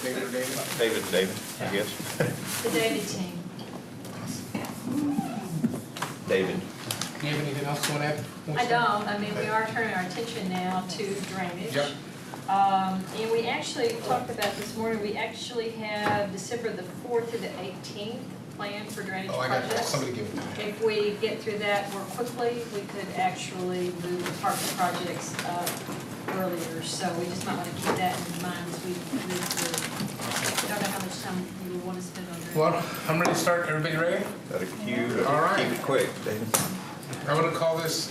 David or David? David, I guess. The David team. David. Do you have anything else you want to add? I don't. I mean, we are turning our attention now to drainage. Yep. And we actually talked about this morning, we actually have December the 4th to the 18th planned for drainage Oh, I got projects. somebody give me that. If we get through that more quickly, we could actually move the park projects earlier. So we just might want to keep that in mind as we move through. I don't know how much time you would want to spend on drainage. Well, I'm ready to start. Everybody ready? Got a cue. All right. Keep it quick, David. I want to call this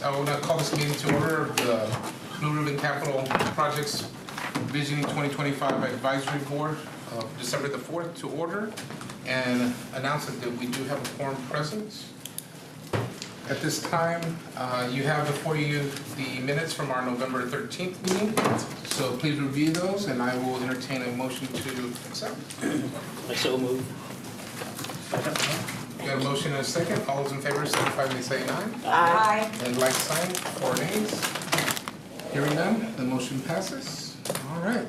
meeting to order of the Blue Ribbon Capital Projects Visioning 2025 Advisory Board, December the 4th to order, and announce that we do have a quorum present. At this time, you have before you the minutes from our November 13th meeting, so please review those, and I will entertain a motion to accept. I so move. You got a motion and a second. All those in favor signify by saying aye. Aye. And like sign, 4 nays. Hearing none, the motion passes. All right.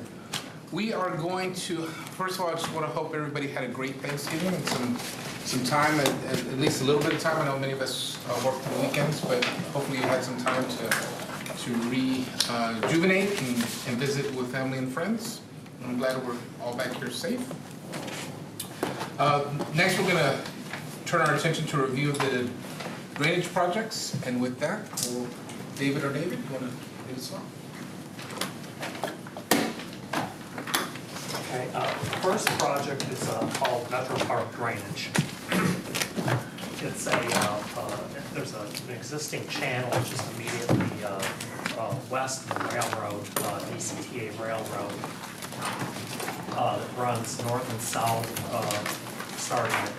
We are going to, first of all, I just want to hope everybody had a great Thanksgiving and some time, at least a little bit of time. I know many of us work on the weekends, but hopefully you had some time to rejuvenate and visit with family and friends. I'm glad we're all back here safe. Next, we're going to turn our attention to a review of the drainage projects, and with that, David, you want to lead us off? Okay, first project is called Metro Park Drainage. It's there's an existing channel just immediately west of the railroad, DCTA railroad, that runs north and south, starting at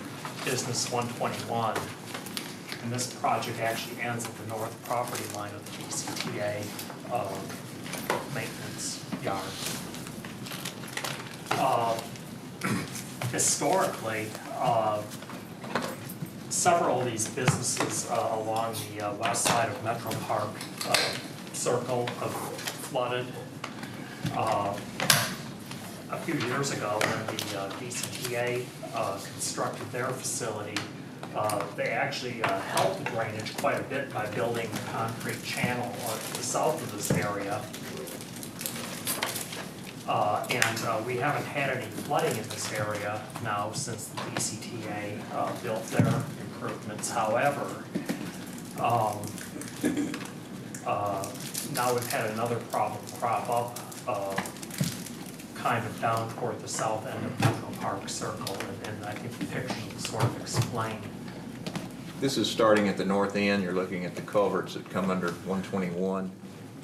Business 121. And this project actually ends at the north property line of the DCTA maintenance yard. Historically, several of these businesses along the west side of Metro Park Circle have flooded. A few years ago, when the DCTA constructed their facility, they actually helped the drainage quite a bit by building a concrete channel to the south of this area. And we haven't had any flooding in this area now since the DCTA built their improvements. However, now we've had another problem crop up, kind of down toward the south end of Metro Park Circle, and I think the pictures will sort of explain. This is starting at the north end. You're looking at the culverts that come under 121.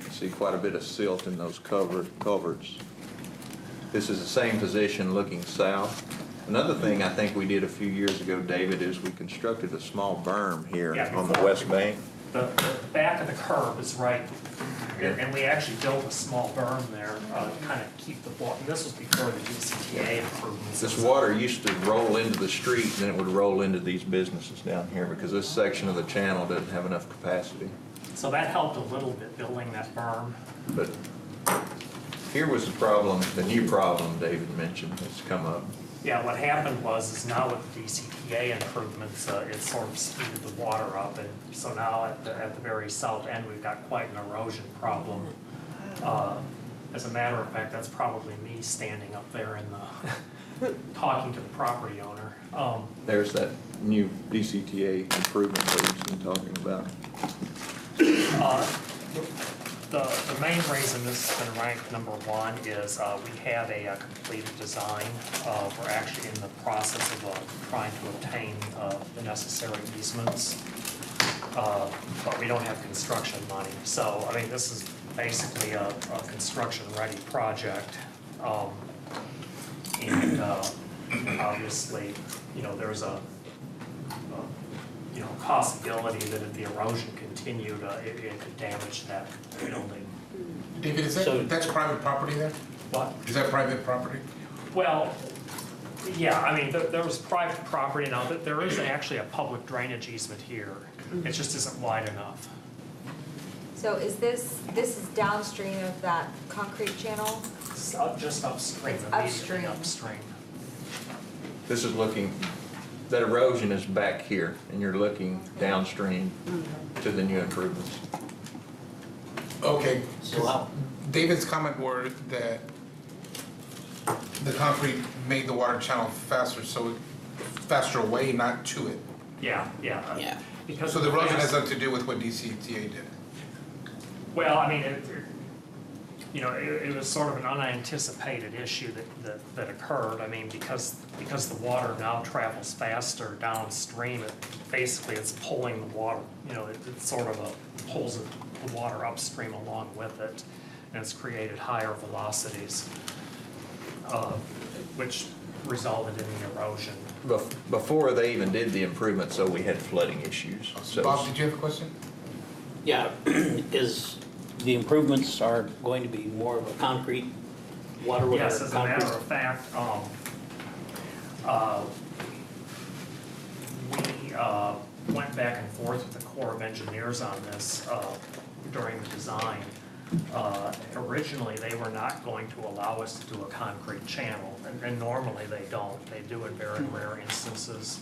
You see quite a bit of silt in those culverts. This is the same position looking south. Another thing I think we did a few years ago, David, is we constructed a small berm here on the west bank. The back of the curb is right, and we actually built a small berm there to kind of keep the water. And this was before the DCTA improvements. This water used to roll into the street, and then it would roll into these businesses down here because this section of the channel doesn't have enough capacity. So that helped a little bit building that berm. But here was the problem, the new problem David mentioned that's come up. Yeah, what happened was now with the DCTA improvements, it sort of speeded the water up, and so now at the very south end we've got quite an erosion problem. As a matter of fact, that's probably me standing up there in the talking to the property owner. There's that new DCTA improvement that we've been talking about. The main reason this has been ranked #1 is we have a completed design. We're actually in the process of trying to obtain the necessary easements, but we don't have construction money. So, I mean, this is basically a construction-ready project. And obviously, you know, there's a possibility that if the erosion continued, it could damage that building. David, is that's private property there? What? Is that private property? Well, yeah, I mean, there was private property now, but there is actually a public drainage easement here. It just isn't wide enough. So is this is downstream of that concrete channel? It's just upstream, It's immediately upstream. upstream. This is looking, that erosion is back here, and you're looking downstream to the new improvements. Okay. So how, David's comment were that the concrete made the water channel faster, so faster away, not to it. Yeah. yeah, Because So of the erosion has fast- nothing to do with what DCTA did. Well, I mean, it was sort of an unanticipated issue that occurred. I mean, because the water now travels faster downstream, it's pulling the water, it sort of pulls the water upstream along with it, and it's created higher velocities, which resulted in the erosion. Before they even did the improvement, so we had flooding issues. So Bob, did you have a question? yeah, is the improvements are going to be more of a concrete waterway or Yes, as a matter concrete? of fact, we went back and forth with the Corps of Engineers on this during the design. Originally, they were not going to allow us to do a concrete channel, and normally they don't. They do in very rare instances.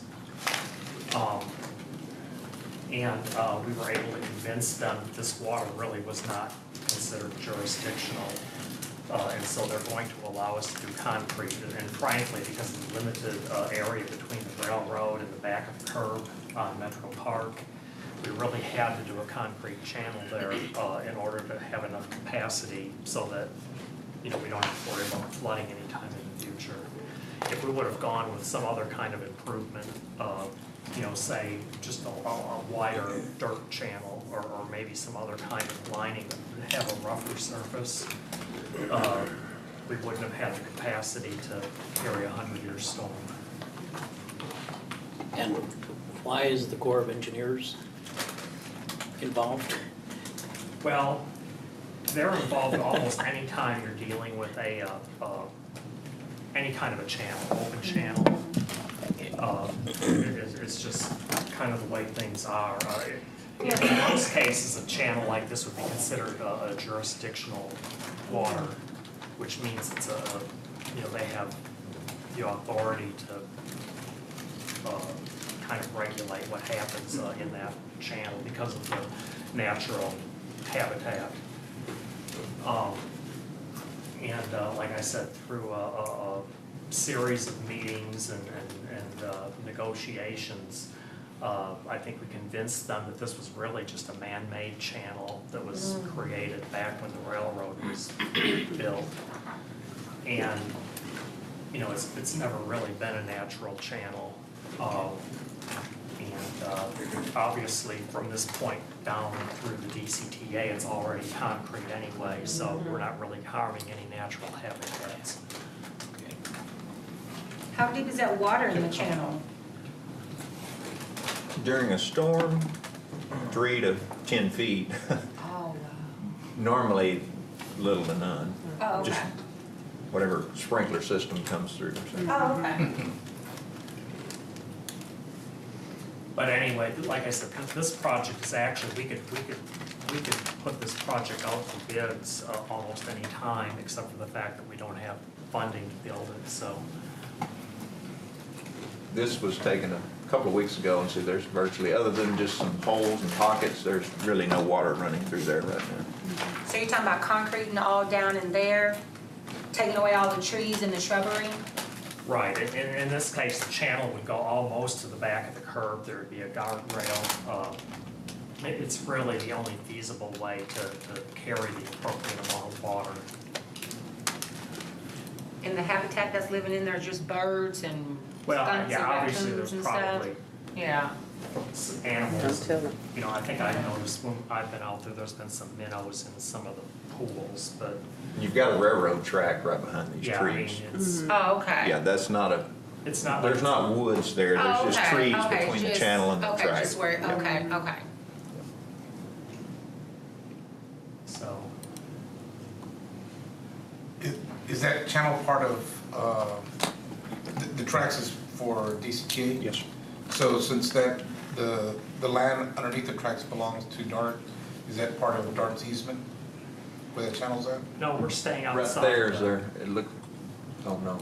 And we were able to convince them that this water really was not considered jurisdictional. And so they're going to allow us to do concrete. And frankly, because of the limited area between the railroad and the back of the curb on Metro Park, we really had to do a concrete channel there in order to have enough capacity so that, we don't have to worry about flooding anytime in the future. If we would have gone with some other kind of improvement, say just a wider dirt channel or maybe some other kind of lining that would have a rougher surface, we wouldn't have had the capacity to carry a 100-year storm. And why is the Corps of Engineers involved? Well, they're involved almost any time you're dealing with any kind of a channel, open channel. It's just kind of the way things are. In most cases, a channel like this would be considered a jurisdictional water, which means it's they have the authority to kind of regulate what happens in that channel because of the natural habitat. Like I said, through a series of meetings and negotiations, I think we convinced them that this was really just a man-made channel that was created back when the railroad was built. And, it's never really been a natural channel. Obviously, from this point down through the DCTA, it's already concrete anyway, so we're not really harming any natural habitats. How deep is that water in the channel? during a storm, 3 to 10 feet. Oh, wow. Normally, little to none. Oh, Just okay. whatever sprinkler system comes through. So. Oh, okay. But anyway, like I said, this project is actually, we could put this project out for bids almost any time, except for the fact that we don't have funding to build it, so. This was taken a couple of weeks ago, and so there's virtually, other than just some holes and pockets, there's really no water running through there right now. So you're talking about concrete and all down in there, taking away all the trees and the shrubbery? Right, in this case, the channel would go almost to the back of the curb, there'd be a guardrail. It's really the only feasible way to carry the appropriate amount of water. And the habitat that's living in there is just birds and Well, skunks yeah, and obviously raccoons there's and stuff? probably Yeah. some animals. I think I noticed when I've been out there's been some minnows in some of the pools, but You've got a railroad track right behind these yeah, I mean, trees. it's, Oh, okay. Yeah, that's not a, it's not like. there's not woods there, there's Oh, just okay, trees okay, between the just- channel and the track. Okay, just where, Yeah. okay. So, Is that channel part of, the tracks is for DCTA? Yes. So since that, the land underneath the tracks belongs to DART, is that part of DART's easement? where the channel's at? No, we're staying Right outside. there is there, it look, oh no.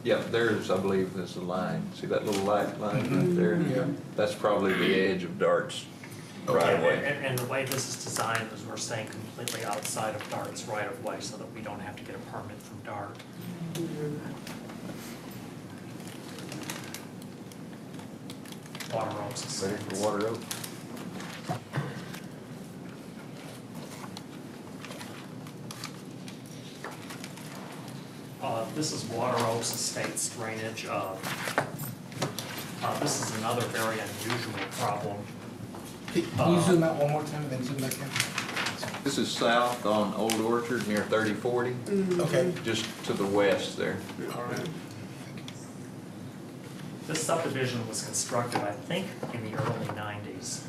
Yeah, there's, I believe, there's a line. See that little light line right there? Yeah. That's probably the edge of Dart's Okay. right away. And the way this is designed is we're staying completely outside of Dart's right of way so that we don't have to get a permit from Dart. Water Oaks Ready Estates. for Water Oak? This is Water Oaks Estates drainage. This is another very unusual problem. Can you zoom out one more time, then zoom back in? This is south on Old Orchard near 3040, Okay. just to the west there. All right. This subdivision was constructed, I think, in the early 90s.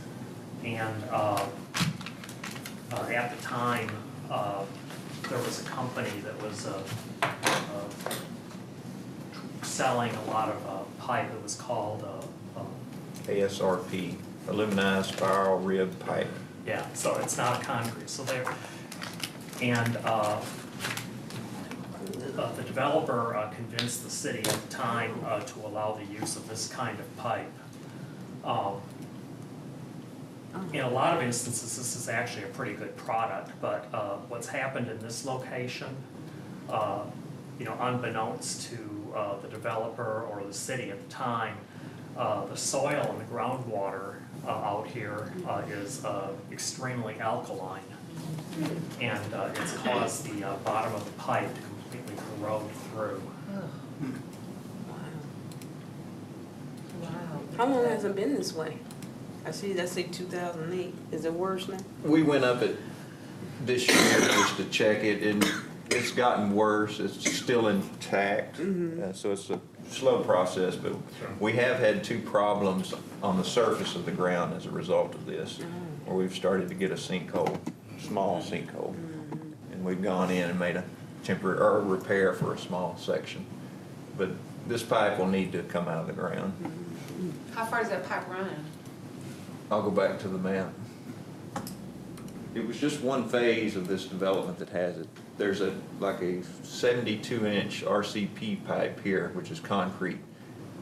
And at the time, there was a company that was selling a lot of pipe. It was called, ASRP, aluminized spiral rib pipe. yeah, so it's not a concrete. So they're, and the developer convinced the city at the time to allow the use of this kind of pipe. In a lot of instances, this is actually a pretty good product, but what's happened in this location, unbeknownst to the developer or the city at the time, the soil and the groundwater out here is extremely alkaline. And it's caused the bottom of the pipe to completely corrode through. How long has it been this way? I see, that's say 2008. Is it worse now? We went up it this year just to check it, and it's gotten worse. It's still intact, so it's a slow process, but we have had two problems on the surface of the ground as a result of this, where we've started to get a sinkhole, small sinkhole, and we've gone in and made a temporary repair for a small section. But this pipe will need to come out of the ground. How far does that pipe run? I'll go back to the map. It was just one phase of this development that has it. There's like a 72-inch RCP pipe here, which is concrete,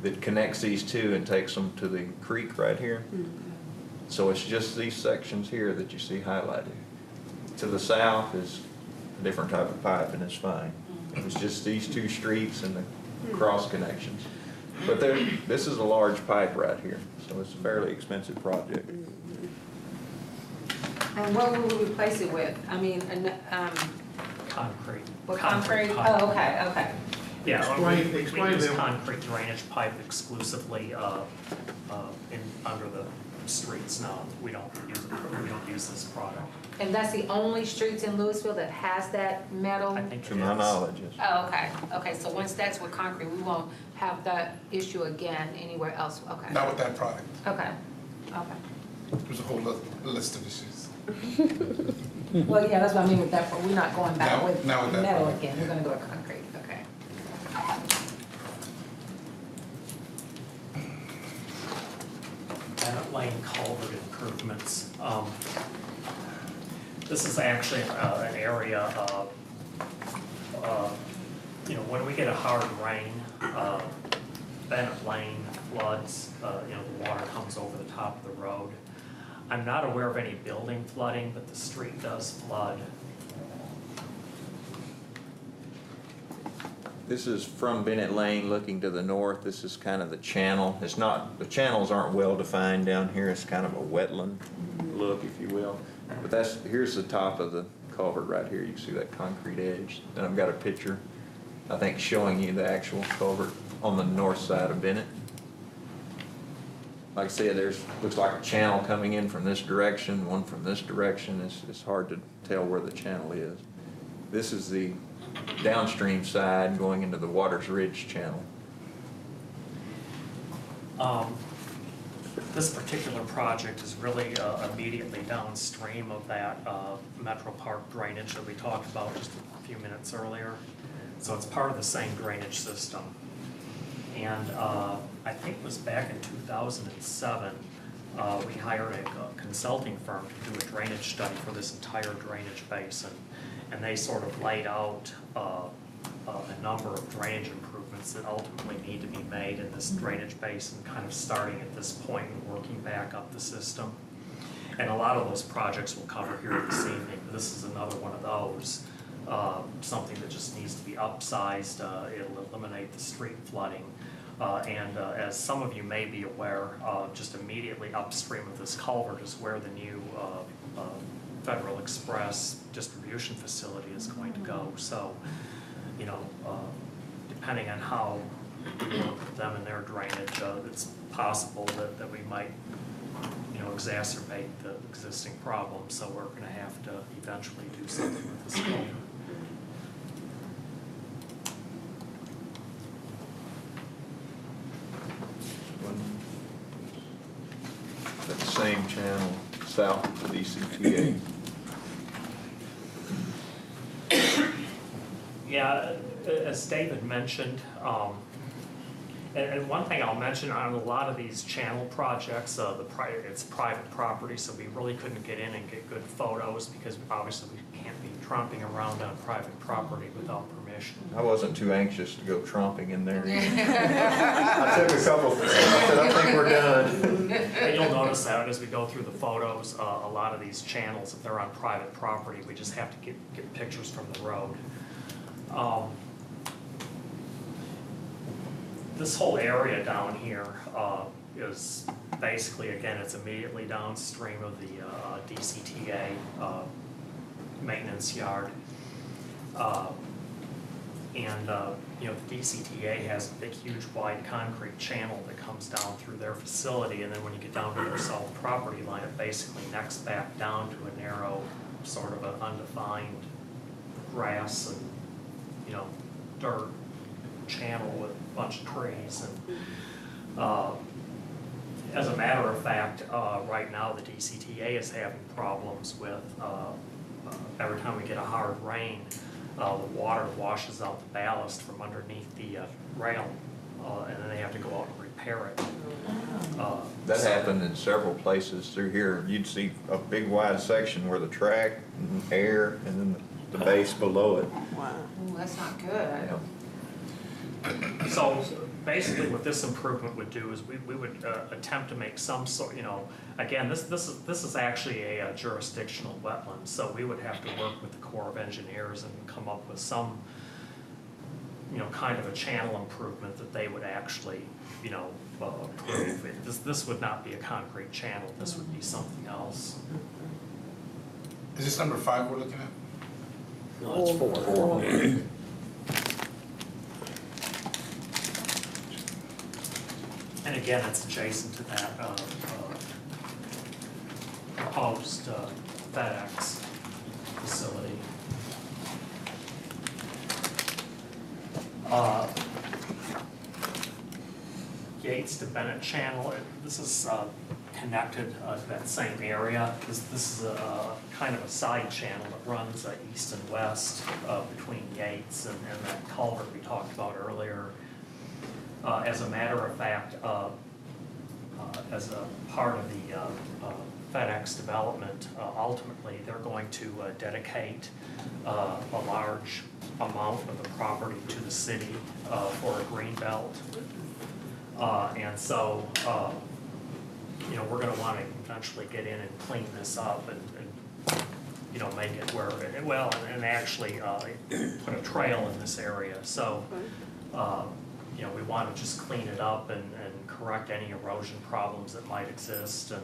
that connects these two and takes them to the creek right here. So it's just these sections here that you see highlighted. To the south is a different type of pipe, and it's fine. It was just these two streets and the cross connections. But this is a large pipe right here, so it's a fairly expensive project. And what will we replace it with? I mean, Concrete. what concrete? pipe. Oh, okay. Yeah, Explain we use them. concrete drainage pipe exclusively under the streets now. We don't use this product. And that's the only streets in Louisville that has that metal? I think To it my is. knowledge, yes. Oh, okay, okay, so once that's with concrete, we won't have that issue again anywhere else, okay. Not with that product. Okay, okay. There's a whole list of issues. Well, yeah, that's what I mean with that, but we're not going back Now- with now with that metal product. again, we're gonna go with concrete, okay. Bennett Lane culvert improvements. This is actually an area when we get a hard rain, Bennett Lane floods, the water comes over the top of the road. I'm not aware of any building flooding, but the street does flood. This is from Bennett Lane looking to the north. This is kind of the channel. It's not, the channels aren't well defined down here. It's kind of a wetland look, if you will. But here's the top of the culvert right here. You can see that concrete edge. And I've got a picture, I think, showing you the actual culvert on the north side of Bennett. Like I said, looks like a channel coming in from this direction, one from this direction. It's hard to tell where the channel is. This is the downstream side going into the Waters Ridge channel. This particular project is really immediately downstream of that Metro Park drainage that we talked about just a few minutes earlier. So it's part of the same drainage system. And I think it was back in 2007, we hired a consulting firm to do a drainage study for this entire drainage basin. And they sort of laid out a number of drainage improvements that ultimately need to be made in this drainage basin, kind of starting at this point and working back up the system. And a lot of those projects we'll cover here this evening. This is another one of those. Something that just needs to be upsized. It'll eliminate the street flooding. And as some of you may be aware, just immediately upstream of this culvert is where the new Federal Express distribution facility is going to go. So, you know, depending on how we work with them and their drainage, it's possible that we might, you know, exacerbate the existing problem. So we're going to have to eventually do something with this culvert. That same channel south of the DCTA. Yeah, as David mentioned, and one thing I'll mention on a lot of these channel projects, it's private property, so we really couldn't get in and get good photos because obviously we can't be tromping around on private property without permission. I wasn't too anxious to go tromping in there. I took a couple, I said, I think we're done. And you'll notice that as we go through the photos, a lot of these channels, if they're on private property, we just have to get pictures from the road. This whole area down here is basically, again, it's immediately downstream of the DCTA maintenance yard. You know, the DCTA has a big, huge, wide concrete channel that comes down through their facility, and then when you get down to their south property line, it basically necks back down to a narrow, sort of an undefined grass and, you know, dirt channel with a bunch of trees. And as a matter of fact, right now the DCTA is having problems with every time we get a hard rain, the water washes out the ballast from underneath the rail, and then they have to go out and repair it. That happened in several places through here. You'd see a big wide section where the track, and air, and then the base below it. Wow. Ooh, that's not good. So basically what this improvement would do is we would attempt to make some sort, you know, again, this is actually a jurisdictional wetland, so we would have to work with the Corps of Engineers and come up with some, you know, kind of a channel improvement that they would actually, you know, approve. This would not be a concrete channel, this would be something else. Is this number 5 we're looking at? No, it's 4. And again, it's adjacent to that proposed FedEx facility. Yates to Bennett Channel, this is connected to that same area. This is a kind of a side channel that runs east and west between Yates and that culvert we talked about earlier. As a matter of fact, as a part of the FedEx development, ultimately they're going to dedicate a large amount of the property to the city for a green belt. And so, you know, we're going to want to eventually get in and clean this up and you know, make it where, well, and actually put a trail in this area. So, you know, we want to just clean it up and correct any erosion problems that might exist. And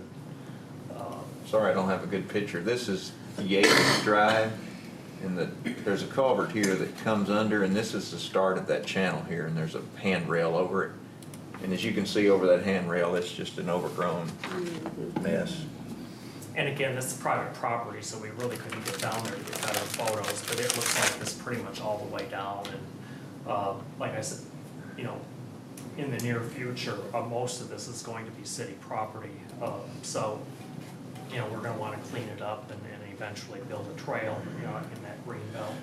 Sorry, I don't have a good picture. This is Yates Drive, and there's a culvert here that comes under, and this is the start of that channel here, and there's a handrail over it. And as you can see over that handrail, it's just an overgrown mess. And again, this is private property, so we really couldn't get down there to get better photos, but it looks like this pretty much all the way down. And like I said, you know, in the near future, most of this is going to be city property. So, you know, we're going to want to clean it up and eventually build a trail, you know, in that green belt.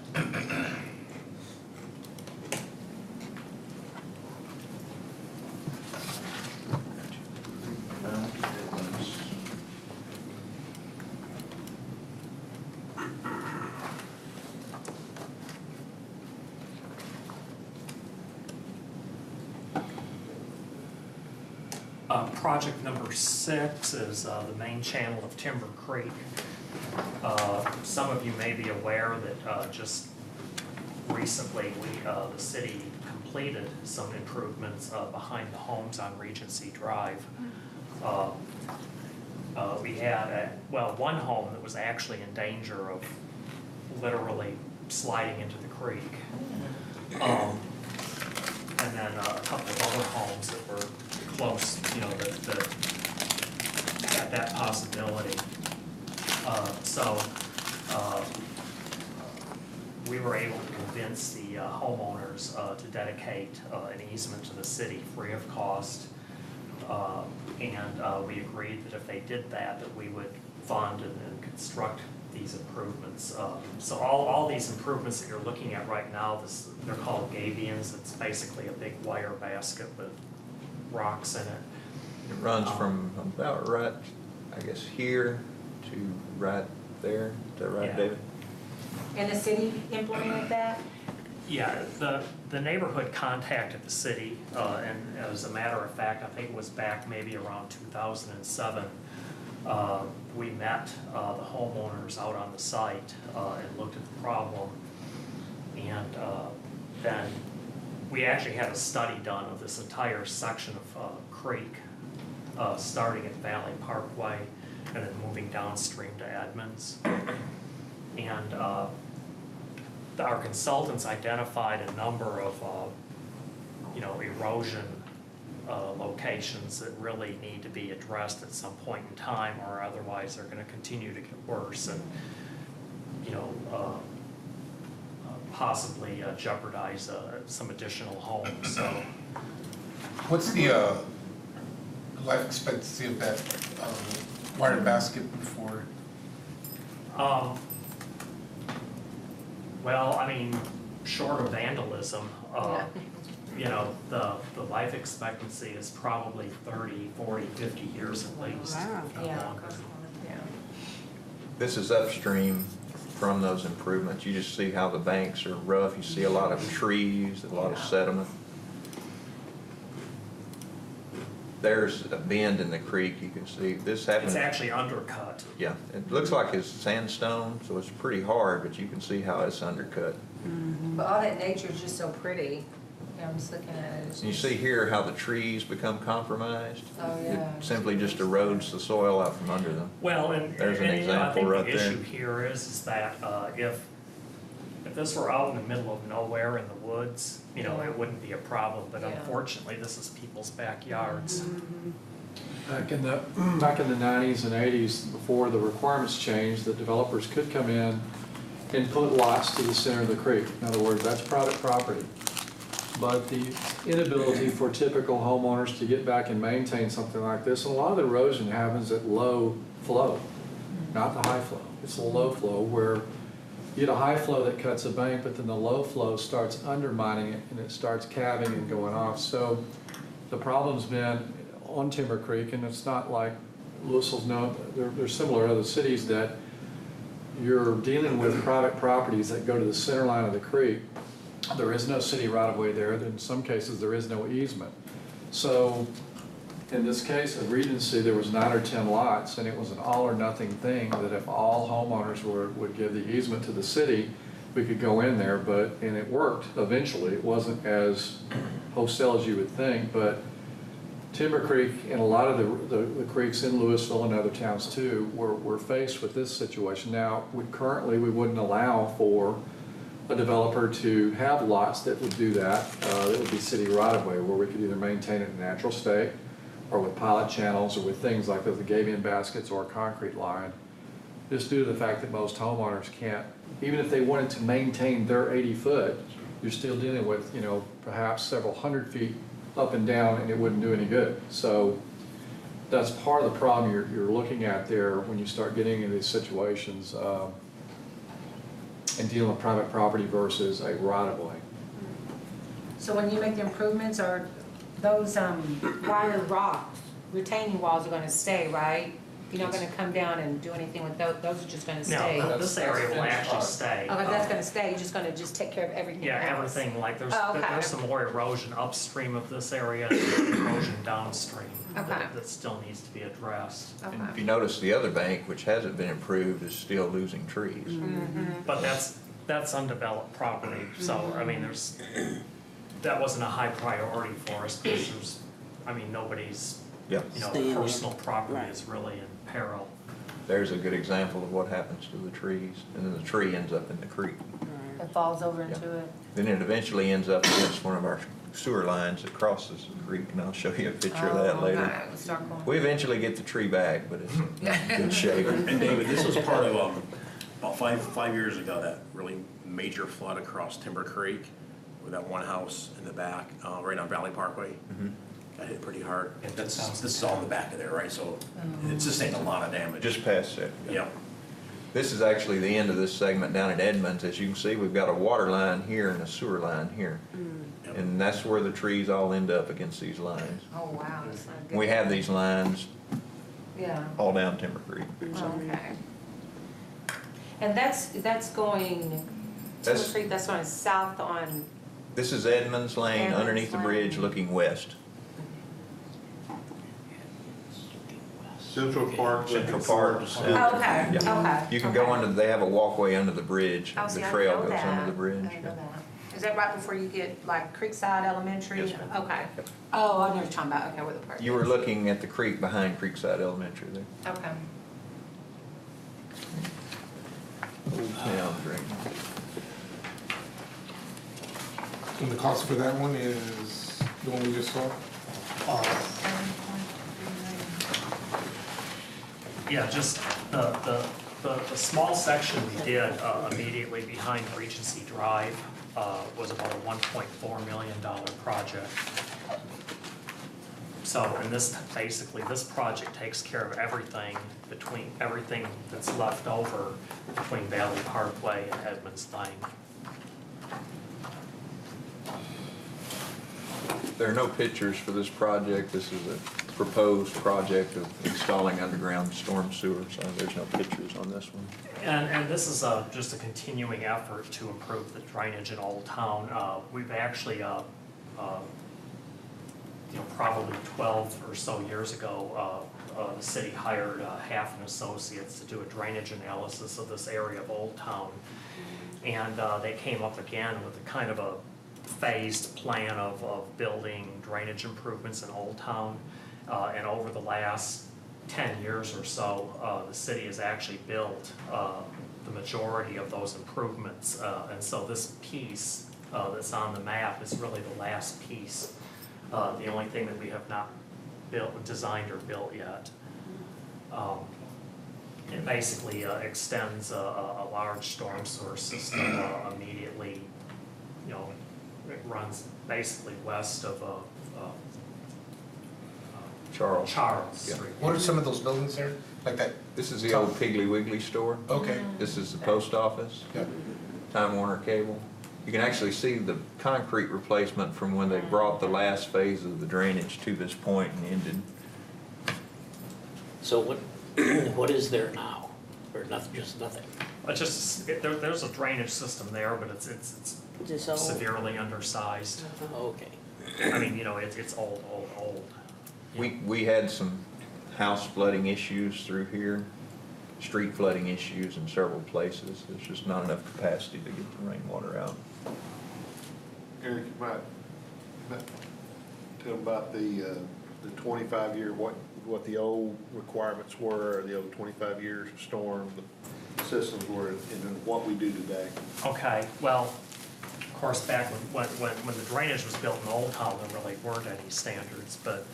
Project number 6 is the main channel of Timber Creek. Some of you may be aware that just recently the city completed some improvements behind the homes on Regency Drive. We had one home that was actually in danger of literally sliding into the creek. And then a couple of other homes that were close, you know, that had that possibility. We were able to convince the homeowners to dedicate an easement to the city free of cost. And we agreed that if they did that, that we would fund and construct these improvements. So all these improvements that you're looking at right now, they're called gabions. It's basically a big wire basket with rocks in it. It runs from about right, I guess, here to right there. Is that right, Yeah. David? And the city implemented that? Yeah, the neighborhood contacted the city, and as a matter of fact, I think it was back maybe around 2007. We met the homeowners out on the site and looked at the problem. And then we actually had a study done of this entire section of creek, starting at Valley Parkway and then moving downstream to Edmonds. And our consultants identified a number of, erosion locations that really need to be addressed at some point in time, or otherwise they're going to continue to get worse and, possibly jeopardize some additional homes. So, What's the life expectancy of that wire basket before? well, I mean, short of vandalism, the life expectancy is probably 30, 40, 50 years at least. Wow. if not Yeah. longer. This is upstream from those improvements. You just see how the banks are rough. You see a lot of trees, a lot of sediment. There's a bend in the creek. You can see this happened. It's actually undercut. Yeah, it looks like it's sandstone, so it's pretty hard, but you can see how it's undercut. But all that nature is just so pretty. Yeah, I'm just looking at it. It's You just- see here how the trees become compromised. Oh, yeah. It simply just erodes the soil out from under them. Well, and There's an I example think right the there. issue here is that if this were out in the middle of nowhere in the woods, it wouldn't be a problem. But Yeah. unfortunately, this is people's backyards. Back in the 90s and 80s, before the requirements changed, the developers could come in and put lots to the center of the creek. In other words, that's private property. But the inability for typical homeowners to get back and maintain something like this, and a lot of the erosion happens at low flow, not the high flow. It's a low flow where you get a high flow that cuts a bank, but then the low flow starts undermining it and it starts calving and going off. So the problem's been on Timber Creek, and it's not like Louisville's known, they're similar to other cities, that you're dealing with private properties that go to the center line of the creek. There is no city right-of-way there. In some cases, there is no easement. So in this case of Regency, there was 9 or 10 lots, and it was an all-or-nothing thing that if all homeowners would give the easement to the city, we could go in there, and it worked eventually. It wasn't as wholesale as you would think, but Timber Creek and a lot of the creeks in Louisville and other towns too were faced with this situation. Now, currently we wouldn't allow for a developer to have lots that would do that. That would be city right-of-way, where we could either maintain it in natural state or with pilot channels or with things like the gabion baskets or a concrete line. Just due to the fact that most homeowners can't, even if they wanted to maintain their 80 foot, you're still dealing with, perhaps several hundred feet up and down, and it wouldn't do any good. So that's part of the problem you're looking at there when you start getting into these situations and dealing with private property versus a right-of-way. So when you make the improvements, are those wire rocks, retaining walls are gonna stay, right? You're not gonna come down and do anything with those, those are just gonna stay? No, this area will actually stay. Okay, that's gonna stay, you're just gonna take care of everything else? Yeah, everything, like Oh, okay. there's some more erosion upstream of this area, and erosion downstream Okay. that still needs to be addressed. And if Okay. you notice, the other bank, which hasn't been improved, is still losing trees. But that's undeveloped property, so, I mean, that wasn't a high priority for us, because nobody's, Yeah, Staying there. personal property Right. is really in peril. there's a good example of what happens to the trees, and then the tree ends up in the creek. It falls over into it? Then it eventually ends up against one of our sewer lines that crosses the creek, and I'll show you a picture of that later. Okay, we'll start going. We eventually get the tree back, but it's in good shape. And David, this was part of, about five years ago, that really major flood across Timber Creek with that one house in the back, right on Valley Parkway. Got hit pretty hard. This is all in the back of there, right? So it sustained a lot of damage. Just past that. Yep. This is actually the end of this segment down at Edmonds. As you can see, we've got a water line here and a sewer line here. Yep. And that's where the trees all end up against these lines. Oh, wow, that's not good. We have these lines Yeah, all down Timber Creek. okay. And that's going, Timber That's- Creek, that's going south on, This is Edmonds Lane, Edmonds underneath the bridge, Lane. looking west. Central Park. Central Park. oh, okay, Yeah. okay. You can go under, they have a walkway under the bridge. Oh, The see, I trail know goes that. under the bridge. I know that. Is that right before you get like Creekside Elementary? Yes, ma'am. Okay. Yep. Oh, I know what you're talking about, okay, where the park is. You were looking at the creek behind Creekside Elementary there. Okay. Old town drain. And the cost for that one is the one we just saw? Yeah, just the small section we did immediately behind Regency Drive was about a $1.4 million project. So, and this project takes care of everything that's left over between Valley Parkway and Edmonds Lane. There are no pictures for this project. This is a proposed project of installing underground storm sewer, so there's no pictures on this one. And this is just a continuing effort to improve the drainage in Old Town. We've actually, probably 12 or so years ago, the city hired Half and Associates to do a drainage analysis of this area of Old Town. And they came up again with a kind of a phased plan of building drainage improvements in Old Town. And over the last 10 years or so, the city has actually built the majority of those improvements. And so this piece that's on the map is really the last piece. The only thing that we have not designed or built yet. It basically extends a large storm sewer system immediately, it runs basically west of Charles. Charles Yeah. Street. What are some of those buildings there? Like that? This is the old Piggly Wiggly store. Okay. This is the post office, Yep. Time Warner Cable. You can actually see the concrete replacement from when they brought the last phase of the drainage to this point and ended. So what is there now? Or nothing, just nothing? It's just, there's a drainage system there, but it's Just old. severely undersized. Okay. I mean, it's old. We had some house flooding issues through here, street flooding issues in several places. There's just not enough capacity to get the rainwater out. Eric, you might tell about the 25-year, what the old requirements were, the old 25 years of storm, the systems were, and then what we do today. Okay, well, of course, back when the drainage was built in Old Town, there really weren't any standards, but,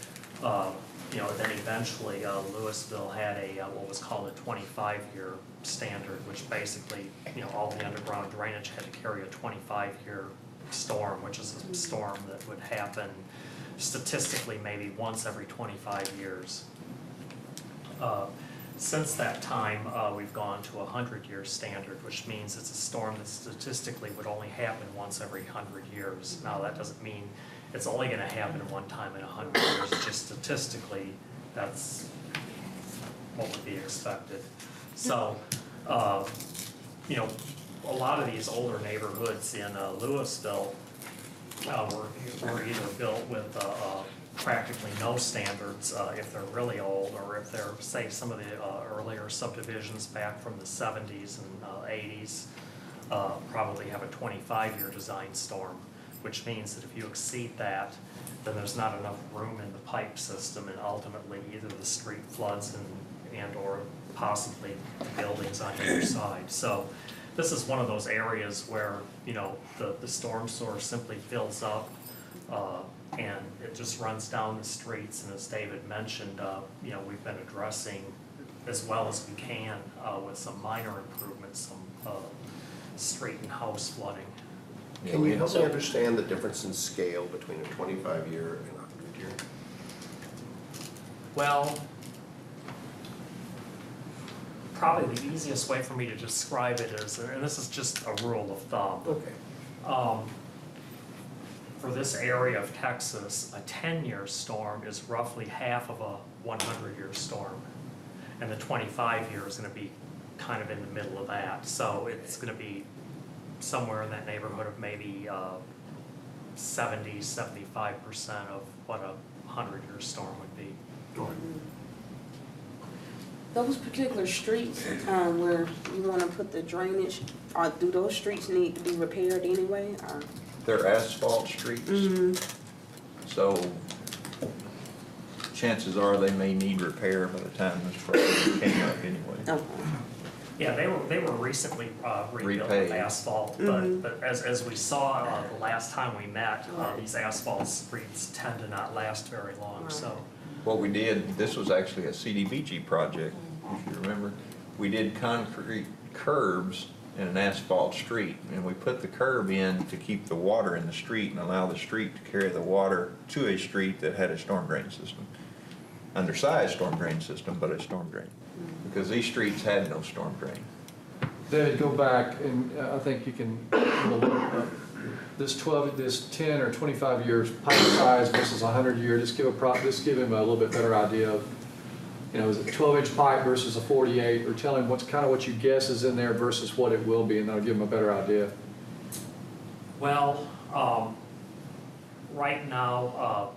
then eventually Louisville had what was called a 25-year standard, which basically, all the underground drainage had to carry a 25-year storm, which is a storm that would happen statistically maybe once every 25 years. Since that time, we've gone to a 100-year standard, which means it's a storm that statistically would only happen once every 100 years. Now, that doesn't mean it's only going to happen one time in 100 years. It's just statistically, that's what would be expected. So, you know, a lot of these older neighborhoods in Louisville were either built with practically no standards if they're really old, or if they're, say, some of the earlier subdivisions back from the 70s and 80s probably have a 25-year design storm, which means that if you exceed that, then there's not enough room in the pipe system, and ultimately either the street floods and or possibly the buildings on either side. So this is one of those areas where, you know, the storm sewer simply fills up and it just runs down the streets. And as David mentioned, you know, we've been addressing as well as we can with some minor improvements, some street and house flooding. Can you help me understand the difference in scale between a 25-year and a 100-year? Well, probably the easiest way for me to describe it is, and this is just a rule of thumb. Okay. For this area of Texas, a 10-year storm is roughly half of a 100-year storm. And the 25-year is going to be kind of in the middle of that. So it's going to be somewhere in that neighborhood of maybe 70–75% of what a 100-year storm would be. Those particular streets where you want to put the drainage, do those streets need to be repaired anyway? Or? They're asphalt streets. Mm-hmm. So chances are they may need repair by the time this project came up anyway. Okay. Yeah, they were recently rebuilt with Repaved. asphalt, but as we saw the last time we met, these asphalt streets tend to not last very long. So What we did, this was actually a CDBG project, if you remember. We did concrete curbs in an asphalt street, and we put the curb in to keep the water in the street and allow the street to carry the water to a street that had a storm drain system. Undersized storm drain system, but a storm drain, because these streets had no storm drain. David, go back, and I think you can, this 10 or 25 years pipe size versus 100-year, just give him a little bit better idea of, you know, is it 12-inch pipe versus a 48, or tell him what's kind of what you guess is in there versus what it will be, and that'll give him a better idea. well, right now,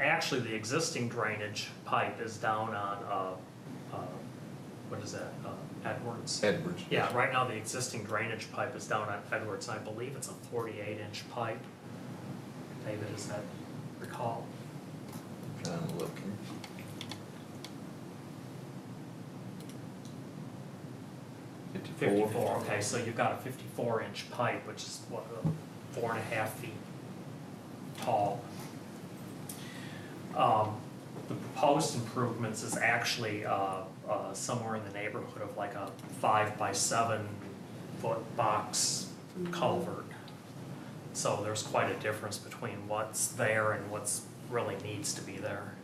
actually the existing drainage pipe is down on what is that? Edwards. Edwards. Yeah, right now the existing drainage pipe is down on Edwards. I believe it's a 48-inch pipe. David, does that recall? Trying to look here. Fifty-four. Okay, so you've got a 54-inch pipe, which is what, 4.5 feet tall. The proposed improvements is actually somewhere in the neighborhood of like a 5-by-7 foot box culvert. So there's quite a difference between what's there and what's really needs to be there.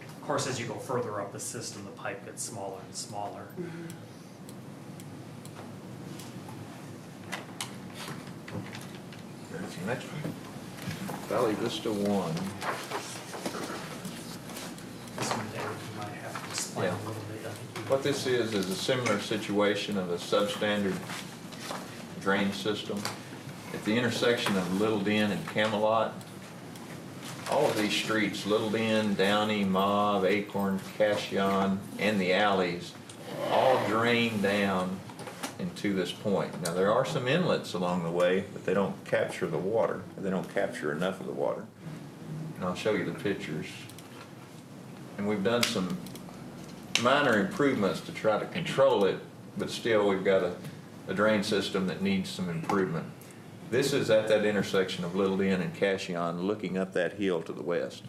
Of course, as you go further up the system, the pipe gets smaller and smaller. There's the next one. Valley Vista 1. This one, David, you might have to explain a little bit. I think you- What this is a similar situation of a substandard drain system. At the intersection of Little Den and Camelot, all of these streets, Little Den, Downey, Mauve, Acorn, Cashion, and the alleys, all drain down into this point. Now, there are some inlets along the way, but they don't capture the water. They don't capture enough of the water. And I'll show you the pictures. And we've done some minor improvements to try to control it, but still we've got a drain system that needs some improvement. This is at that intersection of Little Den and Cashion, looking up that hill to the west.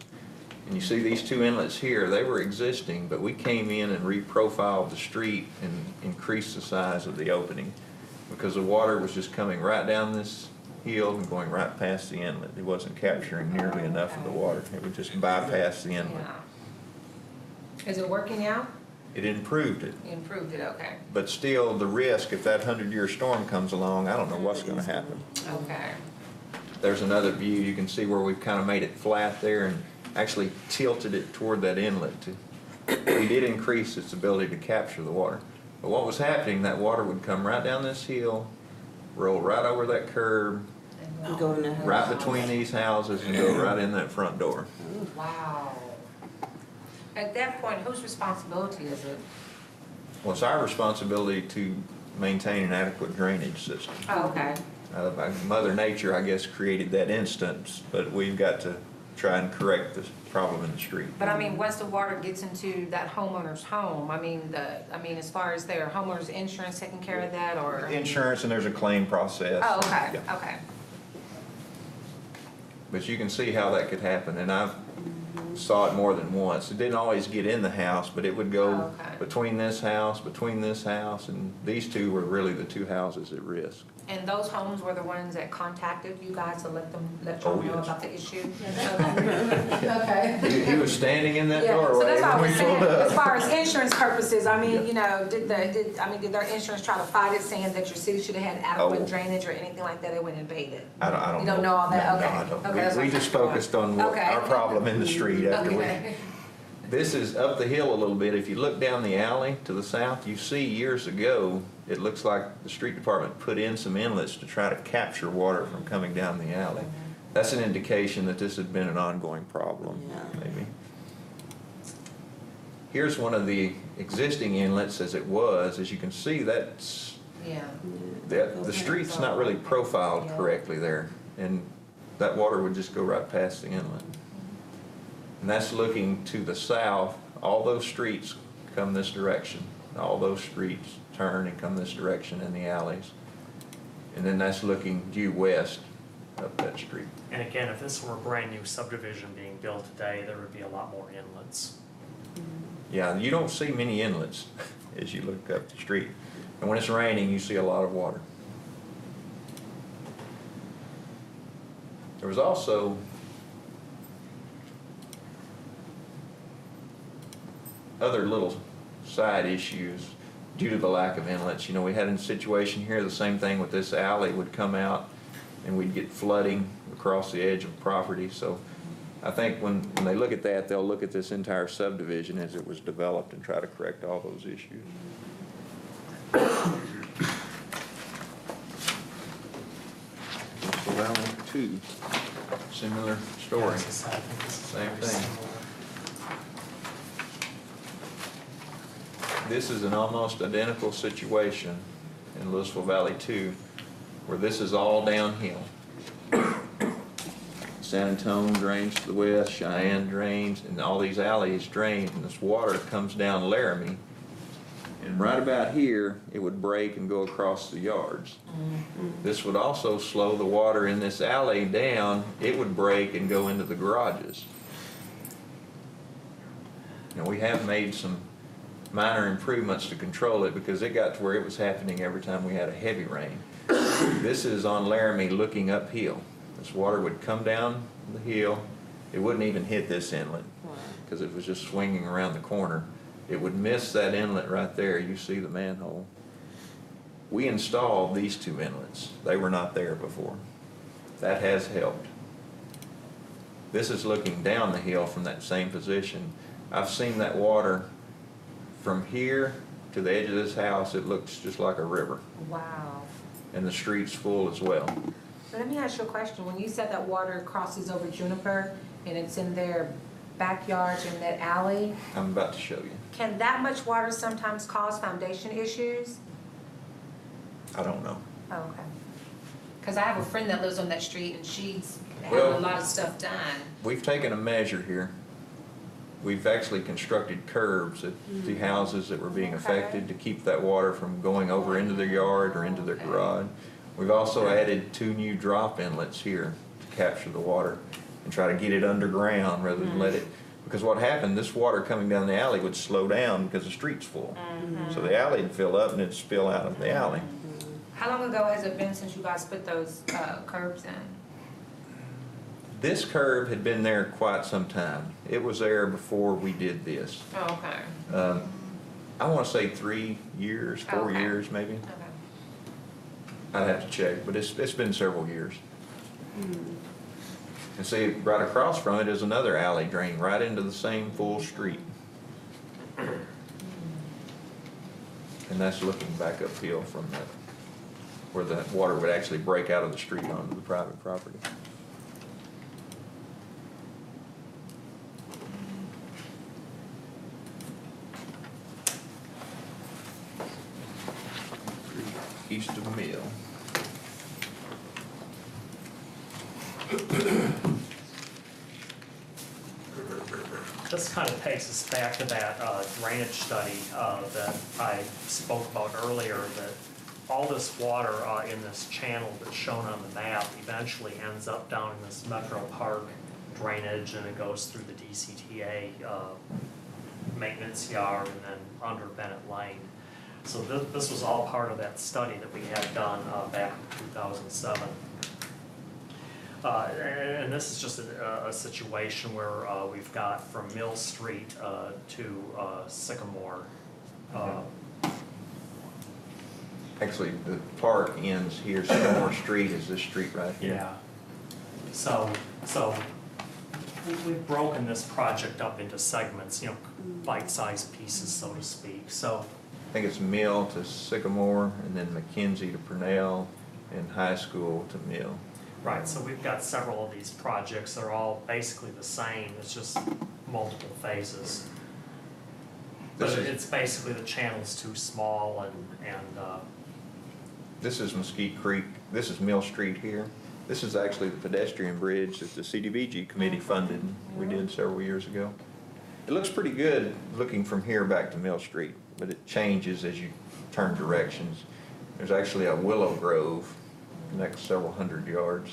And you see these two inlets here, they were existing, but we came in and reprofiled the street and increased the size of the opening because the water was just coming right down this hill and going right past the inlet. It wasn't capturing nearly enough of the water. It would just bypass the inlet. Yeah. Is it working out? It improved it. You improved it, okay. But still, the risk, if that 100-year storm comes along, I don't know what's going to happen. Okay. There's another view. You can see where we've kind of made it flat there, and actually tilted it toward that inlet. We did increase its ability to capture the water. But what was happening, that water would come right down this hill, roll right over that curb, You go in the house. right between these houses, and go right in that front door. Wow. At that point, whose responsibility is it? Well, it's our responsibility to maintain an adequate drainage system. Oh, okay. Mother Nature, I guess, created that instance, but we've got to try and correct this problem in the street. But I mean, once the water gets into that homeowner's home, I mean, as far as their homeowner's insurance taking care of that, or? Insurance, and there's a claim process. Oh, okay, Yeah. okay. But you can see how that could happen, and I've saw it more than once. It didn't always get in the house, but it would go Oh, okay. between this house, and these two were really the two houses at risk. And those homes were the ones that contacted you guys to let Oh, y'all know yes. about the issue? Okay. He was standing in that Yeah, so doorway that's why I when was we pulled saying, as up. far as insurance purposes, I mean, you know, did their insurance try to fight it, saying that your city should have had Oh. adequate drainage or anything like that, it wouldn't invade it? I don't You don't know all that? No, Okay. I don't. Okay, that's We what just I'm- focused on what Okay. our problem in the street after we. Okay. This is up the hill a little bit. If you look down the alley to the south, you see years ago, it looks like the street department put in some inlets to try to capture water from coming down the alley. That's an indication that this had been an ongoing problem, Yeah. maybe. Here's one of the existing inlets as it was. As you can see, that's, Yeah. the street's not really profiled correctly there, and that water would just go right past the inlet. And that's looking to the south. All those streets come this direction. All those streets turn and come this direction in the alleys. And then that's looking due west up that street. And again, if this were a brand-new subdivision being built today, there would be a lot more inlets. Yeah, you don't see many inlets as you look up the street. And when it's raining, you see a lot of water. There was also other little side issues due to the lack of inlets. You know, we had a situation here, the same thing with this alley would come out and we'd get flooding across the edge of the property. So I think when they look at that, they'll look at this entire subdivision as it was developed and try to correct all those issues. Coastal Valley 2, similar story. I think this is Same very thing. similar. This is an almost identical situation in Louisville Valley 2, where this is all downhill. San Antonio drains to the west, Cheyenne drains, and all these alleys drain, and this water comes down Laramie. And right about here, it would break and go across the yards. This would also slow the water in this alley down. It would break and go into the garages. Now, we have made some minor improvements to control it because it got to where it was happening every time we had a heavy rain. This is on Laramie looking uphill. This water would come down the hill. It wouldn't even hit this inlet because it was just swinging around the corner. It would miss that inlet right there. You see the manhole. We installed these two inlets. They were not there before. That has helped. This is looking down the hill from that same position. I've seen that water from here to the edge of this house. It looks just like a river. Wow. And the street's full as well. So let me ask you a question. When you said that water crosses over Juniper and it's in their backyards in that alley, I'm about to show you. can that much water sometimes cause foundation issues? I don't know. Oh, okay. Because I have a friend that lives on that street and she's had Well- a lot of stuff done. We've taken a measure here. We've actually constructed curbs at the houses that were being affected to keep that water from going over into their yard or into their garage. We've also added 2 new drop inlets here to capture the water and try to get it underground rather than let it, because what happened, this water coming down the alley would slow down because the street's full. So the alley would fill up and it'd spill out of the alley. How long ago has it been since you guys put those curbs in? This curb had been there quite some time. It was there before we did this. Oh, okay. I want to say 3 years, 4 Okay. years maybe. Okay. I'd have to check, but it's been several years. And see, right across from it is another alley drain right into the same full street. And that's looking back uphill from that, where the water would actually break out of the street onto the private property. East of Mill. This kind of takes us back to that drainage study that I spoke about earlier, that all this water in this channel that's shown on the map eventually ends up down in this Metro Park drainage, and it goes through the DCTA maintenance yard and then under Bennett Lane. So this was all part of that study that we had done back in 2007. And this is just a situation where we've got from Mill Street to Sycamore. Actually, the park ends here, Sycamore Street is this street right here. Yeah. So we've broken this project up into segments, you know, bite-sized pieces, so to speak. So I think it's Mill to Sycamore, and then McKenzie to Purnell, and High School to Mill. right, so we've got several of these projects. They're all basically the same. It's just multiple phases. But it's basically the channel's too small and This is Mesquite Creek, this is Mill Street here. This is actually the pedestrian bridge that the CDBG committee funded, we did several years ago. It looks pretty good looking from here back to Mill Street, but it changes as you turn directions. There's actually a willow grove the next several hundred yards.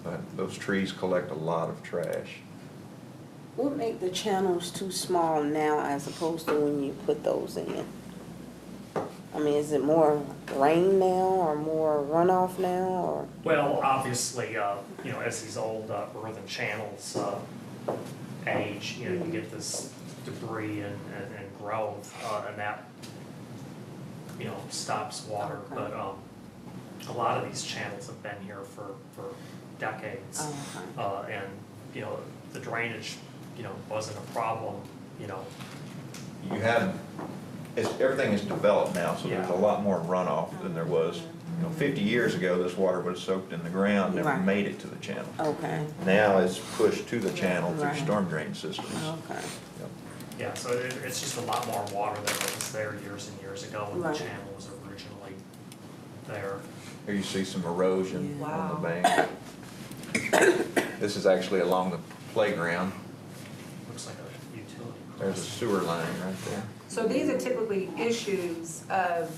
But those trees collect a lot of trash. What make the channels too small now as opposed to when you put those in? I mean, is it more rain now or more runoff now or? well, obviously, you know, as these old earthen channels age, you know, you get this debris and growth, and that, you know, stops water. Okay. But a lot of these channels have been here for decades. Okay. And, you know, the drainage, you know, wasn't a problem, you know. You have, everything is developed now, so there's a Yeah. lot more runoff than there was. 50 years ago, this water was soaked in the ground, never Right. made it to the channel. Okay, Now it's pushed to the channel through Right. storm drain systems. okay. Yep. Yeah, so it's just a lot more water than was there years and years ago when the Right. channel was originally there. Here you see some erosion Yeah. on the Wow. bank. This is actually along the playground. Looks like a utility. There's a sewer line right there. So these are typically issues of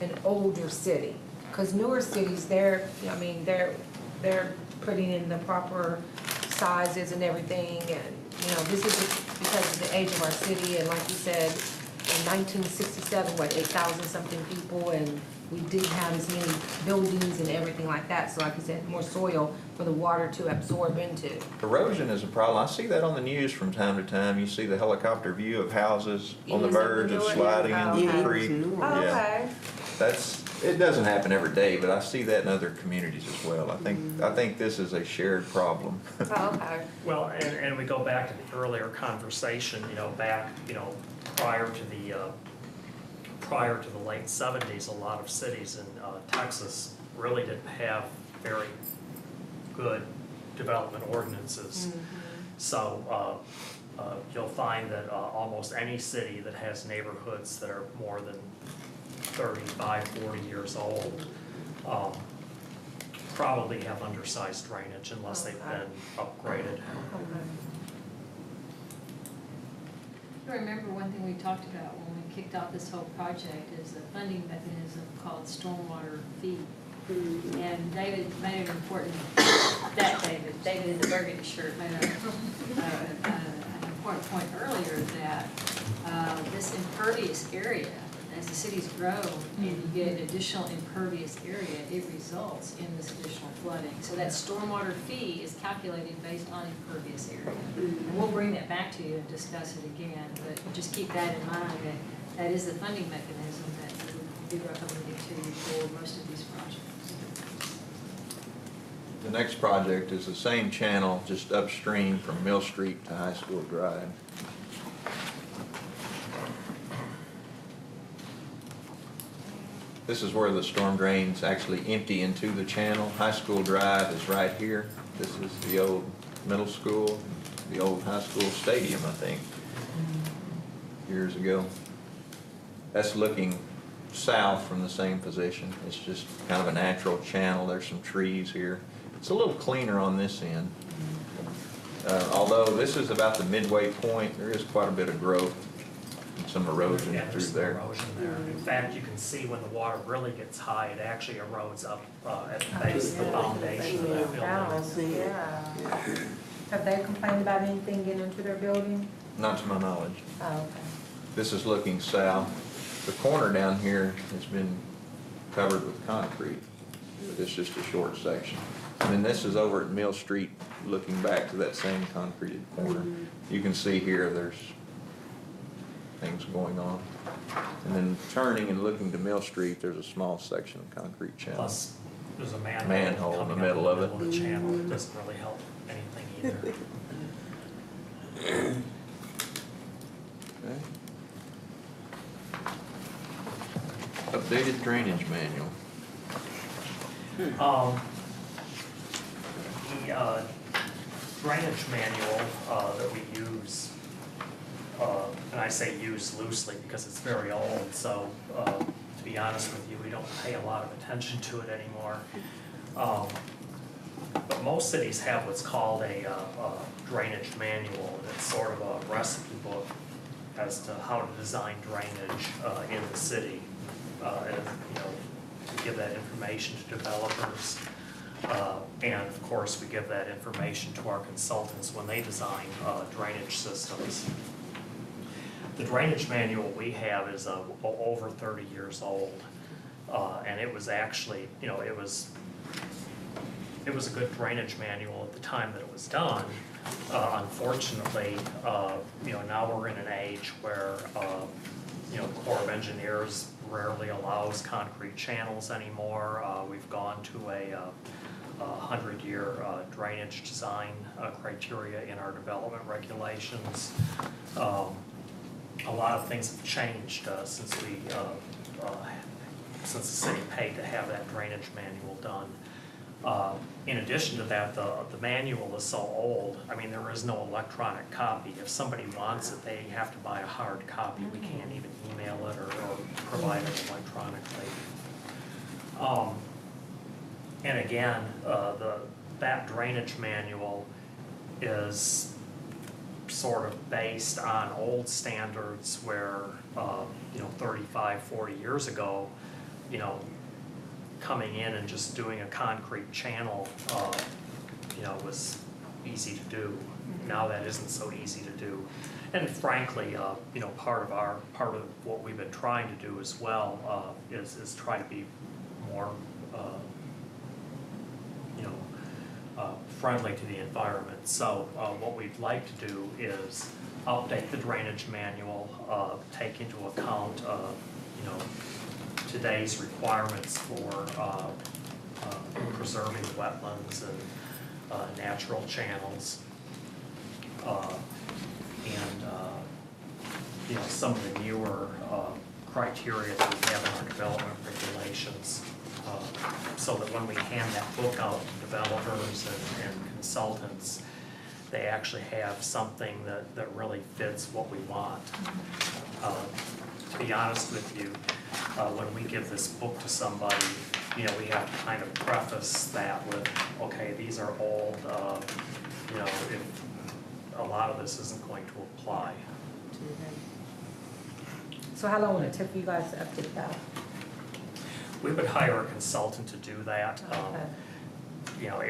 an older city, because newer cities, they're, I mean, they're putting in the proper sizes and everything, and, you know, this is because of the age of our city, and like you said, in 1967, 8,000 something people, and we didn't have as many buildings and everything like that, so like you said, more soil for the water to absorb into. Erosion is a problem. I see that on the news from time to time. You see the helicopter view of houses on the Is it verge of newer? sliding Oh, into the okay. creek. Newer. Oh, Yeah. okay. It doesn't happen every day, but I see that in other communities as well. I think this is a shared problem. Oh, okay. Well, and we go back to the earlier conversation, you know, back, you know, prior to the late 70s, a lot of cities in Texas really didn't have very good development ordinances. So you'll find that almost any city that has neighborhoods that are more than 35, 40 years old probably have undersized drainage unless they've been upgraded. I remember one thing we talked about when we kicked off this whole project is a funding mechanism called stormwater fee. And David made an important, David in the burgundy shirt made an important point earlier that this impervious area, as the cities grow and you get additional impervious area, it results in this additional flooding. So that stormwater fee is calculated based on impervious area. And we'll bring that back to you and discuss it again, but just keep that in mind, that that is the funding mechanism that we would be recommending to you for most of these projects. The next project is the same channel, just upstream from Mill Street to High School Drive. This is where the storm drains actually empty into the channel. High School Drive is right here. This is the old middle school, the old high school stadium, I think, years ago. That's looking south from the same position. It's just kind of a natural channel. There's some trees here. It's a little cleaner on this end. Although this is about the midway point, there is quite a bit of growth and some erosion Yeah, through there's some there. erosion there. In fact, you can see when the water really gets high, it actually erodes up at the base of the foundation of that building. Yeah. Have they complained about anything getting into their building? Not to my knowledge. Oh, okay. This is looking south. The corner down here has been covered with concrete, but it's just a short section. And then this is over at Mill Street, looking back to that same concreted corner. You can see here, there's things going on. And then turning and looking to Mill Street, there's a small section of concrete channel. Plus, there's a Manhole in the coming up middle of it. the channel. It doesn't really help anything either. Okay. Updated drainage manual. The drainage manual that we use, and I say use loosely because it's very old, so to be honest with you, we don't pay a lot of attention to it anymore. But most cities have what's called a drainage manual, and it's sort of a recipe book as to how to design drainage in the city. And, you know, to give that information to developers. And of course, we give that information to our consultants when they design drainage systems. The drainage manual we have is over 30 years old. And it was actually, you know, it was a good drainage manual at the time that it was done. Unfortunately, you know, now we're in an age where, you know, the Corps of Engineers rarely allows concrete channels anymore. We've gone to a 100-year drainage design criteria in our development regulations. A lot of things have changed since the city paid to have that drainage manual done. In addition to that, the manual is so old, I mean, there is no electronic copy. If somebody wants it, they have to buy a hard copy. We can't even email it or provide it electronically. And again, that drainage manual is sort of based on old standards where, you know, 35, 40 years ago, you know, coming in and just doing a concrete channel, you know, was easy to do. Now that isn't so easy to do. And frankly, you know, part of what we've been trying to do as well is try to be more, you know, friendly to the environment. So what we'd like to do is update the drainage manual, take into account, you know, today's requirements for preserving wetlands and natural channels, and you know, some of the newer criteria that we have in our development regulations, so that when we hand that book out to developers and consultants, they actually have something that really fits what we want. To be honest with you, when we give this book to somebody, you know, we have to kind of preface that with, okay, these are old, you know, if a lot of this isn't going to apply. So how long would it take for you guys to update that? We would hire a consultant to do that. Okay. You know,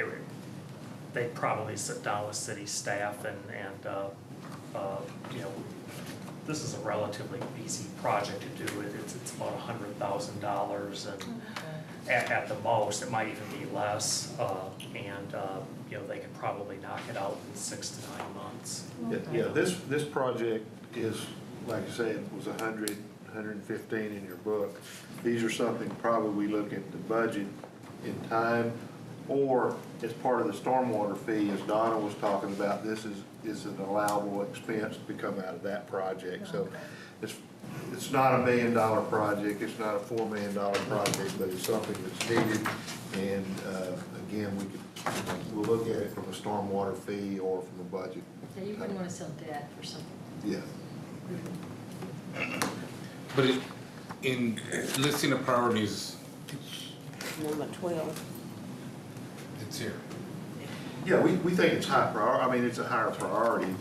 they'd probably sit down with city staff and you know, this is a relatively easy project to do. It's about $100,000, and at the most, it might even be less. And you know, they could probably knock it out in 6 to 9 months. Yeah, this project is, like I said, was 115 in your book. These are something probably we look at the budget in time or as part of the stormwater fee, as Donna was talking about, this is an allowable expense to come out of that project. So it's not $1 million project, it's not a $4 million project, but it's something that's needed. And again, we'll look at it from a stormwater fee or from a budget. Yeah, you wouldn't want to sell debt for something. Yeah. But in listing of priorities, Number 12. it's here. Yeah, we think it's high priority, I mean, it's a higher priority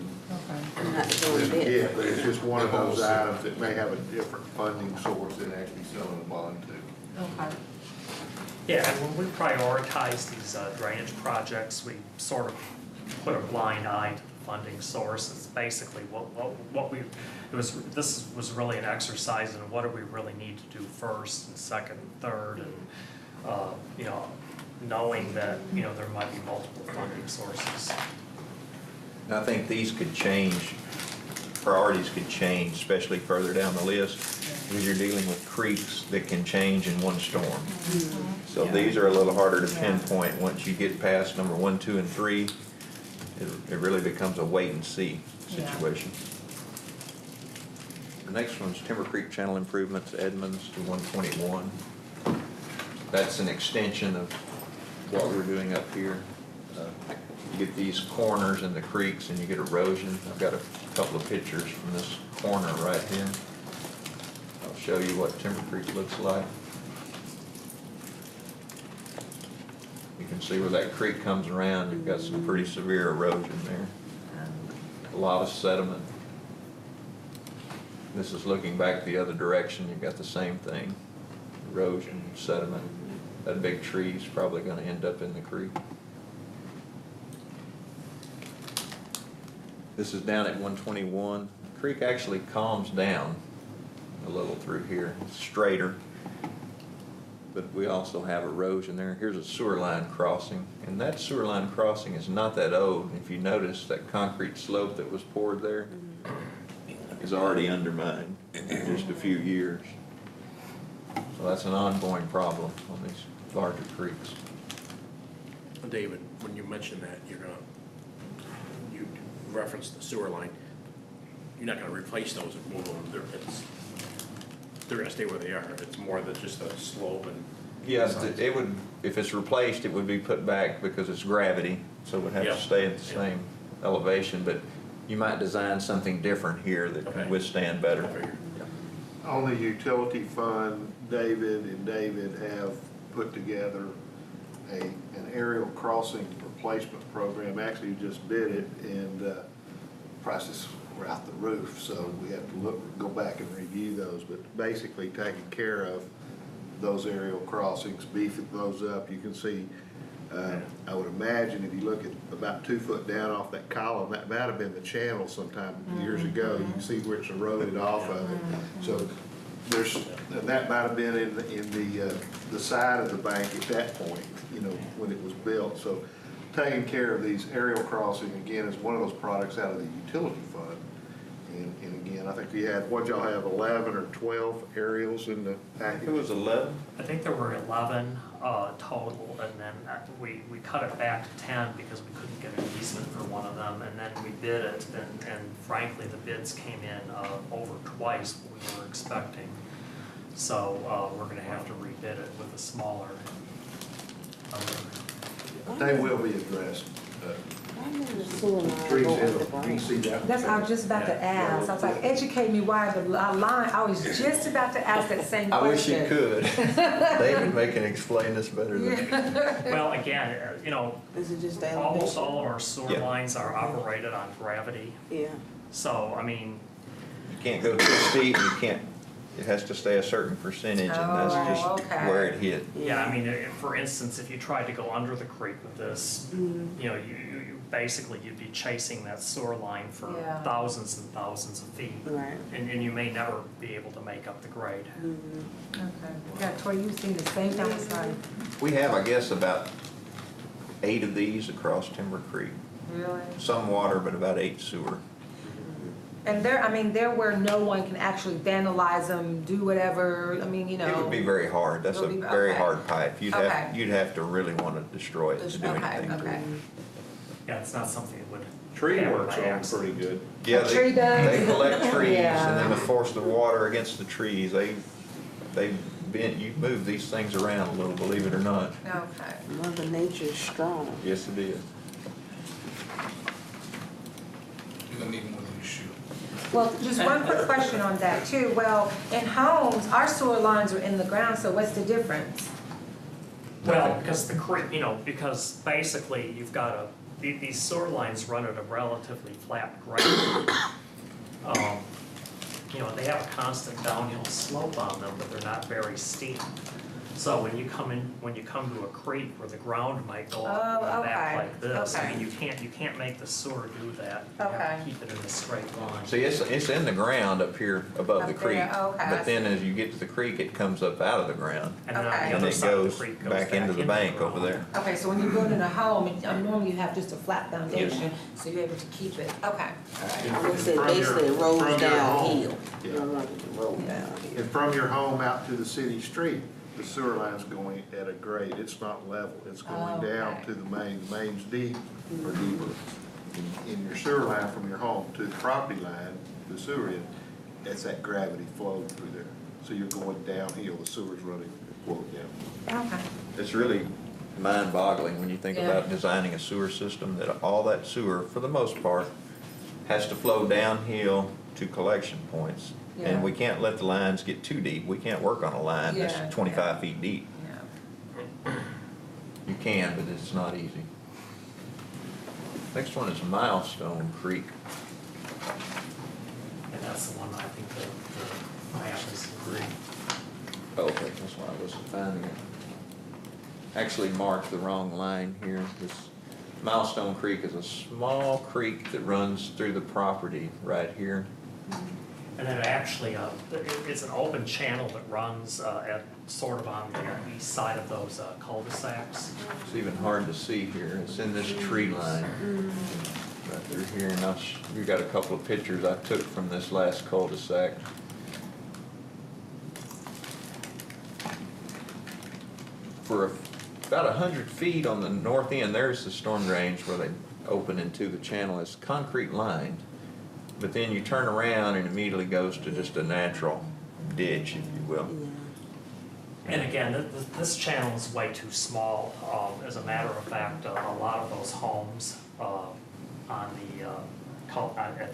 Not doing than, yeah, this. but it's just one of those items that may have a different funding source than actually selling a bond to. Okay. Yeah, and when we prioritize these drainage projects, we sort of put a blind eye to the funding source. It's basically this was really an exercise in what do we really need to do first and second and third, and, you know, knowing that, you know, there might be multiple funding sources. And I think these could change, priorities could change, especially further down the list, because you're dealing with creeks that can change in one storm. So these are a little harder to pinpoint. Once you get past number 1, 2, and 3, it really becomes a wait and see situation. The next one's Timber Creek Channel Improvements, Edmonds to 121. That's an extension of what we're doing up here. You get these corners in the creeks and you get erosion. I've got a couple of pictures from this corner right here. I'll show you what Timber Creek looks like. You can see where that creek comes around. You've got some pretty severe erosion there. A lot of sediment. This is looking back the other direction. You've got the same thing. Erosion, sediment. That big tree's probably going to end up in the creek. This is down at 121. The creek actually calms down a little through here. It's straighter, but we also have erosion there. Here's a sewer line crossing, and that sewer line crossing is not that old. If you notice, that concrete slope that was poured there is already undermined in just a few years. So that's an ongoing problem on these larger creeks. David, when you mention that, you referenced the sewer line. You're not gonna replace those and move them. They're gonna stay where they are. It's more than just a slope and. Yes, it would, if it's replaced, it would be put back because it's gravity, so it would have to stay at the same elevation, but you might design something different here that can withstand better. On the utility fund, David and David have put together an aerial crossing replacement program. Actually, we just bid it, and prices were out the roof, so we have to go back and review those. But basically, taking care of those aerial crossings, beefing those up. You can see, I would imagine if you look at about 2 foot down off that column, that might have been the channel sometime years ago. You can see where it's eroded off of it. So and that might have been in the side of the bank at that point, you know, when it was built. So taking care of these aerial crossing, again, is one of those products out of the utility fund. And again, I think we had, what y'all have, 11 or 12 aerials in the package? It was 11? I think there were 11 total, and then we cut it back to 10 because we couldn't get an easement for one of them, and then we bid it, and frankly, the bids came in over twice what we were expecting. So we're gonna have to rebid it with a smaller number. They will be addressed. Why did the sewer line Trees go in under them. You can see that. That's, I was just about to ask. I was like, educate me why the line, I was just about to ask that same I wish question. you could. David may can explain this better than me. Well, again, you know, Is it just the almost elevation? all of our sewer lines are operated on gravity. Yeah. So, I mean, You can't go too steep, you can't, it has to stay a certain percentage, and that's just okay. where it hit. yeah, I mean, for instance, if you tried to go under the creek with this, you know, you basically, you'd be chasing that sewer line for Yeah. thousands and thousands of feet. Right. And you may never be able to make up the grade. Okay. Yeah, Troy, you've seen the same thing as I. We have, I guess, about 8 of these across Timber Creek. Really? Some water, but about 8 sewer. And they're where no one can actually vandalize them, do whatever, I mean, you know. It would be very hard. That's It a would be- very okay. hard pipe. Okay. You'd have to really want to destroy it to do Okay, anything to okay. it. Yeah, it's not something that would. Tree happen works by on accident. pretty good. Yeah, A tree does? they collect trees and then Yeah. to force the water against the trees, you move these things around a little, believe it or not. Okay. Mother Nature's strong. Yes, it is. You're gonna need more than you shoot. Well, just one quick question on that too. Well, in homes, our sewer lines are in the ground, so what's the difference? Well, because the creek, you know, because basically you've got these sewer lines run at a relatively flat grade. You know, they have a constant downhill slope on them, but they're not very steep. So when you come to a creek where the ground might go up and back okay, like this, I okay. mean, you can't make the sewer do that. You have Okay. to keep it in a straight line. See, it's in the ground up here above the Up creek. there, okay, I But then as you get to the creek, it comes up out of the ground. And then on Okay. the And other it side of goes the creek goes back into the bank over ground. there. Okay, so when you're building a home, normally you have just a flat foundation, so you're able to keep it. Okay, all right. I would say From your- basically it rolls from your downhill. home. You Yeah. don't want it to roll downhill. And from your home out to the city street, the sewer line's going at a grade, it's not level, it's going down Okay. to the main, the main's deep or deeper. In your sewer line from your home to the property line, the sewer in, that's that gravity flow through there. So you're going downhill, the sewer's running, flowing down. Okay. It's really mind-boggling when you think Yeah. about designing a sewer system, that all that sewer, for the most part, has to flow downhill to collection points. Yeah. And we can't let the lines get too deep. We can't work on a line Yeah, that's 25 feet deep. Yeah. You can, but it's not easy. Next one is Milestone Creek. And that's the one I think the map is great. Oh, okay, that's why I wasn't finding it. Actually marked the wrong line here. This Milestone Creek is a small creek that runs through the property right here. And then actually, it's an open channel that runs at sort of on the east side of those cul-de-sacs. It's even hard to see here. It's in this tree line right through here. And we got a couple of pictures I took from this last cul-de-sac. For about 100 feet on the north end, there's the storm drains where they open into the channel. It's concrete lined. But then you turn around and immediately goes to just a natural ditch, if you will. And again, this channel is way too small. As a matter of fact, a lot of those homes at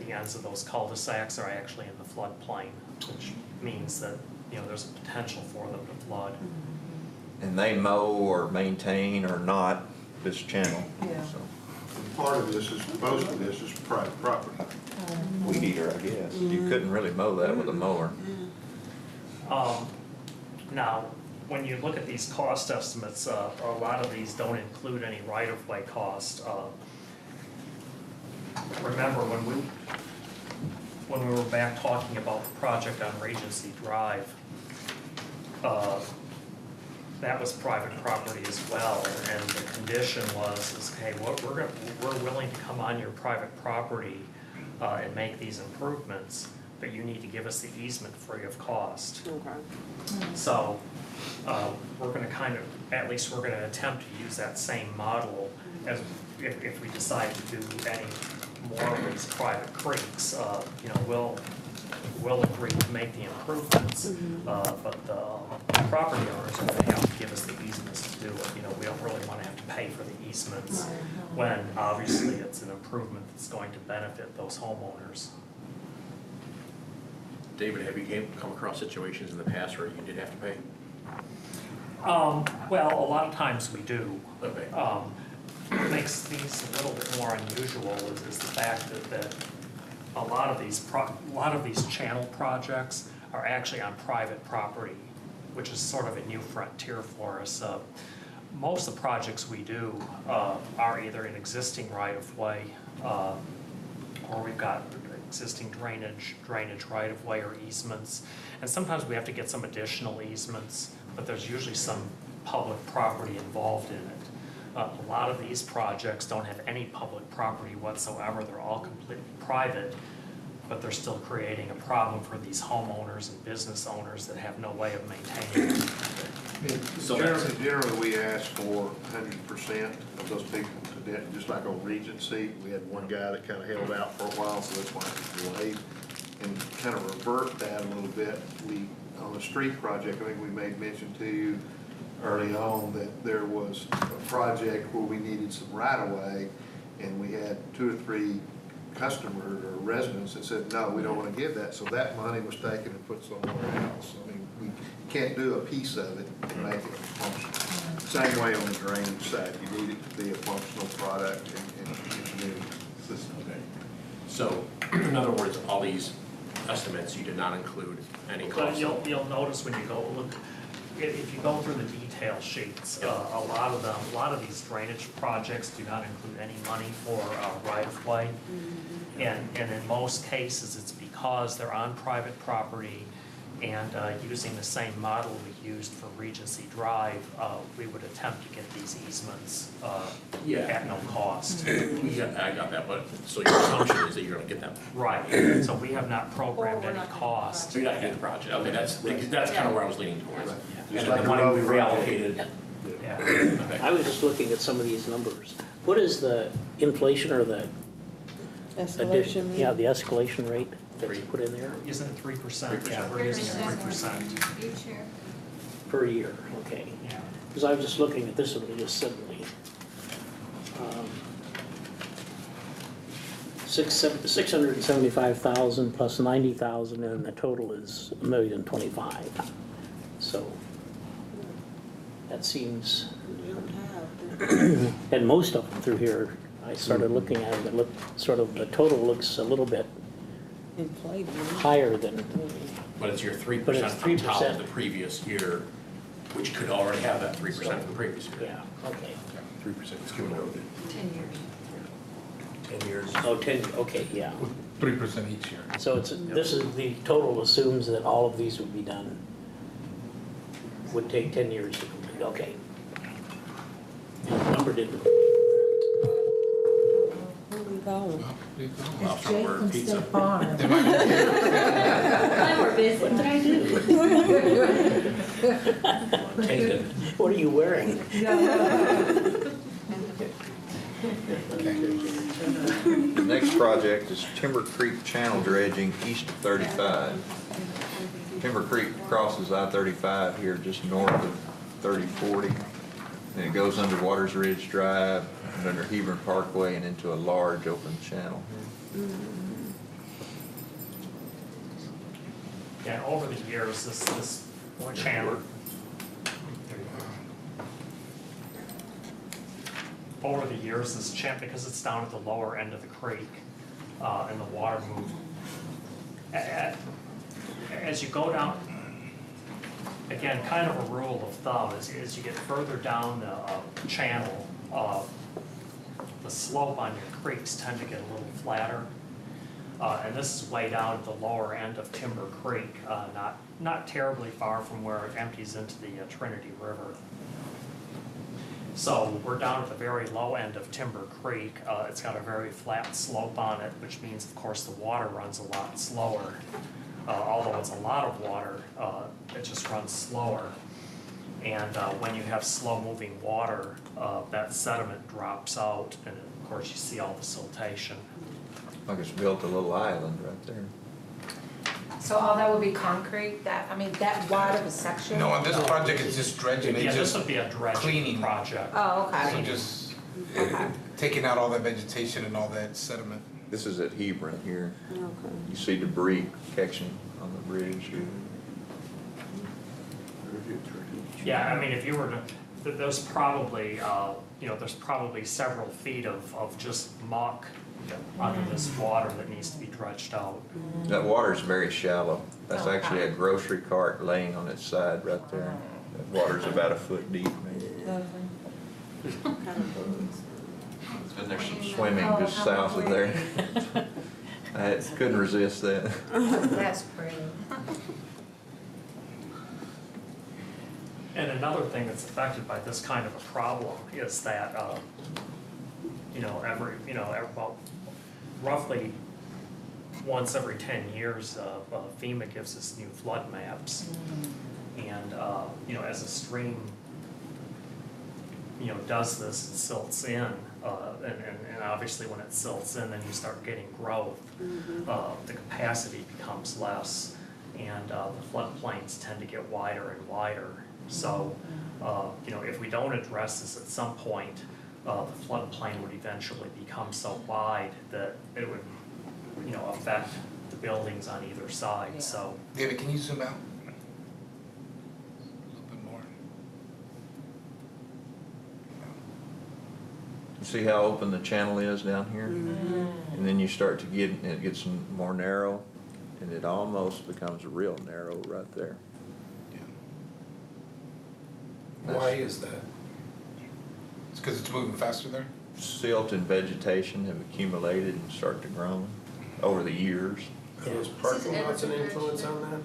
the ends of those cul-de-sacs are actually in the floodplain, which means that, you know, there's a potential for them to flood. And they mow or maintain or not this channel. Yeah. So, Part of this is, most of this is private property. weed eater, I guess. You couldn't really mow that with a mower. Now, when you look at these cost estimates, a lot of these don't include any right-of-way cost. Remember, when we were back talking about the project on Regency Drive, that was private property as well, and the condition was, hey, we're willing to come on your private property and make these improvements, but you need to give us the easement free of cost. Okay. So, we're gonna at least we're gonna attempt to use that same model as if we decide to do any more of these private creeks. You know, we'll agree to make the improvements, but the property owners are gonna have to give us the easements to do it. You know, we don't really wanna have to pay for the easements when obviously it's an improvement that's going to benefit those homeowners. David, have you come across situations in the past where you did have to pay? Well, a lot of times we do. Okay. What makes these a little bit more unusual is the fact that a lot of these channel projects are actually on private property, which is sort of a new frontier for us. Most of the projects we do are either in existing right-of-way or we've got existing drainage right-of-way or easements. And sometimes we have to get some additional easements, but there's usually some public property involved in it. A lot of these projects don't have any public property whatsoever. They're all completely private. but they're still creating a problem for these homeowners and business owners that have no way of maintaining it. So Generally, we ask for 100% of those people to debt, just like on Regency. We had one guy that kind of held out for a while, so that's why it was delayed. And kind of revert that a little bit, on the street project, I think we made mention to you early on that there was a project where we needed some right-of-way, and we had 2 or 3 customers or residents that said, no, we don't want to give that, so that money was taken and put somewhere else. I mean, we can't do a piece of it and make it functional. Same way on the drainage side, you need it to be a functional product and engineering system. Okay. So, in other words, all these estimates, you did not include any But costs? you'll notice when you go look, if you go through the detail sheets, a lot of these drainage projects do not include any money for right-of-way. And in most cases, it's because they're on private property and using the same model we used for Regency Drive, we would attempt to get these easements Yeah. at no cost. Yeah, I got that, but, so your assumption is that you're gonna get them? Right, so we have not programmed Or we're any not gonna cost. So you're not getting the project, okay, that's kind of where I was leaning towards. Right. And Just then like the money we the road project. reallocated, Yeah. okay. I was just looking at some of these numbers. What is the inflation or the Escalation addition? rate? Yeah, the escalation rate that's put in there Isn't it 3%? Yeah, we're using 3%. Each year. per year, okay. Yeah. Because I was just looking at this one just suddenly. 675,000 plus 90,000, and the total is $1,025,000. So that seems, You don't have and most of them through here, I started looking at them, it looked sort of, the total looks a little bit the inflated. higher than, But it's your 3% But it's on top 3%. of the previous year, which could already have that 3% from the previous year. yeah, okay. 3% is cumulative. 10 years. 10 years. Oh, 10, okay, yeah. 3% each year. So it's, this is, the total assumes that all of these would be done, would take 10 years to complete, okay. And the number didn't, Where we going? Well, somewhere pizza. Farm. Mine were busy. what did I do? Tainted. What are you wearing? The next project is Timber Creek Channel dredging east of 35. Timber Creek crosses I-35 here just north of 3040. And it goes under Waters Ridge Drive and under Hebron Parkway and into a large open channel. And over the years, this channel. Over the years, this channel, because it's down at the lower end of the creek, and the water moved. As you go down, again, kind of a rule of thumb, as you get further down the channel, the slope on your creeks tend to get a little flatter. And this is way down at the lower end of Timber Creek, not terribly far from where it empties into the Trinity River. So we're down at the very low end of Timber Creek. It's got a very flat slope on it, which means, of course, the water runs a lot slower. Although it's a lot of water, it just runs slower. And when you have slow-moving water, that sediment drops out, and of course, you see all the siltation. Like it's built a little island right there. So all that would be concrete, that, I mean, that wide of a section? No, on this project, it's just dredging, Yeah, it's this just would be a dredging cleaning. project. Oh, So okay. just Okay. taking out all that vegetation and all that sediment. This is at Hebron here. Okay. You see debris catching on the bridge here. Yeah, I mean, if you were to, there's probably, there's probably several feet of just muck under this water that needs to be dredged out. That water's very shallow. That's Okay. actually a grocery cart laying on its side right there. That water's about a foot deep maybe. Kind of bugs. And there's some swimming just south of there. I couldn't resist that. That's pretty. And another thing that's affected by this kind of a problem is that, about roughly once every 10 years, FEMA gives us new flood maps. And, you know, as a stream, you know, does this, it silts in, and obviously when it silts in, then you start getting growth. The capacity becomes less, and the floodplains tend to get wider and wider. So, you know, if we don't address this at some point, the floodplain would eventually become so wide that it would, you know, affect the buildings on either side, Yeah. so. David, can you zoom out? A little bit more. See how open the channel is down here? And then you start to get, it gets more narrow, and it almost becomes real narrow right there. Why is that? It's because it's moving faster there? Silt and vegetation have accumulated and start to grow over the years. Are those parking lots an influence on that?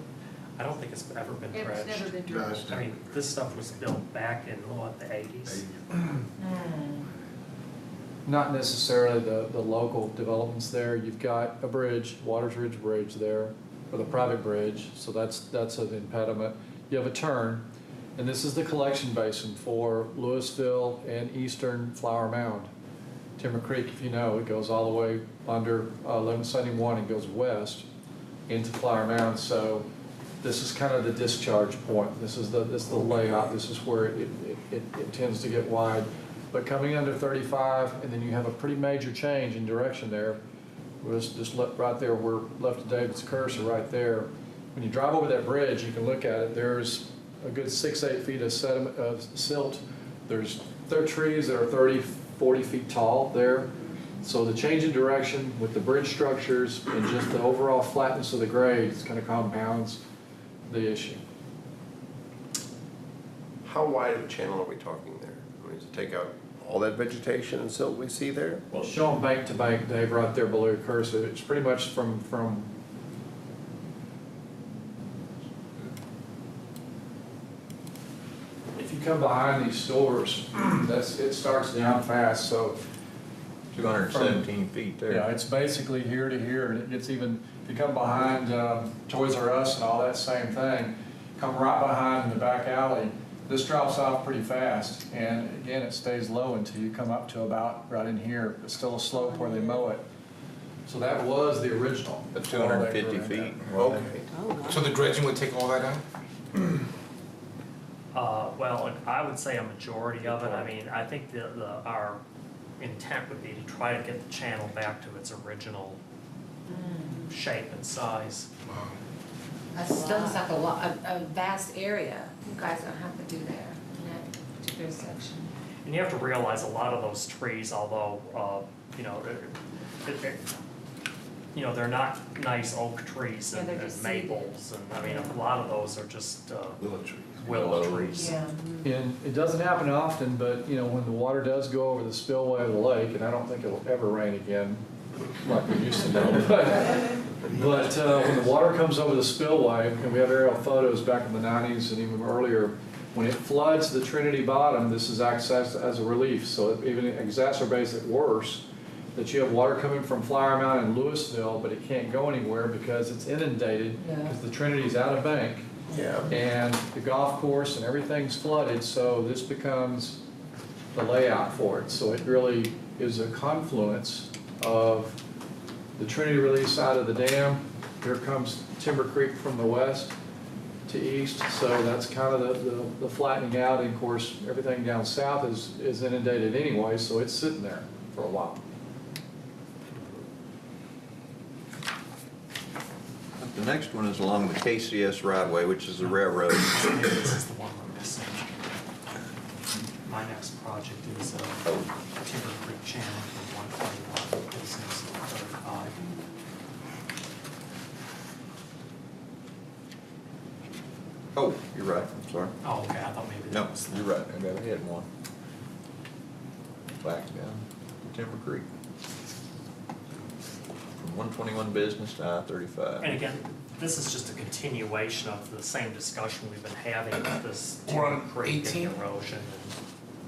I don't think it's ever been It's dredged. never been No, dredged. I mean, this stuff was built back in, what, the 80s? Not necessarily the local developments there. You've got a bridge, Waters Ridge Bridge there, or the private bridge, so that's an impediment. You have a turn, and this is the collection basin for Louisville and eastern Flower Mound. Timber Creek, if you know, it goes all the way under 1171 and goes west into Flower Mound. So this is kind of the discharge point. This is the layout. This is where it tends to get wide. But coming under 35, and then you have a pretty major change in direction there. We'll just right there, we're left of David's cursor right there. When you drive over that bridge, you can look at it. There's a good 6-8 feet of sediment, of silt. There are trees that are 30, 40 feet tall there. So the change in direction with the bridge structures and just the overall flatness of the grades kind of compounds the issue. How wide of a channel are we talking there? I mean, does it take out all that vegetation and silt we see there? Well, show them bank to bank, Dave, right there below your cursor. It's pretty much from if you come behind these stores, it starts down fast, so 217 feet there. yeah, it's basically here to here, and it gets even, if you come behind Toys R Us and all that same thing, come right behind in the back alley, this drops off pretty fast, and again, it stays low until you come up to about right in here. It's still a slope where they mow it. So that was the original. At 250 feet. Okay. So the dredging would take all that out? Well, I would say a majority of it. I mean, I think our intent would be to try to get the channel back to its original shape and size. That still looks like a vast area. You guys don't have to do that in that particular section. And you have to realize a lot of those trees, although, you know, you know, they're not nice oak trees Yeah, and they're just maples, and I mean, a lot of those are just Willow trees. willow trees. And it doesn't happen often, but you know, when the water does go over the spillway of the lake, and I don't think it'll ever rain again like we used to know, but when the water comes over the spillway, and we have aerial photos back in the 90s and even earlier, when it floods the Trinity Bottom, this is accessed as a relief, so it even exacerbates it worse, that you have water coming from Flower Mound and Louisville, but it can't go anywhere because it's inundated, because the Trinity's out of bank. Yeah. And the golf course and everything's flooded, so this becomes the layout for it. So it really is a confluence of the Trinity release side of the dam. Here comes Timber Creek from the west to east, so that's kind of the flattening out. And of course, everything down south is inundated anyway, so it's sitting there for a while. The next one is along the KCS right-of-way, which is the railroad. Maybe this is the one we're missing. My next project is Timber Creek Channel from 121 business to 35. Oh, you're right, I'm sorry. Oh, okay, I thought maybe No, that was. you're right, I got ahead in one. Back down to Timber Creek. From 121 business to I-35. And again, this is just a continuation of the same discussion we've been having with this We're Timber on Creek 18? and erosion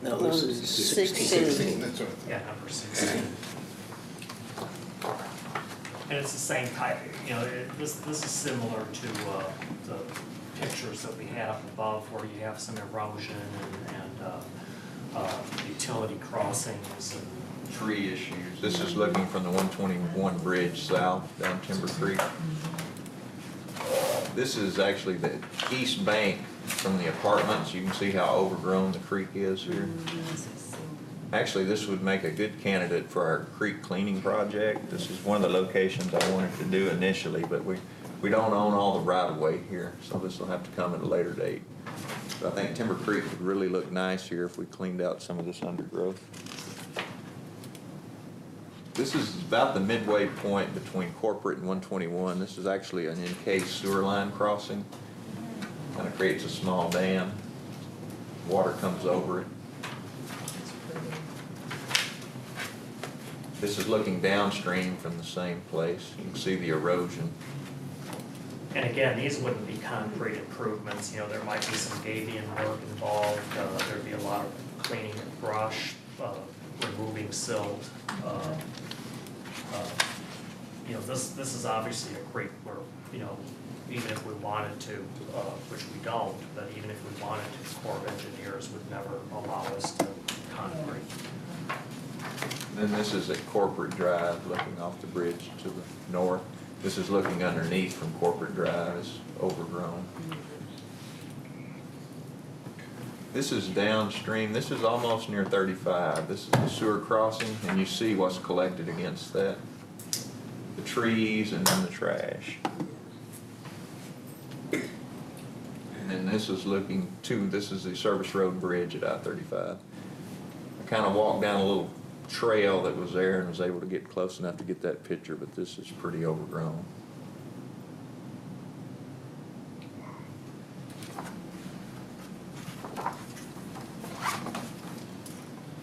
and, No, 16. That's right. yeah, number 16. And it's the same type, this is similar to the pictures that we had up above where you have some erosion and utility crossings and. Tree issues. This is looking from the 121 bridge south down Timber Creek. This is actually the east bank from the apartments. You can see how overgrown the creek is here. Actually, this would make a good candidate for our creek cleaning project. This is one of the locations I wanted to do initially, but we don't own all the right-of-way here, so this will have to come at a later date. But I think Timber Creek would really look nice here if we cleaned out some of this undergrowth. This is about the midway point between Corporate and 121. This is actually an encased sewer line crossing. Kind of creates a small dam. Water comes over it. This is looking downstream from the same place. You can see the erosion. And again, these wouldn't be concrete improvements, there might be some gabion work involved, there'd be a lot of cleaning of brush, removing silt. This is obviously a creek where, even if we wanted to, which we don't, but even if we wanted to, Corps of Engineers would never allow us to concrete. Then this is at Corporate Drive, looking off the bridge to the north. This is looking underneath from Corporate Drive. It's overgrown. This is downstream. This is almost near 35. This is the sewer crossing, and you see what's collected against that. The trees and then the trash. And then this is looking to, this is the Service Road Bridge at I-35. I kind of walked down a little trail that was there and was able to get close enough to get that picture, but this is pretty overgrown.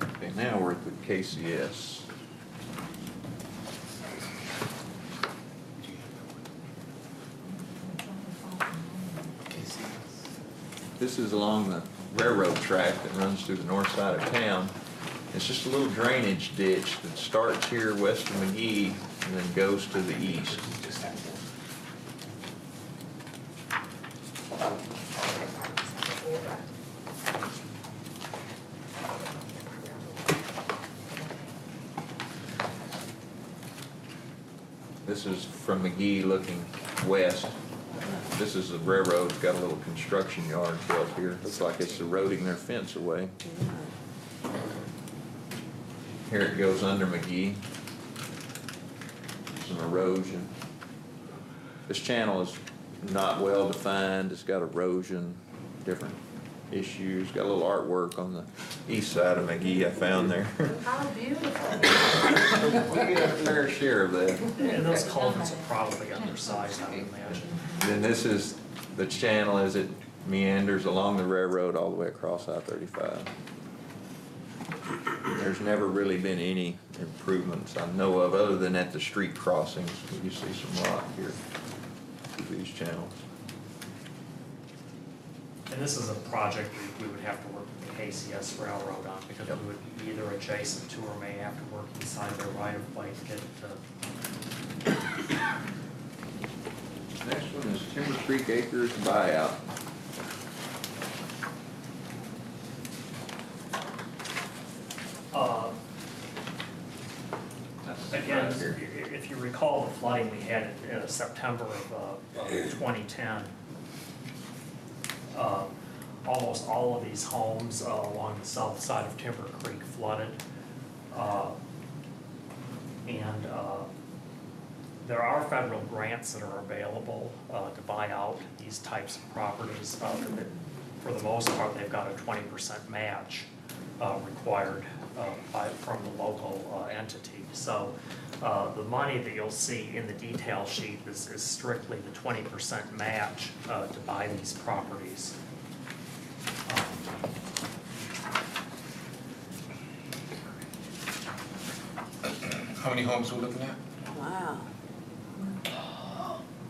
Okay, now we're at the KCS. This is along the railroad track that runs through the north side of town. It's just a little drainage ditch that starts here west of McGee and then goes to the east. This is from McGee looking west. This is the railroad's got a little construction yard built here. Looks like it's eroding their fence away. Here it goes under McGee. Some erosion. This channel is not well defined. It's got erosion, different issues. Got a little artwork on the east side of McGee I found there. How beautiful. We get a fair share of that. And those culverts are probably undersized, I would imagine. Then this is the channel as it meanders along the railroad all the way across I-35. There's never really been any improvements I know of other than at the street crossings. You see some rock here through these channels. And this is a project we would have to work with the KCS Railroad on because we would be either adjacent to or may have to work inside their right of way to get it to. Next one is Timber Creek Acres buyout. Again, if you recall the flooding we had in September of 2010, almost all of these homes along the south side of Timber Creek flooded. And there are federal grants that are available to buy out these types of properties. For the most part, they've got a 20% match required from the local entity. So the money that you'll see in the detail sheet is strictly the 20% match to buy these properties. How many homes are we looking at? Wow.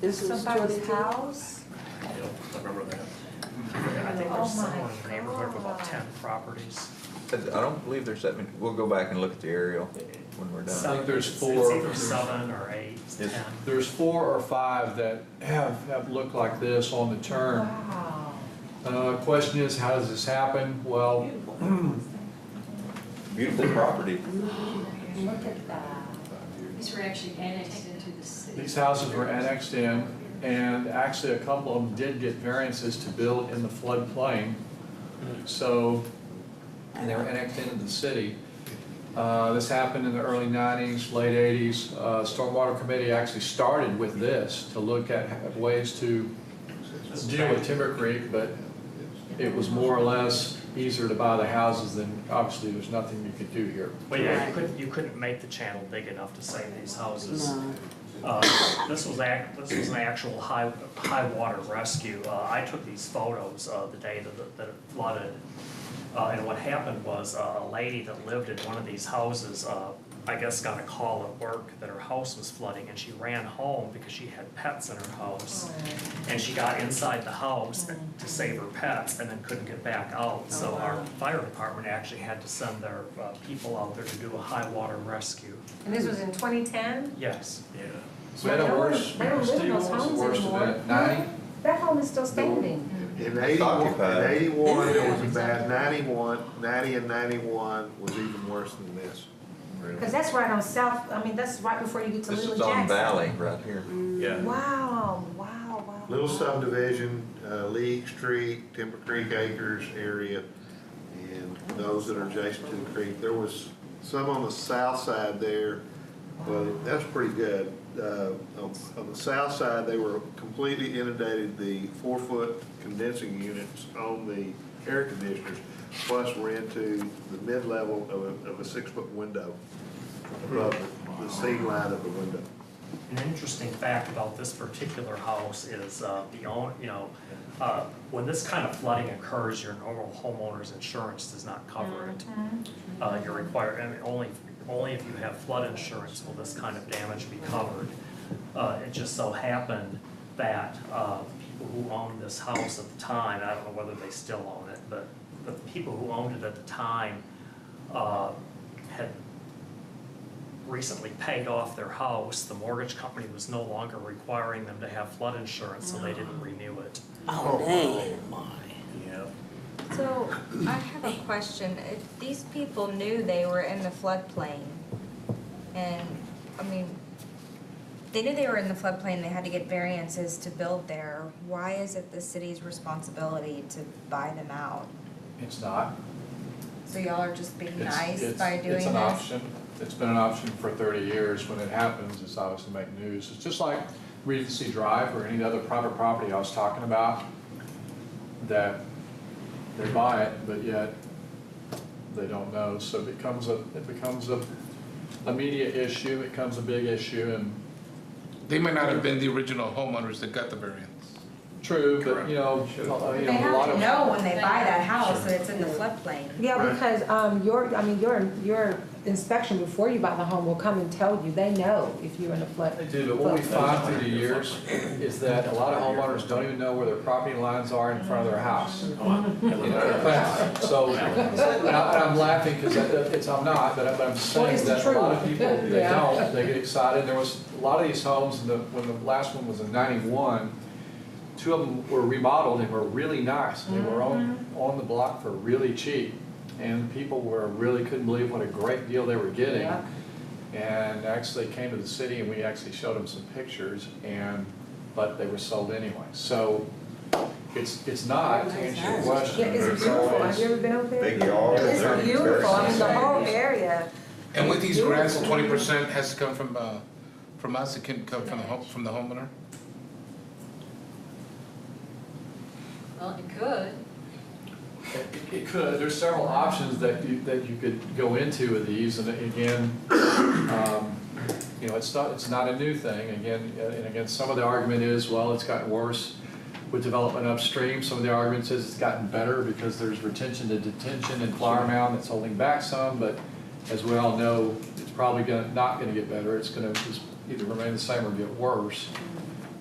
This is Somebody's 22? house? I remember that. I think There's my somewhere in the neighborhood of about God. 10 properties. I don't believe there's that many, we'll go back and look at the aerial when we're done. think there's It's four. either 7 or 8, 10. There's 4 or 5 that have looked like this on the turn. Wow. Question is, how does this happen? Well, Beautiful property. Look at that. These were actually annexed into the city. these houses were annexed in, and actually a couple of them did get variances to build in the floodplain. So, and they were annexed into the city. This happened in the early 90s, late 80s. Stormwater Committee actually started with this to look at ways to deal with Timber Creek, but it was more or less easier to buy the houses than, obviously, there's nothing you could do here. Well, yeah, you couldn't make the channel big enough to save these houses. No. This was an actual high water rescue. I took these photos the day that it flooded. And what happened was a lady that lived in one of these houses, I guess got a call at work that her house was flooding, and she ran home because she had pets in her house. And she got inside the house to save her pets and then couldn't get back out. So our fire department actually had to send their people out there to do a high water rescue. And this was in 2010? Yes. Yeah. We had a worse, They don't live in Steve, those what was the homes worst anymore. event? 90? That home is still standing. In It's 81, occupied. it was a bad, 90 and 91 was even worse than this. Because that's right on South, I mean, that's right before you get to This Little is Jackson. on Valley right here. Yeah. Wow, wow, wow. Little subdivision, League Street, Timber Creek Acres area, and those that are adjacent to the creek. There was some on the south side there, but that's pretty good. On the south side, they were completely inundated, the 4-foot condensing units on the air conditioners, plus we're into the mid-level of a 6-foot window above the ceiling line of the window. An interesting fact about this particular house is when this kind of flooding occurs, your normal homeowner's insurance does not cover it. You're required, I mean, only if you have flood insurance will this kind of damage be covered. It just so happened that people who owned this house at the time, I don't know whether they still own it, but the people who owned it at the time had recently paid off their house. The mortgage company was no longer requiring them to have flood insurance, so they didn't renew it. Oh, dang. Yeah. So, I have a question. If these people knew they were in the floodplain, and, I mean, they knew they were in the floodplain, they had to get variances to build there, why is it the city's responsibility to buy them out? It's not. So y'all are just being It's- nice it's- by doing this? It's an option. It's been an option for 30 years. When it happens, it's obviously make news. It's just like Regency Drive or any other private property I was talking about, that they buy it, but yet they don't know. So it becomes a immediate issue, it becomes a big issue, and They might not have been the original homeowners that got the variance. true, but They a lot have to of. know When they buy that house that it's in the floodplain. Yeah, because, your inspection before you buy the home will come and tell you, they know if you're in a flood. They do, but what we find through the years is that a lot of homeowners don't even know where their property lines are in front of their house. So, and I'm laughing because I'm not, but I'm saying it's the that a lot of truth. people, they Yeah. don't, they get excited. There was a lot of these homes, when the last one was in 91, 2 of them were remodeled and were really nice. They were on the block for really cheap. And people really couldn't believe what a great deal they were getting. Yeah. And actually came to the city and we actually showed them some pictures, but they were sold anyway. So it's not, to answer your question. Yeah, it's beautiful. Have you ever been over there? Big yard. It's beautiful. I mean, the whole area. And with these grants, 20% has to come from us, it can come from the homeowner? Well, it could. It could, there's several options that you could go into with these, and again, it's not a new thing, again, some of the argument is, well, it's gotten worse with development upstream, some of the argument is it's gotten better because there's retention to detention in Flower Mound that's holding back some, but as we all know, it's probably not gonna get better, it's gonna just either remain the same or get worse,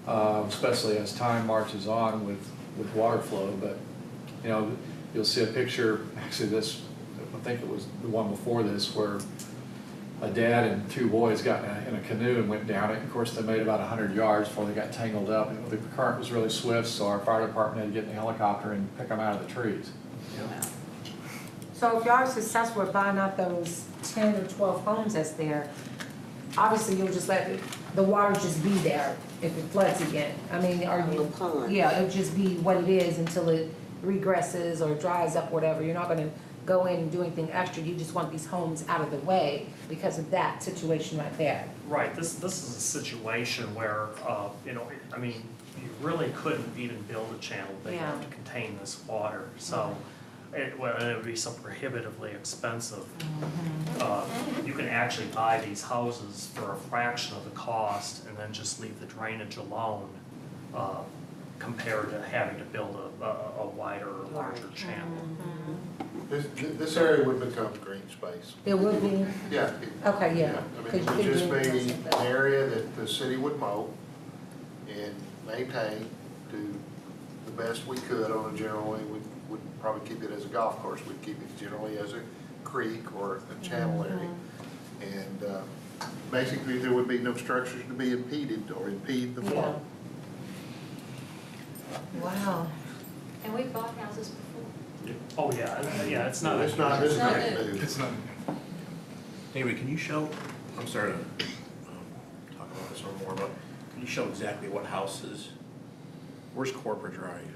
especially as time marches on with water flow, but You know, you'll see a picture, actually this, I think it was the one before this, where a dad and two boys got in a canoe and went down it. Of course, they made about 100 yards before they got tangled up. The current was really swift, so our fire department had to get in a helicopter and pick them out of the trees. So if y'all are successful at buying out those 10 or 12 homes that's there, obviously you'll just let the water just be there if it floods again. I mean, are The you, pond. yeah, it'll just be what it is until it regresses or dries up, whatever. You're not gonna go in and do anything extra. You just want these homes out of the way because of that situation right there. Right, this is a situation where, you know, I mean, you really couldn't even build a channel big enough Yeah. to contain this water, so it would be so prohibitively expensive. You can actually buy these houses for a fraction of the cost and then just leave the drainage alone, compared to having to build a wider or larger channel. This area would become green space. It would be, Yeah. okay, yeah. I mean, it would just be an area that the city would mow and maintain to the best we could on a generally, we'd probably keep it as a golf course, we'd keep it generally as a creek or a channel area. And basically, there would be no structures to be impeded or impede the flow. Wow. And we've bought houses before. Oh, yeah, it's not. It's not It's not new. It's not, David, can you show, I'm sorry to talk about this a little more, but can you show exactly what houses, where's Corporate Drive?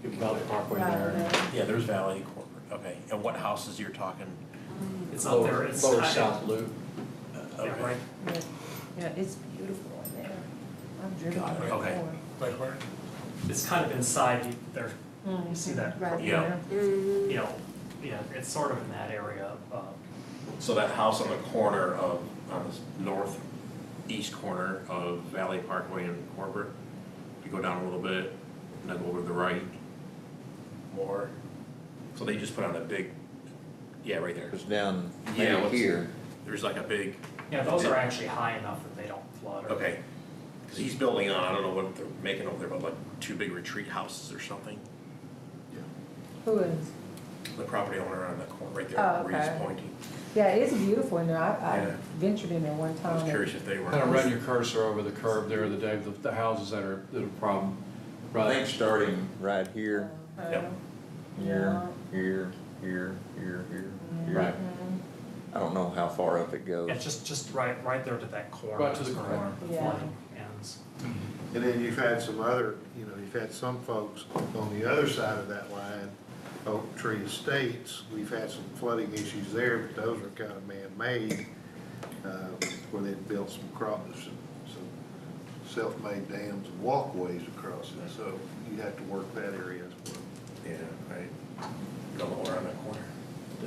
Valley Parkway there. Yeah, there's Valley Corporate, okay, and what houses you're talking? It's up there, it's Lower kind of- South Loop. Yeah, Okay. right, Yeah, it's beautiful in there. I've driven Got it, there okay. before. like where? it's kind of inside, there, you see that? Right Yeah. there. You know, yeah, it's sort of in that area, So that house on the corner of, on the northeast corner of Valley Parkway and Corporate, you go down a little bit, and then go over to the right more. So they just put on a big, yeah, right there. It was down Yeah, maybe what's- here. There's like a big, yeah, those are actually high enough that they don't flood or. okay, because he's building on, I don't know what they're making over there, but like two big retreat houses or something. Who is? The property owner on the corner, right there, Oh, where he's okay. pointing. Yeah, it's beautiful in there. I Yeah. ventured in there one I time. was curious if they were. Kind of run your cursor over the curve there, the houses that are a problem. I think starting right here, Yep. here, here, here, here, here, here. Right. I don't know how far up it goes. Yeah, just right there to that corner. Right to the is where corner. Yeah. flooding ends. And then you've had some other, you've had some folks on the other side of that line, Oak Tree Estates, we've had some flooding issues there, but those are kind of man-made, where they've built some self-made dams and walkways across it, so you have to work that area as well. Yeah, right. Go lower on that corner. To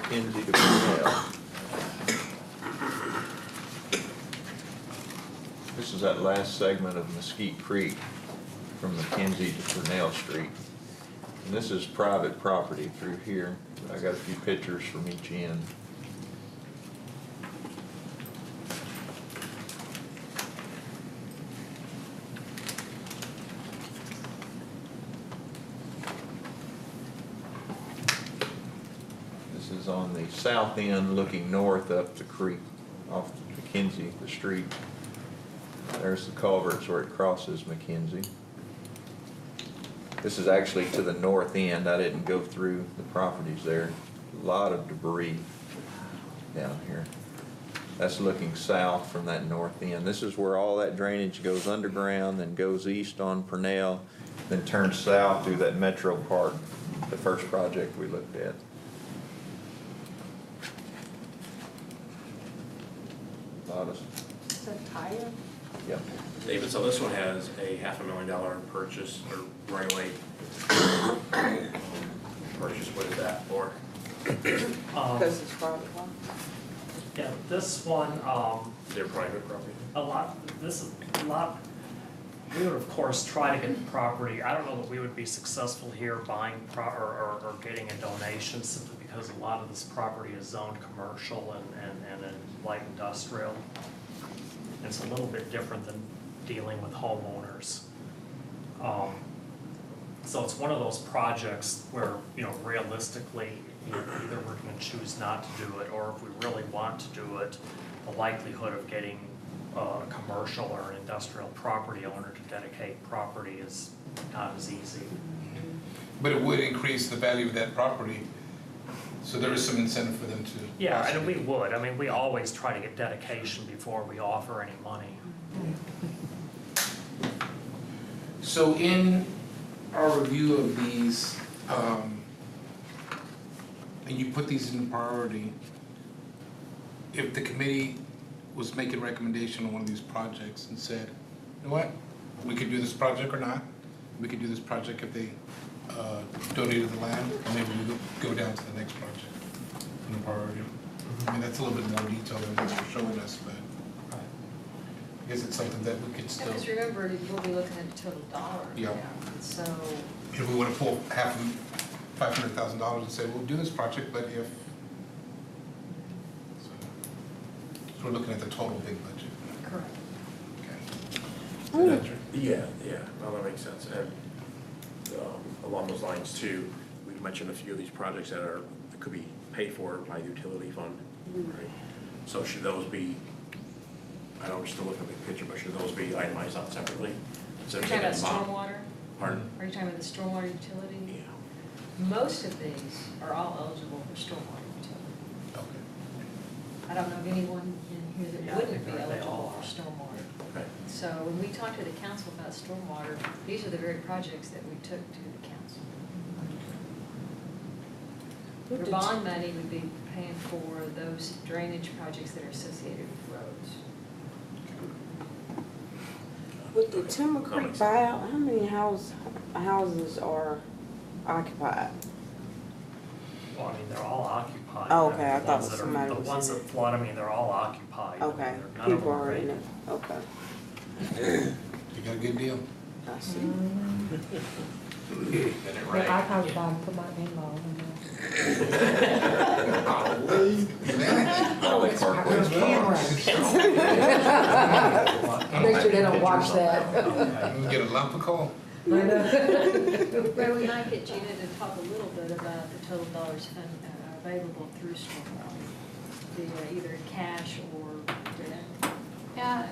Kinsey to Purnell. This is that last segment of Mesquite Creek from McKenzie to Purnell Street. And this is private property through here. I got a few pictures from each end. This is on the south end looking north up the creek off McKenzie, the street. There's the culverts where it crosses McKenzie. This is actually to the north end. I didn't go through the properties there. A lot of debris down here. That's looking south from that north end. This is where all that drainage goes underground, then goes east on Purnell, then turns south through that Metro Park, the first project we looked at. Lot of, Is that tire? yep. David, so this one has a $500,000 purchase or right away purchase. What is that for? Because it's private property. Yeah, this one, Their private property? we would of course try to get the property, I don't know that we would be successful here buying or getting a donation simply because because a lot of this property is zoned commercial and in light industrial. It's a little bit different than dealing with homeowners. So it's one of those projects where, you know, realistically, either we're gonna choose not to do it, or if we really want to do it, the likelihood of getting a commercial or an industrial property owner to dedicate property is not as easy. But it would increase the value of that property, so there is some incentive for them to. Yeah, and we would, I mean, we always try to get dedication before we offer any money. So in our review of these, and you put these in priority, if the committee was making a recommendation on one of these projects and said, you know what, we could do this project or not, we could do this project if they donated the land, and maybe we go down to the next project in the priority. I mean, that's a little bit more detail than what you're showing us, but I guess it's something that we could still. Because remember, we'll be looking at the total dollar Yeah. amount, so. If we want to pull half of $500,000 and say, we'll do this project, but if. So we're looking at the total big budget. Correct. Okay. Yeah, well, that makes sense. And along those lines too, we mentioned a few of these projects that could be paid for by the utility fund, right? So should those be, I know we're still looking at the big picture, but should those be itemized out separately? Are you talking about stormwater? Pardon? Are you talking about the stormwater utility? Yeah. Most of these are all eligible for stormwater utility. Okay. I don't know of anyone in here Yeah, that I wouldn't think be they eligible all for are. stormwater. Okay. So when we talked to the council about stormwater, these are the very projects that we took to the council. What Your did bond money would be paying for those drainage projects that are associated with roads. With the Timber Creek buyout, how many houses are occupied? Well, I mean, they're all occupied. Oh, okay, mean, I the thought ones that are- somebody The was ones in that it. flood, I mean, they're all occupied. I mean, Okay, none of people them are in vacant. it, okay, You got a good deal? I see. But I probably buy and put my name on them. Make sure they don't watch that. We get a lump of coal. Well, we might get Gina to talk a little bit about the total dollars available through stormwater, the either cash or debt. Yeah,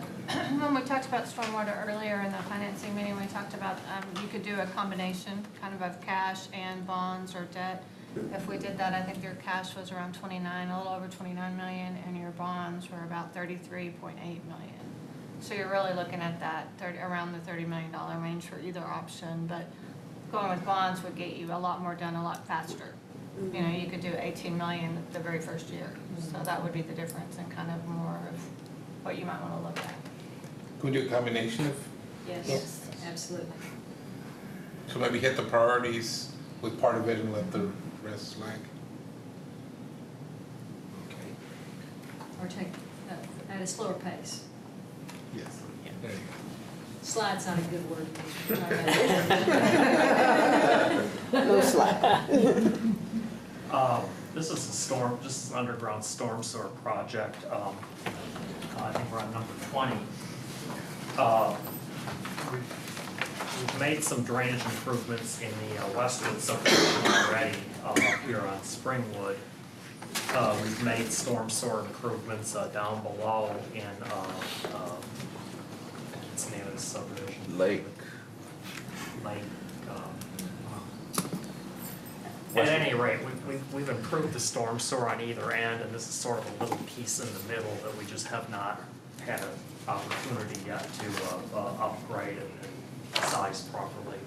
when we talked about stormwater earlier in the financing meeting, we talked about, you could do a combination, kind of cash and bonds or debt. If we did that, I think your cash was around 29, a little over 29 million, and your bonds were about 33.8 million. So you're really looking at that around the $30 million range for either option, but going with bonds would get you a lot more done a lot faster. You know, you could do 18 million the very first year, so that would be the difference and kind of more of what you might want to look at. Can we do a combination of? Yes, absolutely. So maybe hit the priorities with part of it and let the rest slack? Okay. Or take, at a slower pace. Yes. There you go. Slide's not a good word. No slack. This is an underground storm sewer project. I think we're on number 20. We've made some drainage improvements in the Westwood subdivision already, up here on Springwood. We've made storm sewer improvements down below in, what's the name of this subdivision? Lake. At any rate, we've improved the storm sewer on either end, and this is sort of a little piece in the middle that we just have not had an opportunity yet to upgrade and size properly.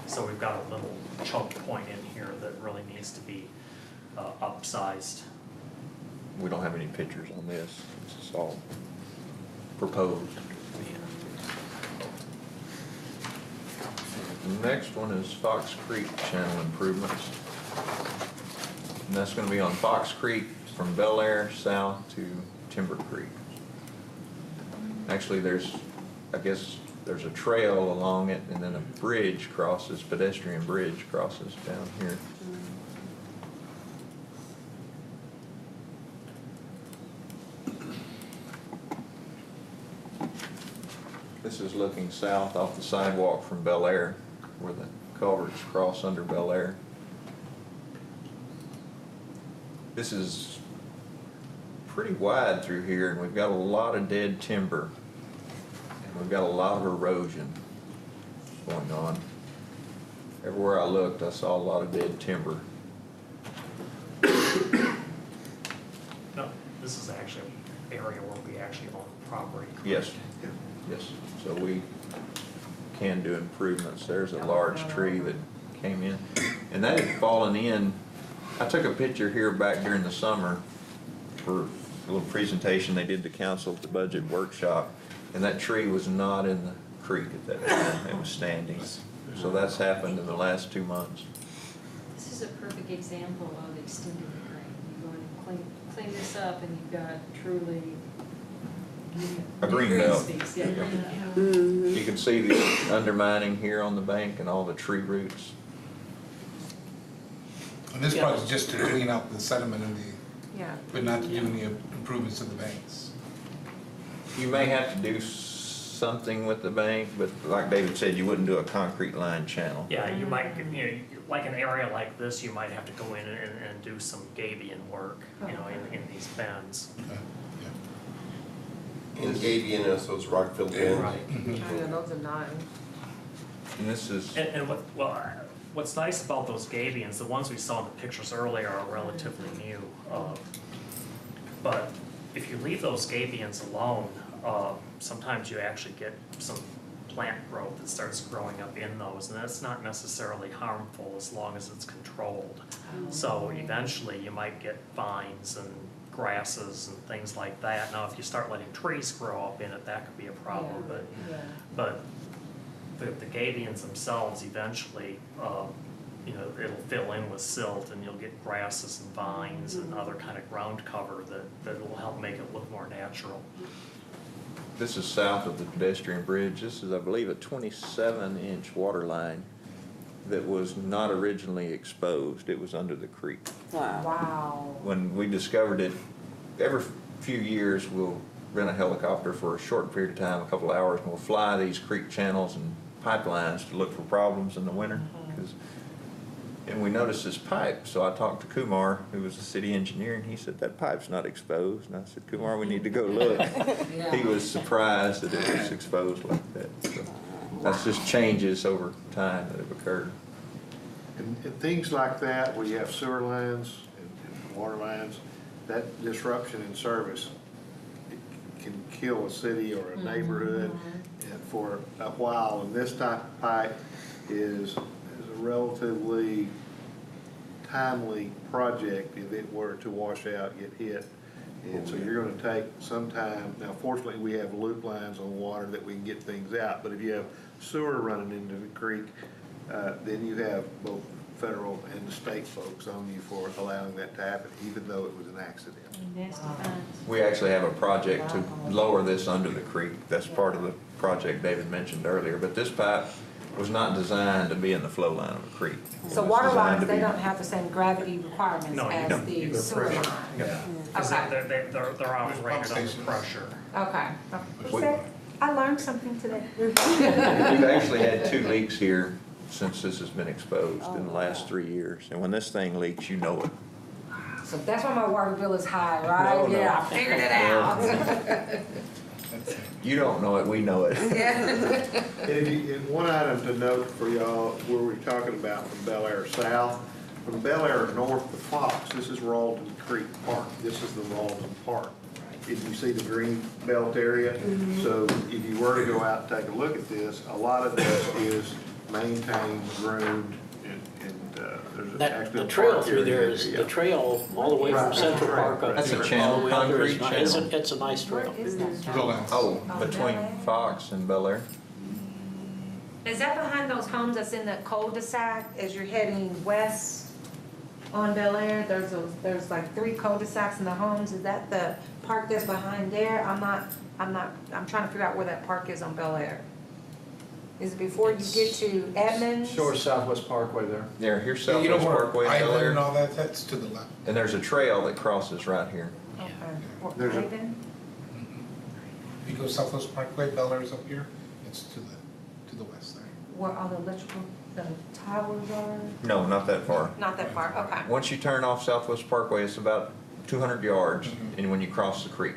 So we've got a little choke point in here that really needs to be upsized. We don't have any pictures on this. This is all proposed. The next one is Fox Creek channel improvements. And that's gonna be on Fox Creek from Bel Air south to Timber Creek. Actually, I guess there's a trail along it and then a bridge crosses, pedestrian bridge crosses down here. This is looking south off the sidewalk from Bel Air, where the culverts cross under Bel Air. This is pretty wide through here, and we've got a lot of dead timber. And we've got a lot of erosion going on. Everywhere I looked, I saw a lot of dead timber. No, this is actually an area where we actually own property. Yes, yes. So we can do improvements. There's a large tree that came in, and that had fallen in. I took a picture here back during the summer for a little presentation they did to council at the budget workshop, and that tree was not in the creek at that time. It was standing. So that's happened in the last 2 months. This is a perfect example of extending the grain. You go and clean this up and you've got truly. A green belt. Space, yeah, green belt. You can see the undermining here on the bank and all the tree roots. And this project is just to clean up the sediment and Yeah. but not to do any improvements to the banks. You may have to do something with the bank, but like David said, you wouldn't do a concrete line channel. Yeah, you might, like an area like this, you might have to go in and do some gabion work, in these bends. In Gabion, is those rock-filled bins. Right. Yeah, those are nice. And this is, And what's nice about those gabions, the ones we saw in the pictures earlier are relatively new. But if you leave those gabions alone, sometimes you actually get some plant growth that starts growing up in those, and that's not necessarily harmful as long as it's controlled. So eventually you might get vines and grasses and things like that. Now, if you start letting trees grow up in it, that could be a problem, but the gabions themselves eventually, it'll fill in with silt and you'll get grasses and vines and other kind of ground cover that will help make it look more natural. this is south of the pedestrian bridge. This is, I believe, a 27-inch water line that was not originally exposed. It was under the creek. Wow. Wow. When we discovered it, every few years we'll rent a helicopter for a short period of time, a couple of hours, and we'll fly these creek channels and pipelines to look for problems in the winter. And we noticed this pipe, so I talked to Kumar, who was the city engineer, and he said, that pipe's not exposed. And I said, Kumar, we need to go look. He was surprised that it was exposed like that. So that's just changes over time that have occurred. And things like that, where you have sewer lines and water lines, that disruption in service, it can kill a city or a neighborhood for a while. And this type of pipe is a relatively timely project if it were to wash out, get hit. And so you're gonna take some time. Now fortunately, we have loop lines on water that we can get things out, but if you have sewer running into the creek, then you have both federal and the state folks on you for allowing that to happen, even though it was an accident. Nasty fines. We actually have a project to lower this under the creek. That's part of the project David mentioned earlier, but this pipe was not designed to be in the flow line of a creek. It So was water designed lines, to they be- don't have the same gravity requirements No, you as don't. the sewer line? Yeah. Because Okay. they're operated under pressure. Okay. We- I learned something today. We've actually had 2 leaks here since this has been exposed in the last 3 years. And when this thing leaks, you know it. So that's why my water bill is high, right? No. Yeah, I figured it out. You don't know it, we know it. And one item to note for y'all, where we're talking about from Bel Air South, from Bel Air north to Fox, this is Ralton Creek Park. This is the Ralton Park. If you see the green belt area, so if you were to go out and take a look at this, a lot of this is maintained, groomed, and there's actually a The trail park through there area. is, the trail all the way from Right. Central Park up That's a here, channel, all the way up there is concrete nice. channel. It's a nice trail. Where is that? Go down. Oh, between Fox and Bel Air? Is that behind those homes that's in the cul-de-sac as you're heading west on Bel Air? There's like 3 cul-de-sacs in the homes. Is that the park that's behind there? I'm trying to figure out where that park is on Bel Air. Is it before you get to Edmonds? Shore Southwest Parkway there. There, here's You know Southwest where Parkway in Bel Island Air. and all that, that's to the left. And there's a trail that crosses right here. Okay. There's a- Haven? If you go Southwest Parkway, Bel Air's up here, It's to the west side. Where all the electrical, the towers are? No, not that far. Not that far, okay. Once you turn off Southwest Parkway, it's about 200 yards, Mhm. and when you cross the creek.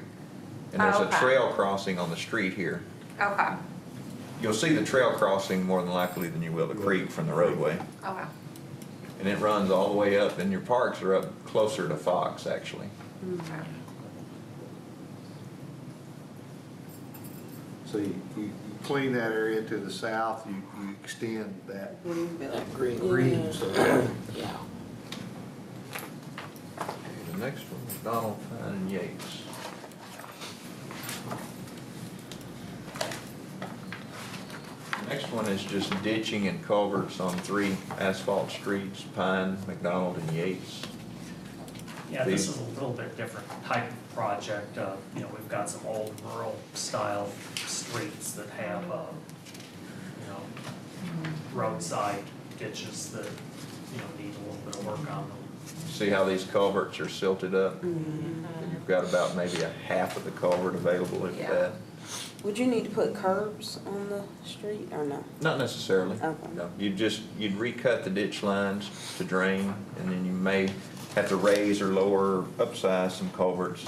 And there's a Okay. trail crossing on the street here. Okay, You'll see the trail crossing more than likely than you will the creek from the roadway. okay. And it runs all the way up, and your parks are up closer to Fox, actually. Okay. So you clean that area to the south, you extend that green, so Yeah. The next one, McDonald, Fine, and Yates. The next one is just ditching and culverts on 3 asphalt streets, Pine, McDonald, and Yates. Yeah, this is a little bit different type of project. You know, we've got some old rural style streets that have, you know, roadside ditches that, you know, need a little bit of work on them. See how these culverts are silted up? And you've got about maybe a half of the culvert available if Yeah. that. Would you need to put curbs on the street or no? Not necessarily. Okay. No. You'd recut the ditch lines to drain, and then you may have to raise or lower, upsize some culverts.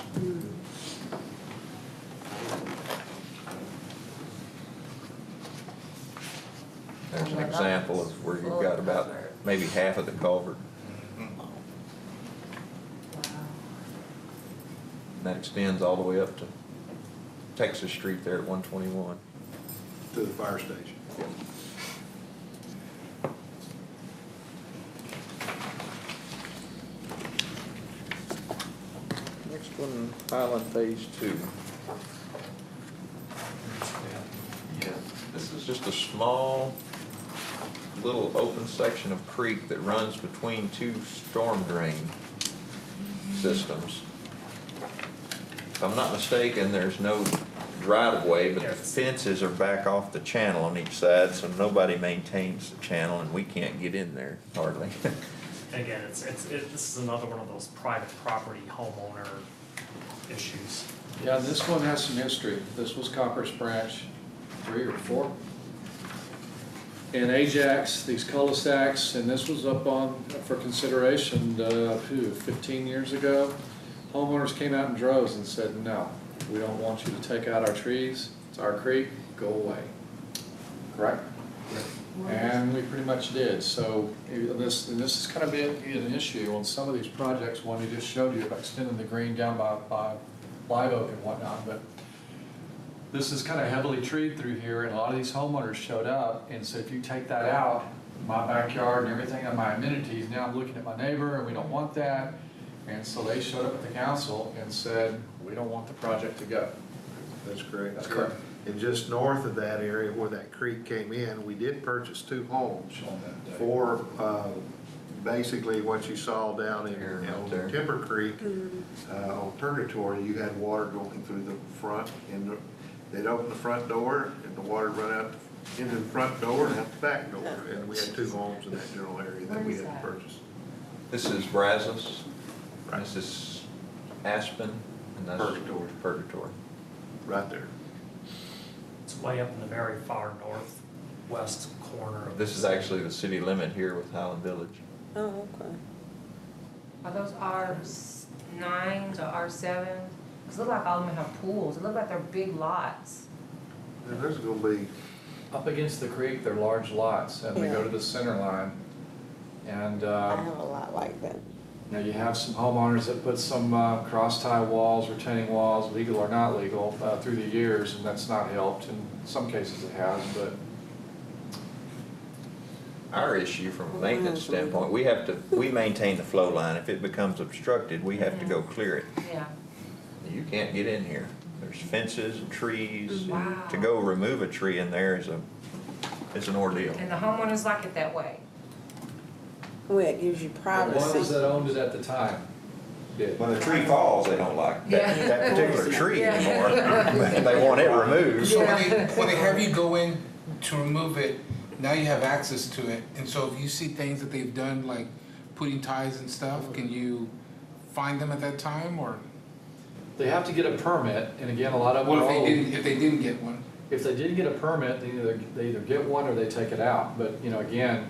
There's an example of where you've got about maybe half of the culvert. And that extends all the way up to Texas Street there at 121. to the fire station. Next one, Highland Phase 2. Yeah, this is just a small, little open section of creek that runs between 2 storm drain systems. If I'm not mistaken, there's no right-of-way, but the fences are back off the channel on each side, so nobody maintains the channel, and we can't get in there hardly. Again, this is another one of those private property homeowner issues. Yeah, this one has some history. This was Copper's Branch 3 or 4. In Ajax, these cul-de-sacs, and this was up on, for consideration, 15 years ago. Homeowners came out in droves and said, no, we don't want you to take out our trees, it's our creek, go away. Correct? And we pretty much did, so this is kind of been an issue on some of these projects. One you just showed you about extending the green down by Live Oak and whatnot, but this is kind of heavily treed through here, and a lot of these homeowners showed up and said, if you take that out, my backyard and everything on my amenities, now I'm looking at my neighbor and we don't want that. And so they showed up at the council and said, we don't want the project to go. That's correct. That's correct. And just north of that area where that creek came in, we did purchase 2 homes for, basically what you saw down in Here, right on there. Timber Creek, on Purgatory, you had water going through the front, and they'd open the front door, and the water would run out into the front door and out the back door, and we had 2 homes in that general area that we had to purchase. This is Brazos. Right. This is Aspen, and that's Purgatory. Purgatory. Right there. It's way up in the very far northwest corner of. This is actually the city limit here with Highland Village. Oh, okay. Are those R9s or R7s? Cause it look like all of them have pools. It look like they're big lots. And there's gonna be, Up against the creek, they're large lots, and they go Yeah. to the center line. And I have a lot like that. now you have some homeowners that put some cross-tie walls, retaining walls, legal or not legal, through the years, and that's not helped. In some cases it has, but Our issue from a maintenance standpoint, we maintain the flow line. If it becomes obstructed, we have to go clear it. Yeah. You can't get in here. There's fences and trees. Wow. To go remove a tree in there is an ordeal. And the homeowners like it that way. Well, it gives you the ones privacy. that owned it at the time did. When a tree falls, they don't like Yeah. that particular tree Yeah. anymore. They want it removed. So when they have you go in to remove it, now you have access to it, and so if you see things that they've done, like putting ties and stuff, can you find them at that time, or They have to get a permit, and again, a lot of them what are if old. if they didn't get one? if they did get a permit, they either get one or they take it out. But, you know, again,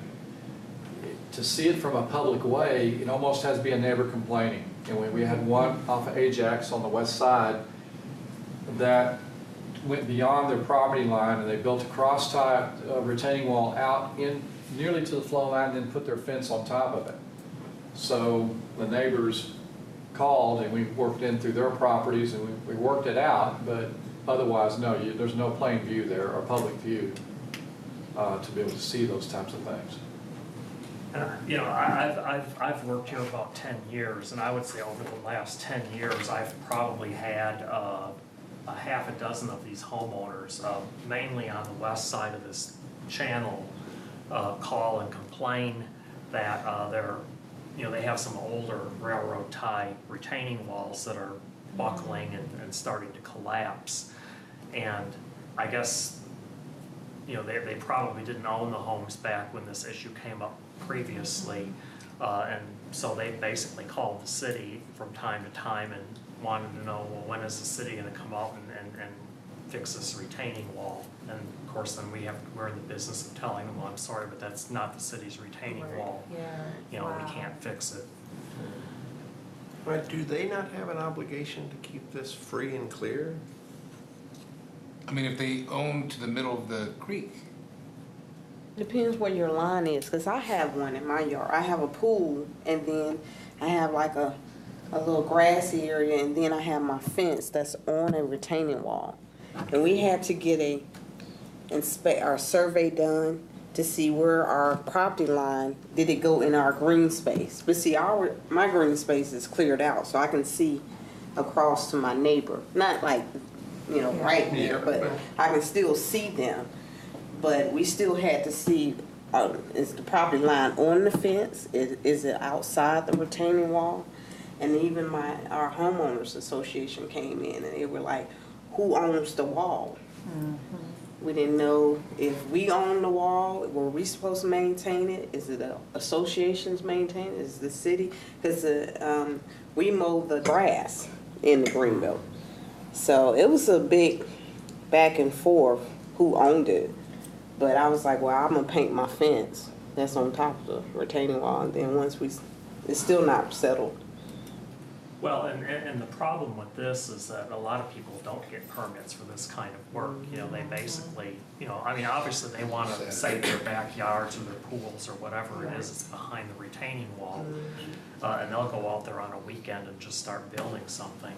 to see it from a public way, it almost has to be a neighbor complaining. And we had one off of Ajax on the west side that went beyond their property line, and they built a cross-tie retaining wall out in nearly to the flow line, and then put their fence on top of it. So the neighbors called, and we worked in through their properties, and we worked it out, but otherwise, no, there's no plain view there or public view to be able to see those types of things. You know, I've worked here about 10 years, and I would say over the last 10 years, I've probably had a half a dozen of these homeowners, mainly on the west side of this channel, call and complain that they have some older railroad tie retaining walls that are buckling and starting to collapse. And I guess, you know, they probably didn't own the homes back when this issue came up previously. And so they basically called the city from time to time and wanted to know, well, when is the city gonna come out and fix this retaining wall? And of course, then we're in the business of telling them, well, I'm sorry, but that's not the city's retaining wall. Yeah. You know, we Wow. can't fix it. But do they not have an obligation to keep this free and clear? I mean, if they own to the middle of the creek, Depends where your line is, because I have one in my yard. I have a pool, and then I have like a little grassy area, and then I have my fence that's on a retaining wall. And we had to get our survey done to see where our property line, did it go in our green space? But see, my green space is cleared out, so I can see across to my neighbor. Not like, you know, right there, but I can still see them. But we still had to see, is the property line on the fence? Is it outside the retaining wall? And even our homeowners association came in, and they were like, who owns the wall? We didn't know if we own the wall, were we supposed to maintain it? Is it the associations maintain it? Is it the city? Because we mow the grass in the Greenbelt. So it was a big back and forth who owned it. But I was like, well, I'm gonna paint my fence that's on top of the retaining wall, and then it's still not settled. Well, and the problem with this is that a lot of people don't get permits for this kind of work. You know, they basically, you know, I mean, obviously they want to save their backyards or their pools or whatever it is that's behind the retaining wall. And they'll go out there on a weekend and just start building something.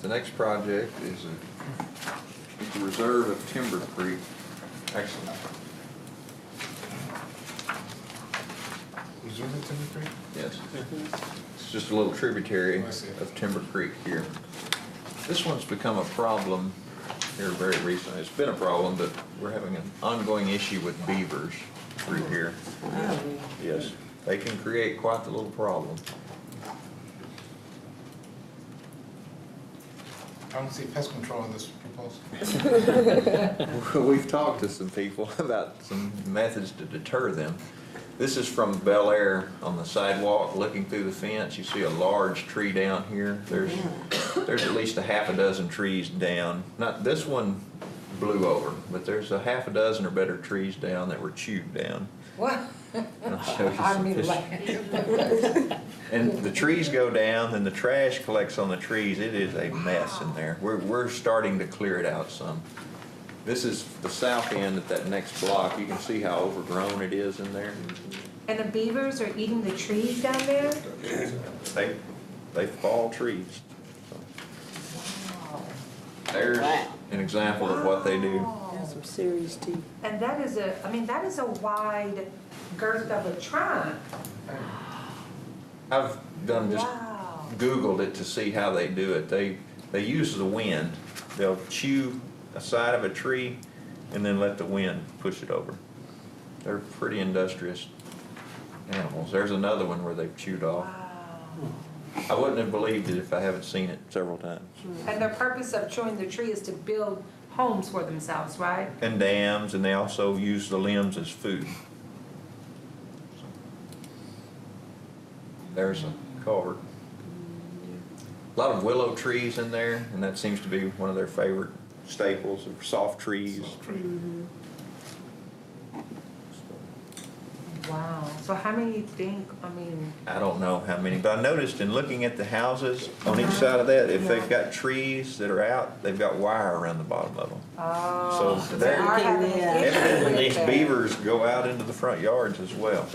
The next project is the reserve of Timber Creek. Excellent. reserve of Timber Creek? Yes. It's just a little tributary I see. of Timber Creek here. This one's become a problem here very recently. It's been a problem, but we're having an ongoing issue with beavers through here. Yes, they can create quite the little problem. I don't see pest control in this proposal. We've talked to some people about some methods to deter them. This is from Bel Air on the sidewalk, looking through the fence. You see a large tree down here. There's at least a half a dozen trees down. Not this one blew over, but there's a half a dozen or better trees down that were chewed down. What? And I'll show you I some mean, pictures. And the trees go down, and the trash collects on the trees. It is a mess in there. We're starting to clear it out some. This is the south end at that next block. You can see how overgrown it is in there. And the beavers are eating the trees down there? They fall trees. There's an example of what they do. That's some serious teeth. And that is a wide girth of a trunk. I've done just Wow. Googled it to see how they do it. They use the wind. They'll chew a side of a tree and then let the wind push it over. They're pretty industrious animals. There's another one where they've chewed off. Wow. I wouldn't have believed it if I haven't seen it several times. And the purpose of chewing the tree is to build homes for themselves, right? And dams, and they also use the limbs as food. There's a culvert. A lot of willow trees in there, and that seems to be one of their favorite staples, of soft trees. Wow, so how many you think, I mean, I don't know how many, but I noticed in looking at the houses on each side of that, if they've got trees that are out, they've got wire around the bottom of them. oh. So they're- are having an issue Evidently, with these that. beavers go out into the front yards as well,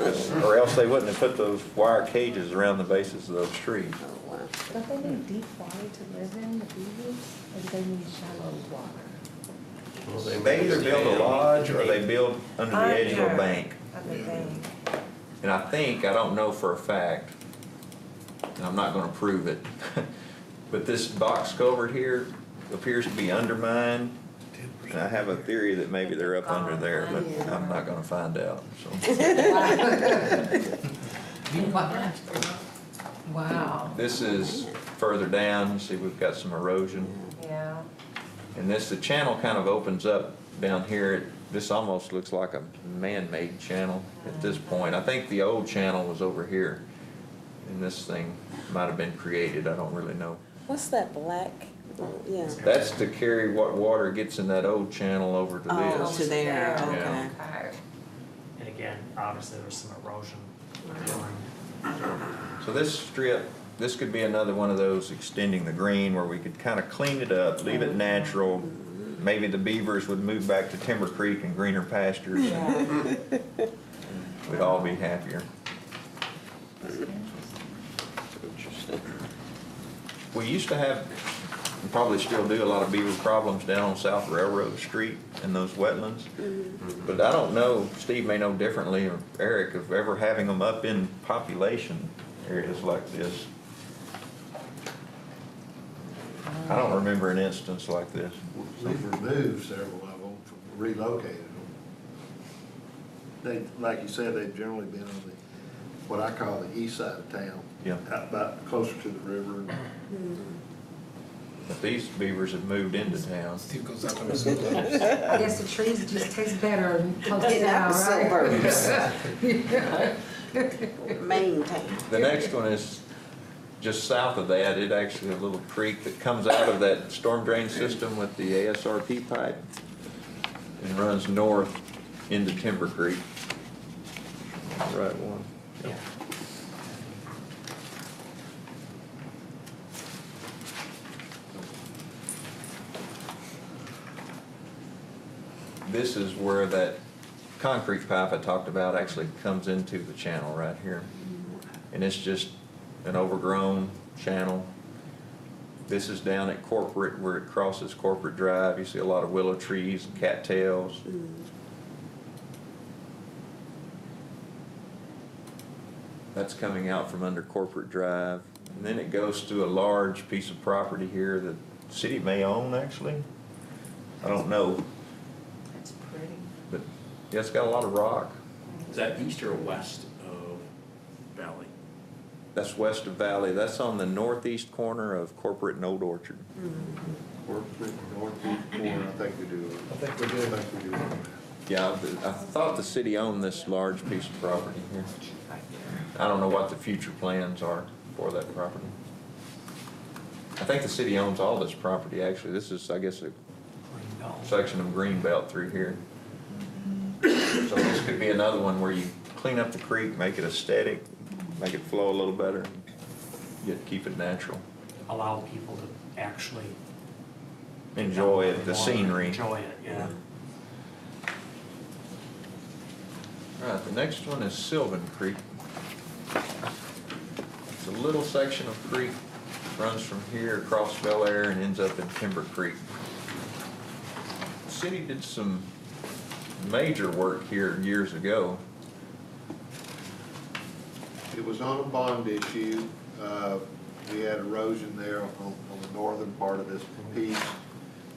or else they wouldn't have put those wire cages around the bases of those trees. Oh, wow. Don't they need deep water to live in, the beavers, or do they need shallow water? They either build a lodge or they build under the edge of a Under. bank. Other thing. And I think, I don't know for a fact, and I'm not gonna prove it, but this box culvert here appears to be undermined. And I have a theory that maybe they're up under there, but I'm not gonna find out, so. Wow, This is further down, see we've got some erosion. yeah. And this, the channel kind of opens up down here. This almost looks like a man-made channel at this point. I think the old channel was over here, and this thing might have been created, I don't really know. What's that black? Oh, yeah. That's to carry what water gets in that old channel over to Oh, this. to there, Yeah. okay. Okay. And again, obviously there's some erosion. So this strip, this could be another one of those extending the green where we could kind of clean it up, leave it natural. Maybe the beavers would move back to Timber Creek and greener pastures. And we'd all be happier. Interesting. We used to have, and probably still do, a lot of beaver problems down on South Railroad Street in those wetlands. But I don't know, Steve may know differently, or Eric, of ever having them up in population areas like this. I don't remember an instance like this. We've removed several of them, relocated them. They, like you said, they've generally been on the, what I call the east side of town. Yeah. Out about closer to the river. But these beavers have moved into town. Steve goes up in the I guess the trees just taste better close to town, right? Maintain. The next one is just south of that. It actually a little creek that comes out of that storm drain system with the ASRP pipe and runs north into Timber Creek. Right one. Yeah. This is where that concrete pipe I talked about actually comes into the channel right here. And it's just an overgrown channel. This is down at Corporate where it crosses Corporate Drive. You see a lot of willow trees and cattails. That's coming out from under Corporate Drive. And then it goes through a large piece of property here that the city may own actually. I don't know, That's pretty. but yeah, it's got a lot of rock. Is that east or west of Valley? That's west of Valley. That's on the northeast corner of Corporate and Old Orchard. Northeast corner, I think we do. I think we do. I think we do. Yeah, I thought the city owned this large piece of property here. I don't know what the future plans are for that property. I think the city owns all this property, actually. This is, I guess, a section of green belt through here. So this could be another one where you clean up the creek, make it aesthetic, make it flow a little better, yet keep it natural. Allow people to actually Enjoy it, the scenery. enjoy it, yeah. All right, the next one is Sylvan Creek. It's a little section of creek, runs from here across Bel Air and ends up in Timber Creek. The city did some major work here years ago. It was on a bond issue. We had erosion there on the northern part of this piece,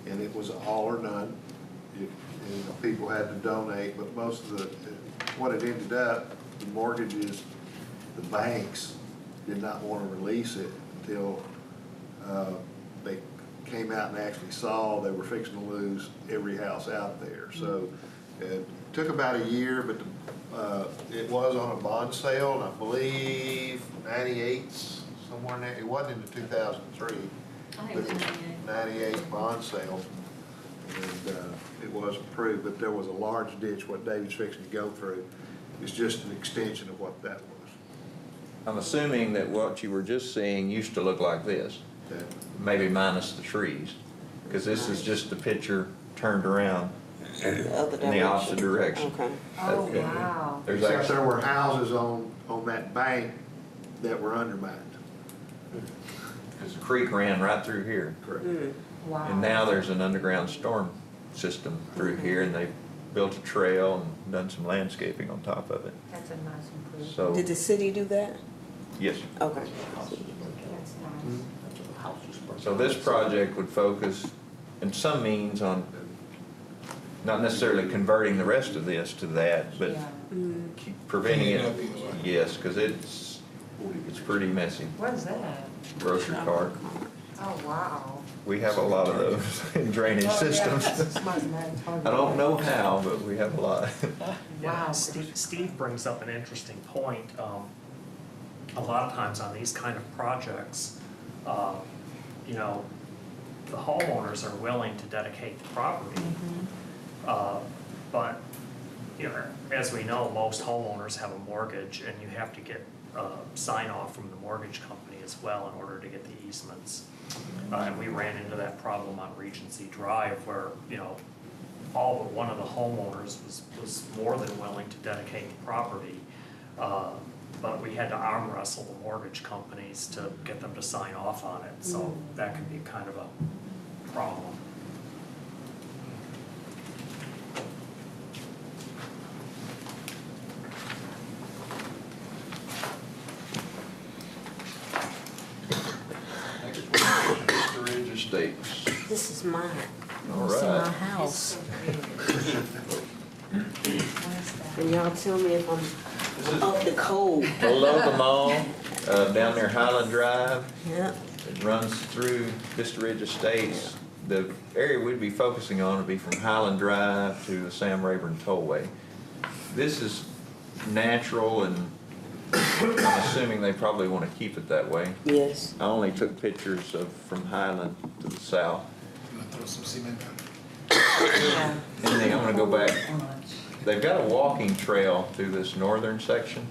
and it was all or none. And people had to donate, but most of the, what it ended up, the mortgages, the banks did not want to release it until they came out and actually saw they were fixing to lose every house out there. So it took about a year, but it was on a bond sale, and I believe 98 somewhere in there, it wasn't in the 2003, I think it was 98. 98 bond sale. And it was approved, but there was a large ditch, what David's fixing to go through. It's just an extension of what that was. I'm assuming that what you were just seeing used to look like this, That- maybe minus the trees, because this is just the picture turned around In the other in the opposite direction. Okay. Oh, wow. There's Except actually, there were houses on that bank that were undermined. because the creek ran right through here. Correct. Wow. And now there's an underground storm system through here, and they've built a trail and done some landscaping on top of it. That's a nice improvement. So, Did the city do that? yes. Okay. That's nice. So this project would focus in some means on not necessarily converting the rest of this to that, but Yeah. keep preventing it. Yes, because it's pretty messy. What is that? Grocery cart. Oh, wow. We have a lot of those in drainage systems. I don't know how, but we have a lot. Yeah, Wow. Steve brings up an interesting point. A lot of times on these kind of projects, you know, the homeowners are willing to dedicate the property. But, you know, as we know, most homeowners have a mortgage, and you have to get sign off from the mortgage company as well in order to get the easements. And we ran into that problem on Regency Drive where, you know, all but one of the homeowners was more than willing to dedicate the property. But we had to arm wrestle the mortgage companies to get them to sign off on it, so that could be kind of a problem. Mr. Ridge Estates. This is mine. All This is my right. house. And y'all tell me if I'm up to code. Below the mall, down there Highland Drive, Yeah. it runs through Vista Ridge Estates. The area we'd be focusing on would be from Highland Drive to the Sam Rayburn Tollway. This is natural, and I'm assuming they probably want to keep it that way. Yes. I only took pictures of from Highland to the south. I'm gonna throw some cement down. And then I'm gonna go back. They've got a walking trail through this northern section.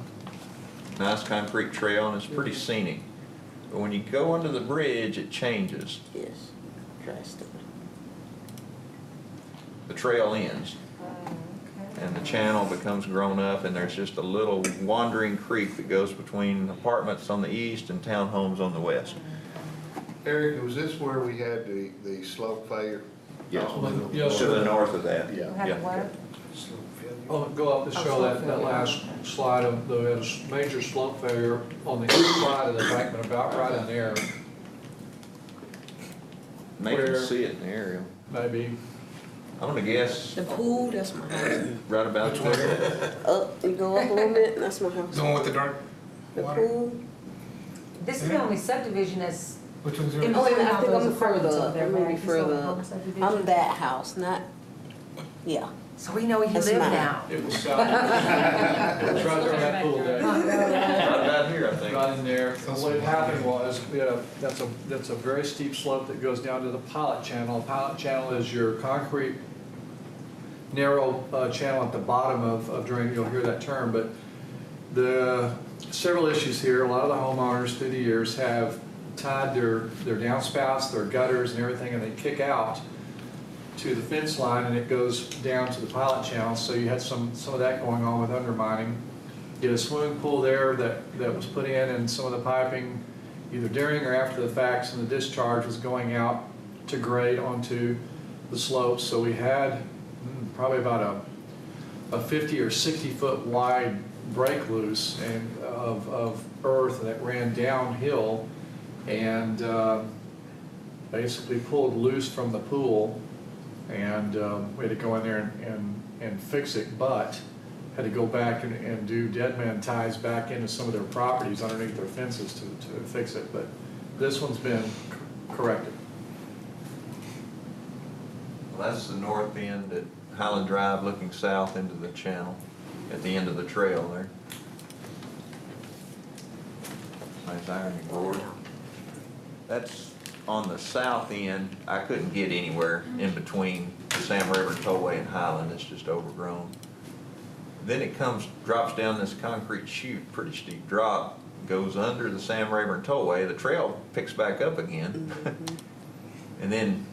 Nice concrete trail, and it's pretty scenic. But when you go under the bridge, it changes. Yes. Drastically. The trail ends, and the channel becomes grown up, and there's just a little wandering creek that goes between apartments on the east and townhomes on the west. Eric, was this where we had the slope failure? Yes. Yes, To the sir. north of that. Yeah. Have Yeah. to what? Oh, go up to show that last slide of the major slope failure on the east side of the embankment, about right in there, Maybe Where- see it in the aerial. maybe. I'm gonna guess The pool, that's my house. right about there. Up, you go up a little bit, that's my house. The one with the dark The water? pool. This is the only subdivision that's Which one's in yours? Oh, wait a between minute, I all think those I'm further apartments over up. there, I'm gonna be Mary. This little further home up. subdivision. I'm that house, not, yeah. So we know where you That's live mine. now. It was south. It's right there on that pool deck. Right about here, I think. Right in there. What had happened was, that's a very steep slope that goes down to the pilot channel. A pilot channel is your concrete, narrow channel at the bottom of drain, you'll hear that term, but the several issues here. A lot of the homeowners through the years have tied their downspouts, their gutters and everything, and they kick out to the fence line, and it goes down to the pilot channel. So you had some of that going on with undermining. You had a swimming pool there that was put in, and some of the piping, either during or after the facts, and the discharge was going out to grade onto the slopes. So we had probably about a 50 or 60 foot wide break loose and of earth that ran downhill, and basically pulled loose from the pool. And we had to go in there and fix it, but had to go back and do dead man ties back into some of their properties underneath their fences to fix it. But this one's been corrected. Well, that's the north end at Highland Drive, looking south into the channel at the end of the trail there. Nice ironing board. That's on the south end. I couldn't get anywhere in between the Sam Rayburn Tollway and Highland. It's just overgrown. Then it drops down this concrete chute, pretty steep drop, goes under the Sam Rayburn Tollway. The trail picks back up again. And then,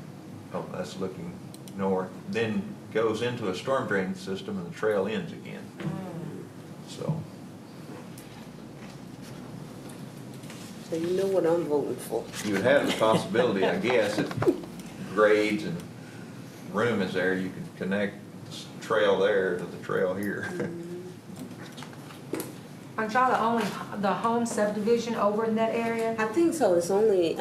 oh, that's looking north, then goes into a storm drain system and the trail ends again. So, So you know what I'm voting for. you would have the possibility, I guess, if grades and room is there, you could connect the trail there to the trail here. Aren't y'all the only, the home subdivision over in that area? I think so. It's only,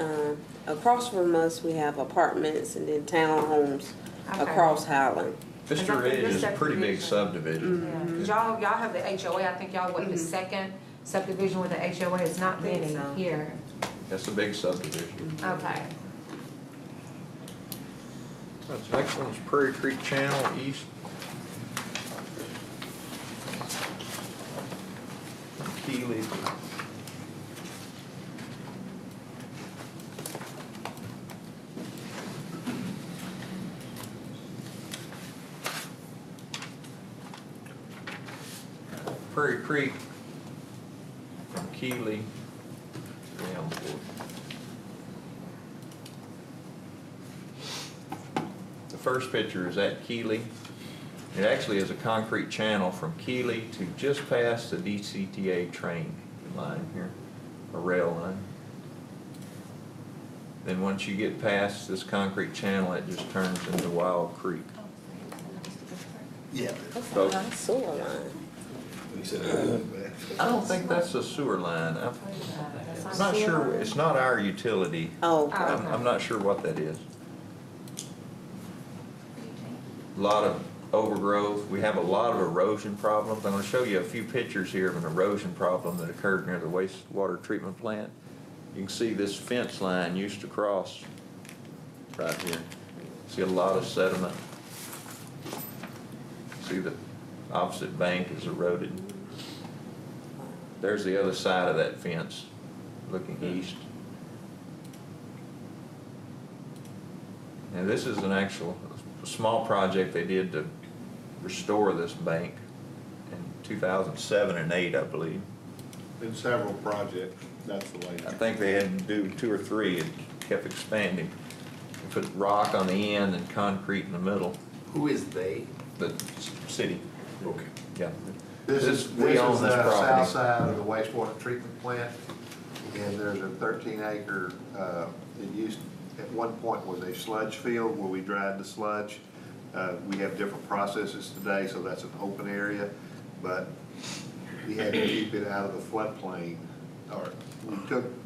across from us, we have apartments and then townhomes Okay. across Highland. Mr. Ridge is a pretty big subdivision. Yeah, 'cause y'all have the HOA, I think y'all what, the second subdivision with the HOA, it's not many Think so. here. That's a big subdivision. Okay. This next one's Prairie Creek Channel East. Keely. Prairie Creek from Keely to Elmwood. The first picture is at Keely. It actually is a concrete channel from Keely to just past the DCTA train line here, a rail line. Then once you get past this concrete channel, it just turns into Wild Creek. Yeah. That's a So- nice sewer line. You said it wasn't bad. I don't think that's a sewer line. I'm not sure, it's not our utility. Oh, okay. I'm not sure what that is. A lot of overgrowth. We have a lot of erosion problems. I'm going to show you a few pictures here of an erosion problem that occurred near the wastewater treatment plant. You can see this fence line used to cross right here. See a lot of sediment. See the opposite bank is eroded. There's the other side of that fence looking east. And this is an actual small project they did to restore this bank in 2007 and 8, I believe. Been several projects, that's the way. I think they had to do 2 or 3. It kept expanding. They put rock on the end and concrete in the middle. Who is they? The city. Okay. Yeah. This is we own the this south property. side of the wastewater treatment plant, and there's a 13-acre, it used, at one point was a sludge field where we dried the sludge. We have different processes today, so that's an open area, but we had to keep it out of the floodplain. Or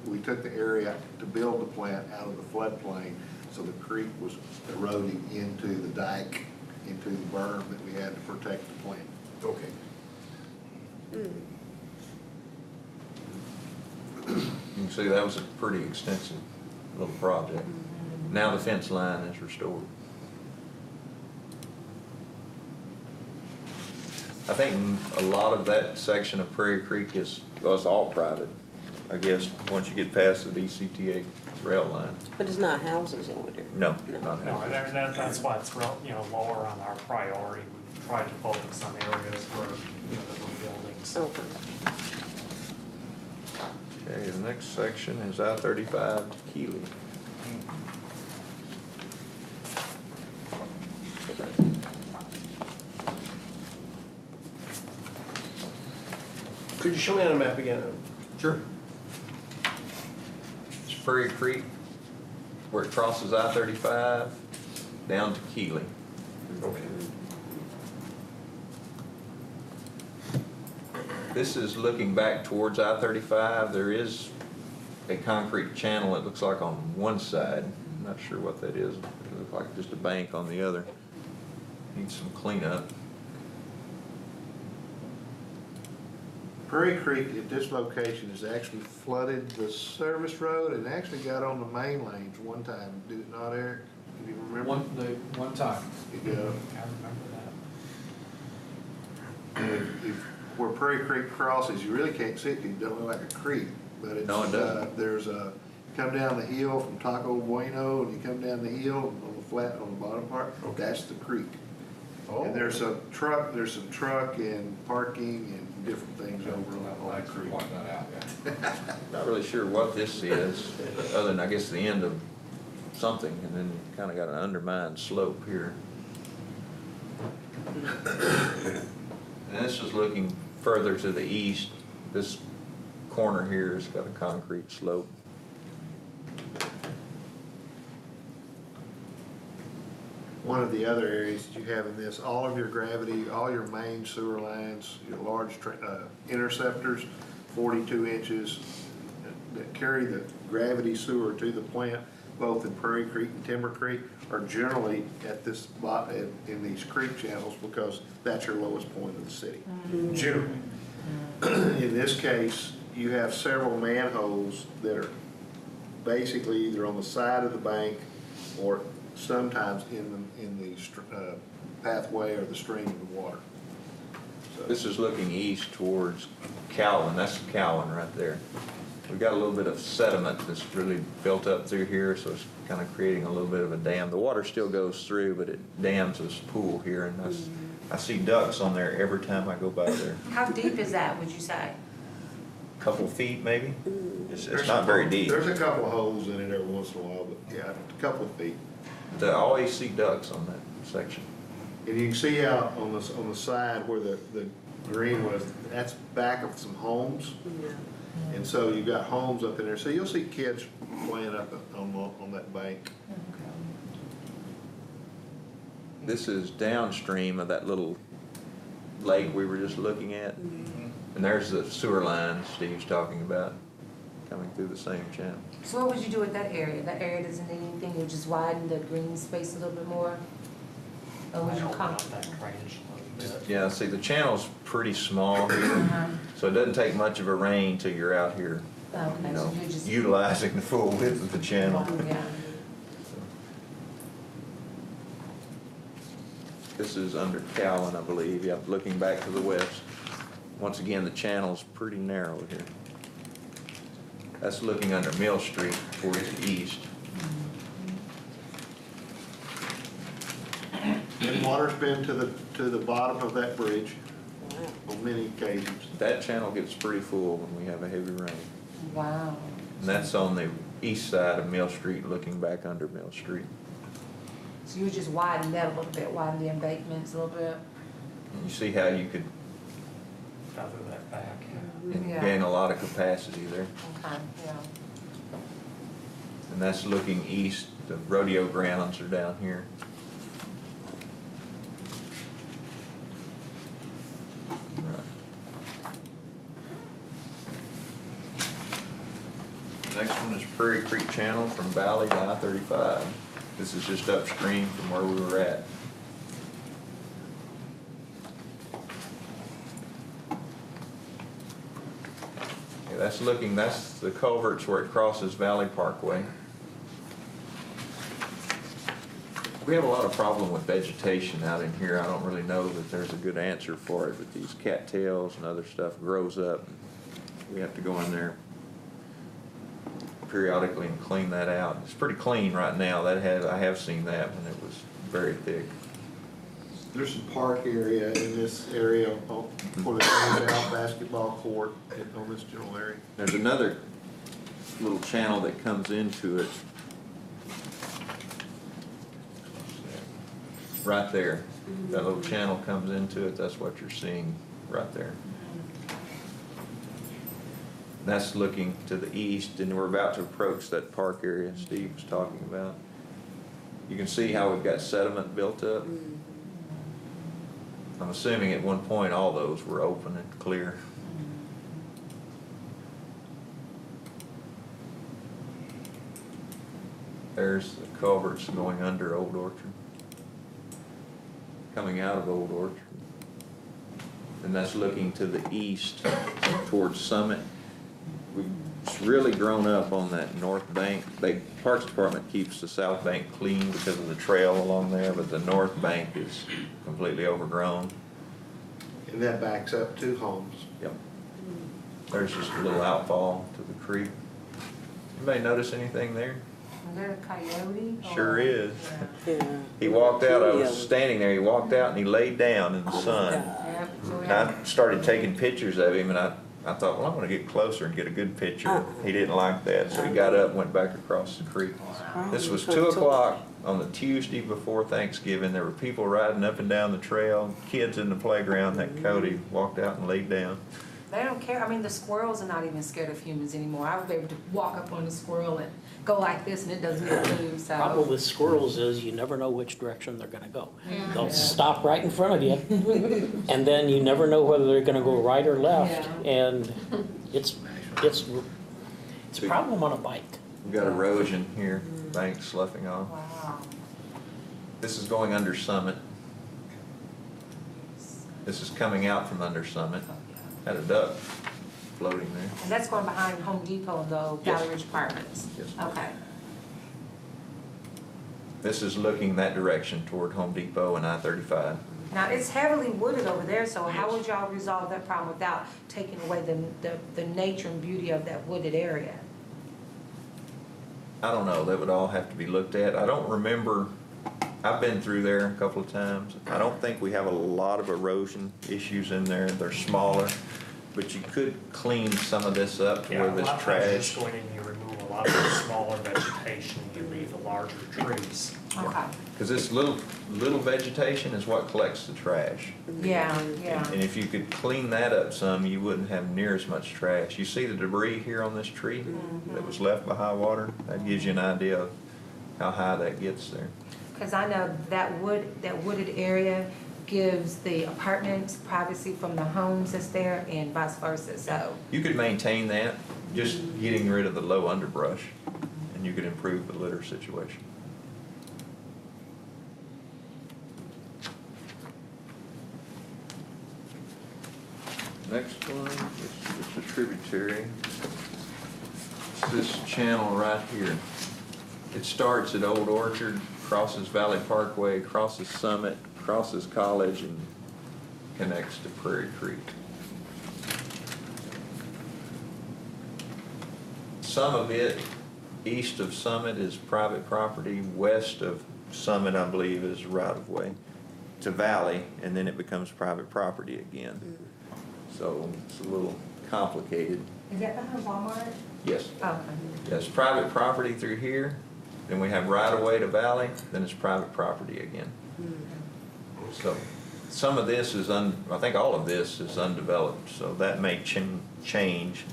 we took the area to build the plant out of the floodplain, so the creek was eroding into the dike, into the berm that we had to protect the plant. Okay. You can see that was a pretty extensive little project. Now the fence line is restored. I think a lot of that section of Prairie Creek is, well, it's all private, I guess, once you get past the DCTA rail line. But it's not houses over there. No, No. not No, houses. and that's why it's real, lower on our priority. We try to focus on areas where, there were buildings. Okay. Okay, the next section is I-35 to Keely. Could you show me on a map again? Sure. It's Prairie Creek, where it crosses I-35, down to Keely. Okay. This is looking back towards I-35. There is a concrete channel, it looks like on one side. I'm not sure what that is. It looks like just a bank on the other. Needs some cleanup. Prairie Creek at this location has actually flooded the service road and actually got on the main lanes one time, did it not, Eric? Do you remember? One time. Yeah. I remember that. And where Prairie Creek crosses, you really can't see it, 'cause it doesn't look like a creek. but it's, No, it doesn't. there's a, come down the hill from Taco Bueno, and you come down the hill on the flat, on the bottom part, that's the creek. And there's some truck and parking and different things over on the creek. Not really sure what this is, other than I guess the end of something, and then you kind of got an undermined slope here. And this is looking further to the east. This corner here has got a concrete slope. One of the other areas that you have in this, all of your gravity, all your main sewer lines, your large interceptors, 42 inches, that carry the gravity sewer to the plant, both in Prairie Creek and Timber Creek, are generally at this spot in these creek channels because that's your lowest point of the city, generally. In this case, you have several manholes that are basically either on the side of the bank or sometimes in the pathway or the stream of the water. So This is looking east towards Cowan. That's Cowan right there. We've got a little bit of sediment that's really built up through here, so it's kind of creating a little bit of a dam. The water still goes through, but it dams this pool here, and I see ducks on there every time I go by there. How deep is that, would you say? Couple feet maybe? It's not very deep. There's a couple of holes in it every once in a while, but yeah, a couple of feet. I always see ducks on that section. And you can see out on the side where the green was, that's back of some homes. And so you've got homes up in there, so you'll see kids playing up on that bank. This is downstream of that little lake we were just looking at. And there's the sewer line Steve's talking about, coming through the same channel. So what would you do with that area? That area doesn't need anything, you would just widen the green space a little bit more? Or would you Open come? up that drainage a little bit. Yeah, see, the channel's pretty small here, so it doesn't take much of a rain till you're out here, Okay, you know, so you just. utilizing the full width of the channel. Yeah. This is under Cowan, I believe, yeah, looking back to the west. Once again, the channel's pretty narrow here. That's looking under Mill Street towards the east. And water's been to the bottom of that bridge on many occasions. That channel gets pretty full when we have a heavy rain. Wow. And that's on the east side of Mill Street, looking back under Mill Street. So you would just widen that a little bit, widen the embankments a little bit? And you see how you could Feather that back. Yeah. gain a lot of capacity there. Okay, yeah. And that's looking east, the rodeo grounds are down here. Next one is Prairie Creek Channel from Valley to I-35. This is just upstream from where we were at. Okay, that's the culverts where it crosses Valley Parkway. We have a lot of problem with vegetation out in here. I don't really know that there's a good answer for it, but these cattails and other stuff grows up. We have to go in there periodically and clean that out. It's pretty clean right now. I have seen that when it was very thick. There's some park area in this area for the out basketball court on this general area. There's another little channel that comes into it. Right there. That little channel comes into it. That's what you're seeing right there. That's looking to the east, and we're about to approach that park area Steve was talking about. You can see how we've got sediment built up. I'm assuming at one point all those were open and clear. There's the culverts going under Old Orchard, coming out of Old Orchard. And that's looking to the east towards Summit. It's really grown up on that north bank. The Parks Department keeps the south bank clean because of the trail along there, but the north bank is completely overgrown. And that backs up to homes. Yep. There's just a little outfall to the creek. Anybody notice anything there? Is there a coyote? Sure or- is. Yeah. He walked out, I Yeah. was standing there, he walked out and he laid down in the sun. Yep, so we And have- I started taking pictures of him, and I thought, well, I'm gonna get closer and get a good picture. He didn't like that, so he got up and went back across the creek. This was 2 o'clock on the Tuesday before Thanksgiving. There were people riding up and down the trail, kids in the playground. That Cody walked out and laid down. They don't care, I mean, the squirrels are not even scared of humans anymore. I was able to walk up on the squirrel and go like this and it doesn't even move, so. Problem with squirrels is you never know which direction they're gonna go. They'll stop right in front of you, and then you never know whether they're gonna go right or left. And it's a problem on a bike. We've got erosion here, banks sloughing off. Wow. This is going under Summit. This is coming out from under Summit. Had a duck floating there. And that's going behind Home Depot and the Yes. Valley Ridge Apartments? Yes. Okay. This is looking that direction toward Home Depot and I-35. Now, it's heavily wooded over there, so how would y'all resolve that problem without taking away the nature and beauty of that wooded area? I don't know, that would all have to be looked at. I don't remember, I've been through there a couple of times. I don't think we have a lot of erosion issues in there. They're smaller, but you could clean some of this up to Yeah, where a this lot of times you just trash. go in and you remove a lot of the smaller vegetation, you leave the larger trees. Okay. Because this little vegetation is what collects the trash. Yeah, yeah. And if you could clean that up some, you wouldn't have near as much trash. You see the debris here on this tree that was left by high water? That gives you an idea of how high that gets there. Because I know that wooded area gives the apartments privacy from the homes that's there and vice versa, so. You could maintain that, just getting rid of the low underbrush, and you could improve the litter situation. Next one is a tributary. It's this channel right here. It starts at Old Orchard, crosses Valley Parkway, crosses Summit, crosses College, and connects to Prairie Creek. Some of it east of Summit is private property, west of Summit, I believe, is right-of-way to Valley, and then it becomes private property again. So it's a little complicated. Is that behind Walmart? Yes. Okay. Yes, private property through here, then we have right-of-way to Valley, then it's private property again. So some of this is, I think all of this is undeveloped, so that may change.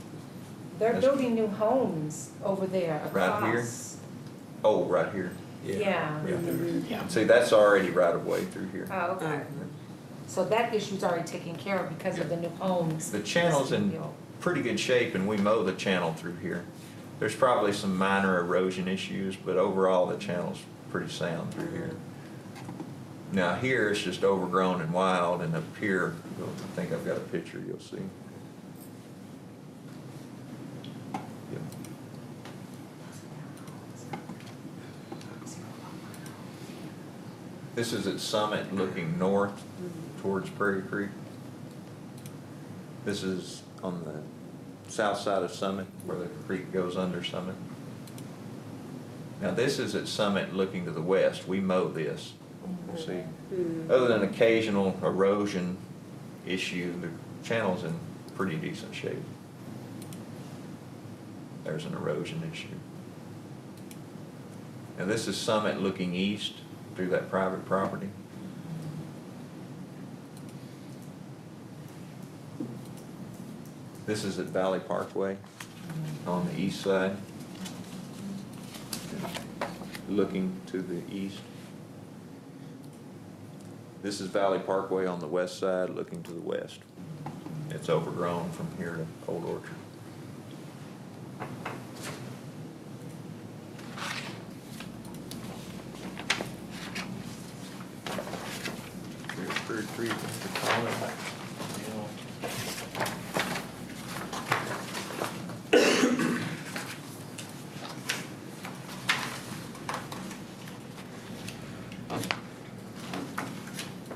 They're Yes. building new homes over there across. Right here? Oh, right here. Yeah. Yeah. See, that's already right-of-way through here. Oh, okay. So that issue's already taken care of because of the new homes. The channel's in pretty good shape, and we mow the channel through here. There's probably some minor erosion issues, but overall, the channel's pretty sound through here. Now, here, it's just overgrown and wild, and up here, I think I've got a picture you'll see. Yep. This is at Summit looking north towards Prairie Creek. This is on the south side of Summit where the creek goes under Summit. Now this is at Summit looking to the west. We mow this, you see. Other than occasional erosion issue, the channel's in pretty decent shape. There's an erosion issue. Now this is Summit looking east through that private property. This is at Valley Parkway on the east side, looking to the east. This is Valley Parkway on the west side, looking to the west. It's overgrown from here to Old Orchard. Prairie Creek, Mr. Collins.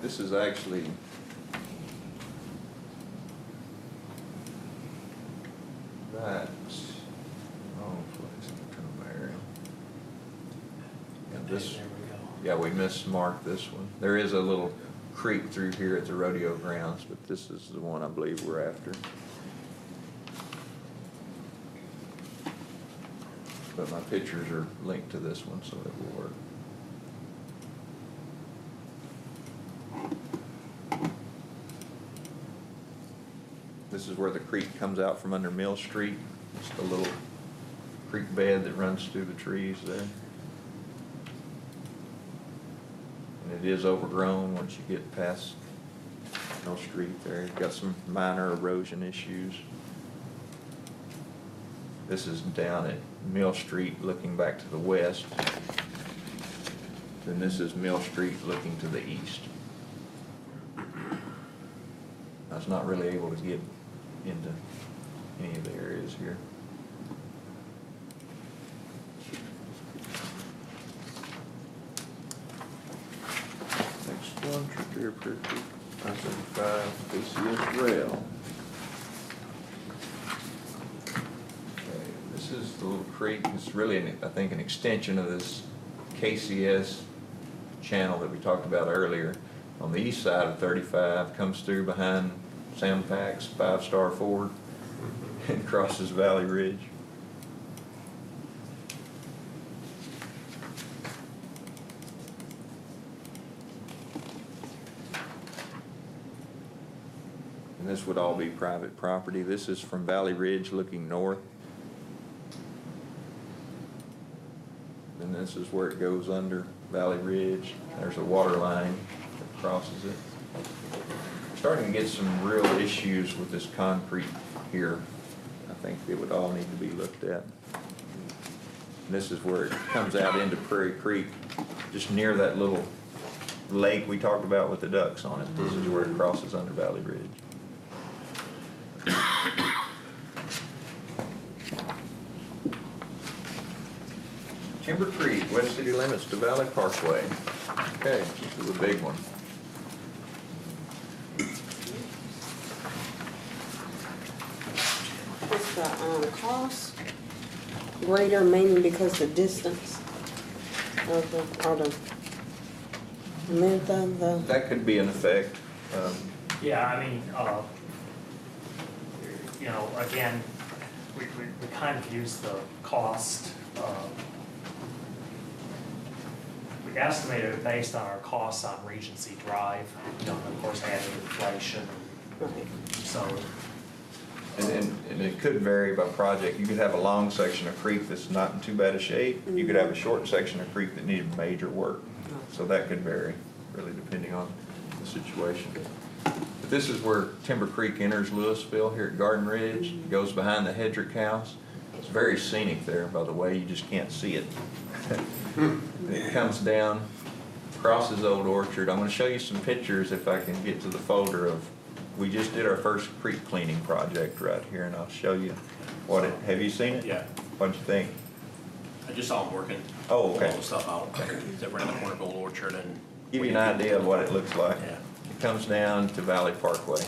This is actually Yeah, we mismarked this one. There is a little creek through here at the rodeo grounds, but this is the one I believe we're after. But my pictures are linked to this one, so it will work. This is where the creek comes out from under Mill Street. Just a little creek bed that runs through the trees there. And it is overgrown once you get past Mill Street there. You've got some minor erosion issues. This is down at Mill Street looking back to the west. Then this is Mill Street looking to the east. I was not really able to get into any of the areas here. Next one, Trippie Creek, I-75, KCS Rail. Okay, this is the little creek. It's really, I think, an extension of this KCS channel that we talked about earlier. On the east side of 35, comes through behind Sam Pack's 5-Star Ford and crosses Valley Ridge. And this would all be private property. This is from Valley Ridge looking north. And this is where it goes under Valley Ridge. There's a water line that crosses it. Starting to get some real issues with this concrete here. I think it would all need to be looked at. And this is where it comes out into Prairie Creek, just near that little lake we talked about with the ducks on it. This is where it crosses under Valley Ridge. Timber Creek, west city limits to Valley Parkway. Okay, this is a big one. Is the cost greater mainly because the distance of the, or the length of the? That could be an effect. Yeah, I mean, you know, again, we kind of use the cost, we estimated it based on our costs on Regency Drive, you know, and of course added inflation, Right. so. And it could vary by project. You could have a long section of creek that's not in too bad a shape. You could have a short section of creek that needed major work. So that could vary, really depending on the situation. But this is where Timber Creek enters Louisville here at Garden Ridge. It goes behind the Hedrick House. It's very scenic there, by the way. You just can't see it. It comes down, crosses Old Orchard. I'm going to show you some pictures if I can get to the folder of. We just did our first creek cleaning project right here, and I'll show you what it. Have you seen it? Yeah. What'd you think? I just saw them working. Oh, okay. All the stuff out. They're right in the corner of Old Orchard and. Give you an idea of what it looks like. Yeah. It comes down to Valley Parkway.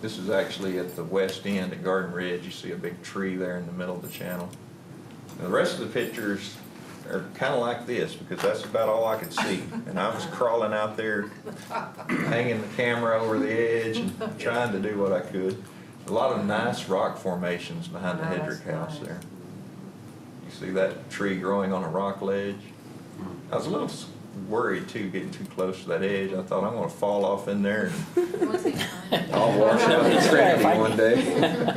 This is actually at the west end at Garden Ridge. You see a big tree there in the middle of the channel. Now, the rest of the pictures are kind of like this because that's about all I could see. And I was crawling out there, hanging the camera over the edge and trying to do what I could. A lot of nice rock formations behind the Hedrick House there. You see that tree growing on a rock ledge? I was a little worried too, getting too close to that edge. I thought I'm going to fall off in there and I'll wash out in Trinity one day.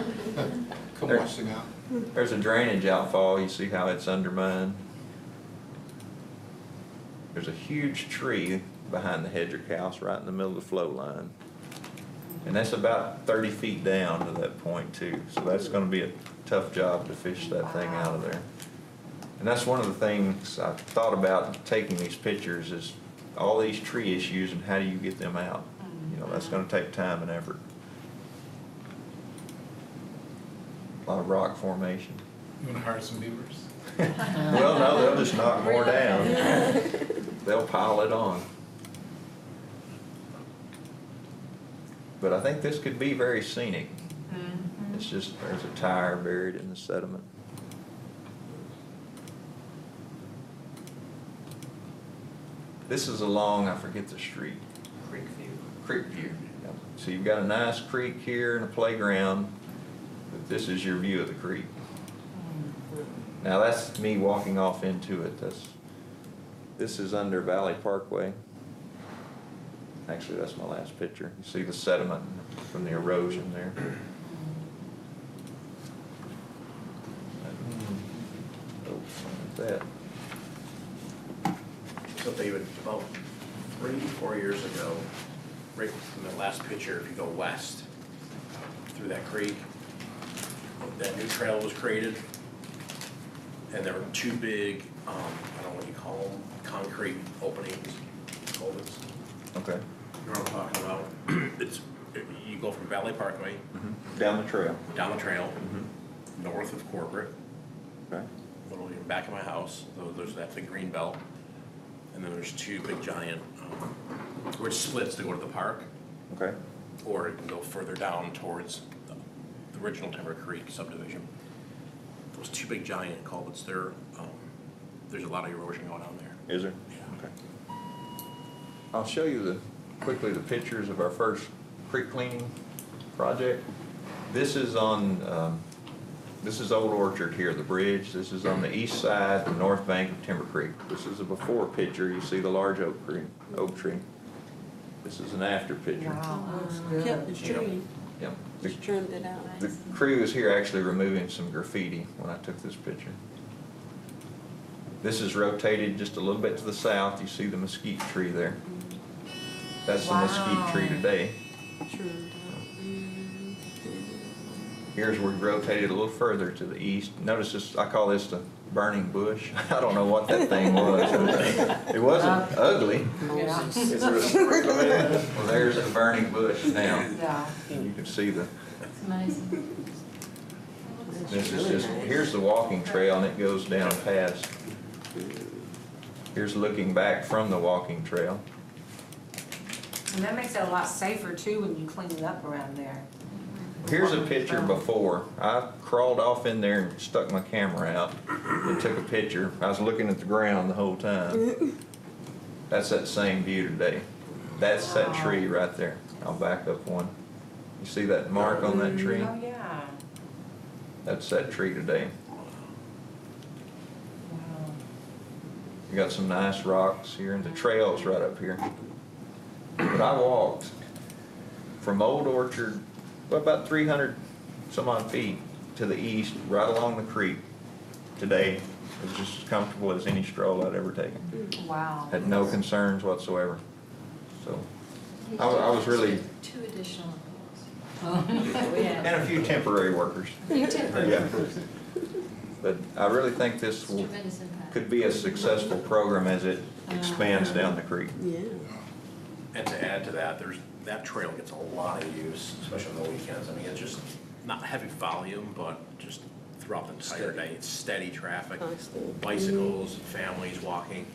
Come wash them out. There's a drainage outfall. You see how it's undermined. There's a huge tree behind the Hedrick House right in the middle of the flow line. And that's about 30 feet down to that point too. So that's going to be a tough job to fish that thing out of there. And that's one of the things I thought about taking these pictures is all these tree issues and how do you get them out? You know, that's going to take time and effort. A lot of rock formation. You want to hire some beavers? Well, no, they'll just knock more down. They'll pile it on. But I think this could be very scenic. It's just, there's a tire buried in the sediment. This is along, I forget the street. Creekview. Yep. So you've got a nice creek here and a playground, but this is your view of the creek. Now that's me walking off into it. This is under Valley Parkway. Actually, that's my last picture. You see the sediment from the erosion there. That. So David, about 3-4 years ago, right from the last picture, if you go west through that creek, that new trail was created, and there were two big, I don't know what you call them, concrete openings, culverts. Okay. You know what I'm talking about? You go from Valley Parkway. Down the trail. Down the trail, north of Corporate, Okay. literally in the back of my house, there's that big green belt. And then there's two big giant, which splits to go to the park, Okay. or it can go further down towards the original Timber Creek subdivision. Those two big giant culverts there, there's a lot of erosion going on there. Is there? Yeah. Okay. I'll show you quickly the pictures of our first creek cleaning project. This is on, this is Old Orchard here, the bridge. This is on the east side, the north bank of Timber Creek. This is a before picture. You see the large oak tree. This is an after picture. Wow, looks Kept good. the tree, Yep. just trimmed it out. The crew was here actually removing some graffiti when I took this picture. This is rotated just a little bit to the south. You see the mesquite tree there. That's the mesquite tree today. Here's where we rotated a little further to the east. Notice this, I call this the burning bush. I don't know what that thing was. It wasn't ugly. Is there a sprinkle in it? Well, there's the burning bush now. Yeah. You can see the, It's amazing. this is just, here's the walking trail and it goes down past. Here's looking back from the walking trail. And that makes it a lot safer too when you clean it up around there. Here's a picture before. I crawled off in there and stuck my camera out and took a picture. I was looking at the ground the whole time. That's that same view today. That's that tree right there. I'll back up one. You see that mark on that tree? Oh, yeah. That's that tree today. Wow. You got some nice rocks here and the trail's right up here. But I walked from Old Orchard, well, about 300 some odd feet to the east, right along the creek today. It was just as comfortable as any stroll I'd ever taken. Wow. Had no concerns whatsoever. So I was really, Two additional employees. We have and a few temporary workers. Yeah. But I really think this will, tremendous impact. could be a successful program as it expands down the creek. Yeah. And to add to that, that trail gets a lot of use, especially on the weekends. I mean, it's just not heavy volume, but just throughout the entire day, it's steady traffic. Constant. Bicycles, families walking.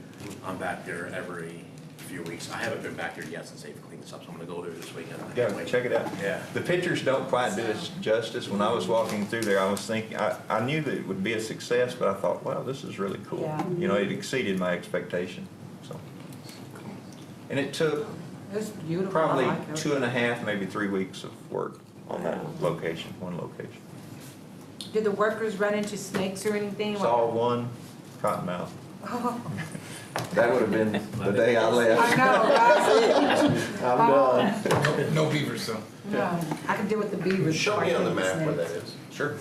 I'm back there every few weeks. I haven't been back there yet since they've cleaned this up, so I'm gonna go there this weekend. I can't Yeah, wait. check it out. Yeah. The pictures don't quite do it justice. When I was walking through there, I was thinking, I knew that it would be a success, but I thought, wow, this is really cool. Yeah. You know, it exceeded my expectation, so. And it took It's beautiful. probably I like it. 2.5, maybe 3 weeks of work on that location, one location. Did the workers run into snakes or anything? Saw one cottonmouth. Oh, That would have been the day I I left. know, right? I'm done. No beavers, though. No, I can deal with the beavers. Show me on the map where that Snakes. is. Sure.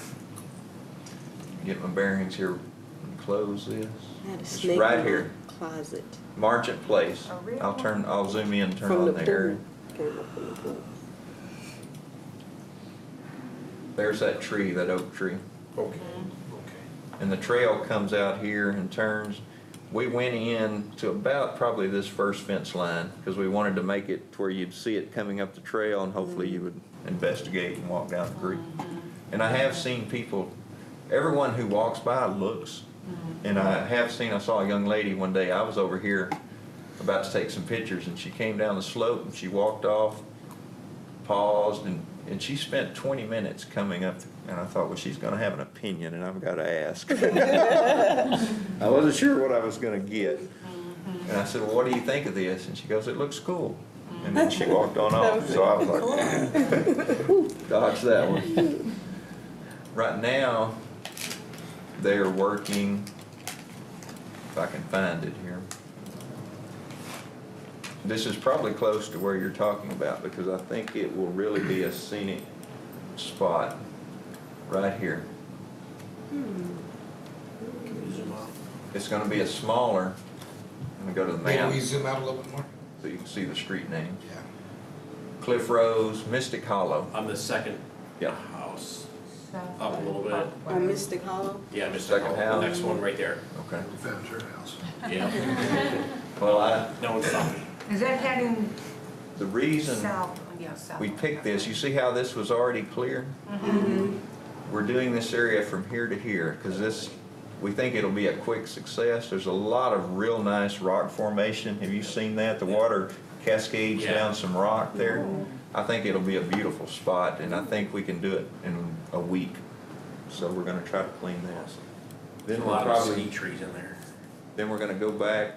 Get my bearings here, close this. I had a It's snake right in here. my closet Marchant Place. A real I'll zoom in and turn from on the the area. pool. Came up from the pool. There's that tree, that oak tree. Okay, okay. And the trail comes out here and turns. We went in to about probably this first fence line because we wanted to make it to where you'd see it coming up the trail and hopefully you would investigate and walk down the creek. And I have seen people, everyone who walks by looks. And I saw a young lady one day, I was over here about to take some pictures and she came down the slope and she walked off, paused and And she spent 20 minutes coming up, and I thought, well, she's gonna have an opinion, and I've gotta ask. I wasn't sure what I was gonna get. And I said, well, what do you think of this? And she goes, it looks cool. And then she walked on off, so I was like, dodge that one. Right now, they're working, if I can find it here. This is probably close to where you're talking about, because I think it will really be a scenic spot right here. Can you zoom out? It's gonna be a smaller, I'm gonna go to the Maybe map we zoom out a little bit more? so you can see the street names. Yeah. Cliff Rose, Mystic Hollow. On the second Yeah. house, up a little bit. On Mystic Hollow? Yeah, Mr. Second Hall, the house. next one right there. Okay. We found your house. Yeah. Well, No one's stopping. Is that heading the reason south? Yeah, south. we picked this, you see how this was already clear? We're doing this area from here to here, because this, we think it'll be a quick success. There's a lot of real nice rock formation. Have you seen that? The water cascades Yeah. down some rock there. I think it'll be a beautiful spot, and I think we can do it in a week. So we're gonna try to clean that. There's Then a we'll lot of probably, cedar trees in there. then we're gonna go back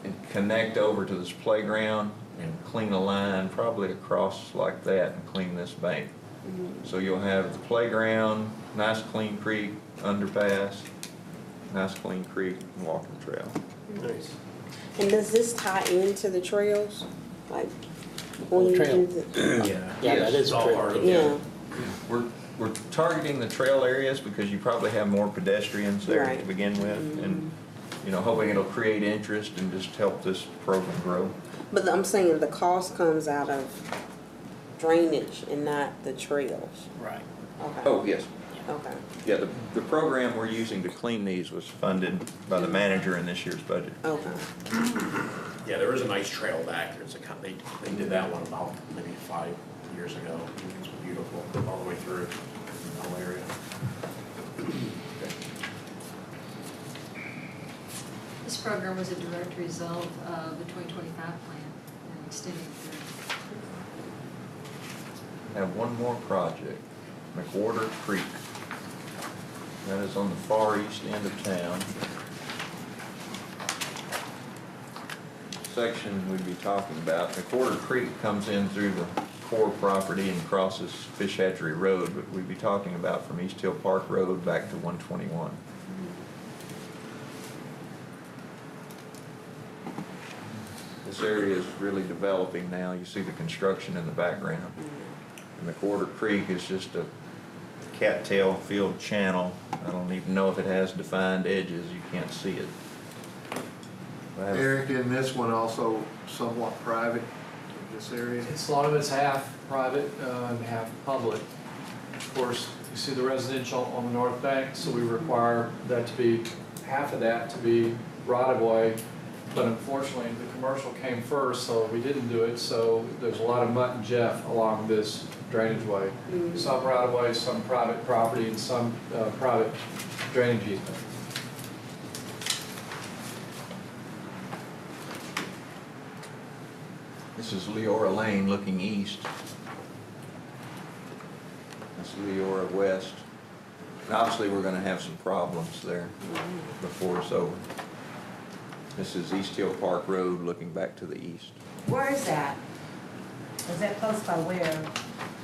and connect over to this playground and clean a line probably across like that and clean this bank. So you'll have the playground, nice clean creek, underpass, nice clean creek, and walking trail. Nice. And does this tie into the trails? Like, when The you trail. do the, Yeah, that is It's all true. part of it. yeah, We're targeting the trail areas because you probably have more pedestrians there to Right. begin with, and, you know, hoping it'll create interest and just help this program grow. but I'm saying the cost comes out of drainage and not the trails. Right. Okay. Oh, yes. Okay. Yeah, the program we're using to clean these was funded by the manager in this year's budget. Okay. Yeah, there is a nice trail back there. It's a, they did that one about maybe 5 years ago. It's beautiful, all the way through the whole area. This program was a direct result of the 2025 plan and extending through. Have one more project, McWhorter Creek. That is on the far east end of town. Section we'd be talking about, McWhorter Creek comes in through the core property and crosses Fish Hatchery Road, but we'd be talking about from East Hill Park Road back to 121. This area is really developing now. You see the construction in the background. McWhorter Creek is just a cattail filled channel. I don't even know if it has defined edges. You can't see it. Eric, in this one also somewhat private, this area? It's, a lot of it's half private and half public. Of course, you see the residential on the north bank, so we require that to be, half of that to be right-of-way. But unfortunately, the commercial came first, so we didn't do it, so there's a lot of Mutt and Jeff along this drainage way. Some right-of-way, some private property, and some private drainage easement. This is Leora Lane looking east. That's Leora West. And obviously, we're gonna have some problems there before it's over. This is East Hill Park Road looking back to the east. Where is that? Is that close by where?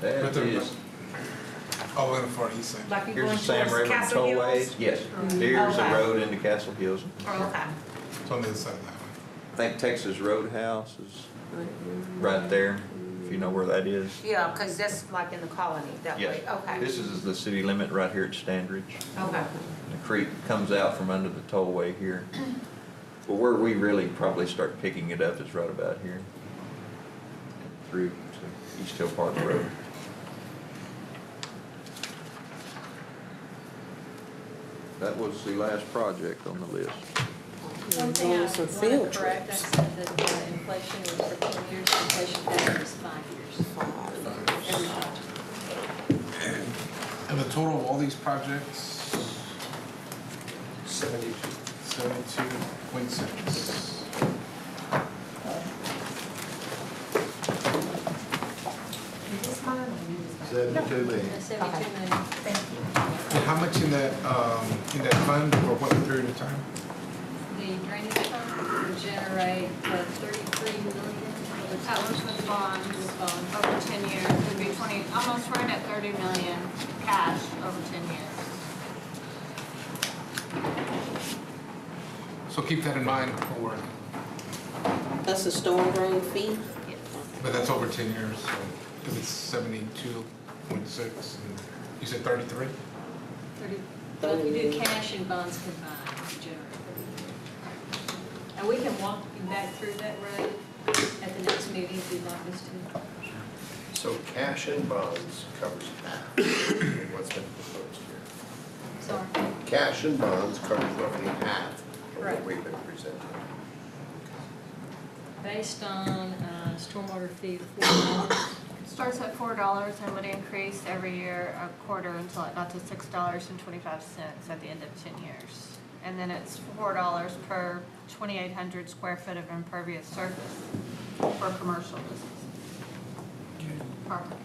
That Right there. is, Oh, on the far east side. Like you're here's going the Sam towards Rayburn Castle Tollways. Hills? Yes, here's the Okay. road into Castle Hills. Okay. It's on the other side of the highway. I think Texas Roadhouse is right there, if you know where that is. Yeah, because that's like in the colony that Yes. way. Okay. This is the city limit right here at Standridge. Okay. The creek comes out from under the tollway here. But where we really probably start picking it up is right about here. Through to East Hill Park Road. That was the last project on the list. One thing I Doing some want field to correct, I trips. said that the inflation was for 10 years, the inflation factor is 5 years. Every project. And the total of all these projects, 72. 72.6. 72 million. 72 million. Thank you. And how much in that fund for what period of time? The drainage fund will generate 33 million. That was with bonds, With bonds. over 10 years, it'd be 20, almost right at 30 million cash over 10 years. So keep that in mind for, That's a storm drain fee? Yes. but that's over 10 years, so if it's 72.6, and you said 33? 30, well, if you do cash and bonds combined, you generate 30. And we can walk you back through that road at the next meeting if you'd like us to. So cash and bonds covers half of what's been proposed here. Sorry. Cash and bonds covers roughly half of what Correct. we've been presenting. Based on stormwater fee of $4. It starts at $4 and would increase every year a quarter until it got to $6.25 at the end of 10 years. And then it's $4 per 2,800 square foot of impervious surface for commercial business. Property.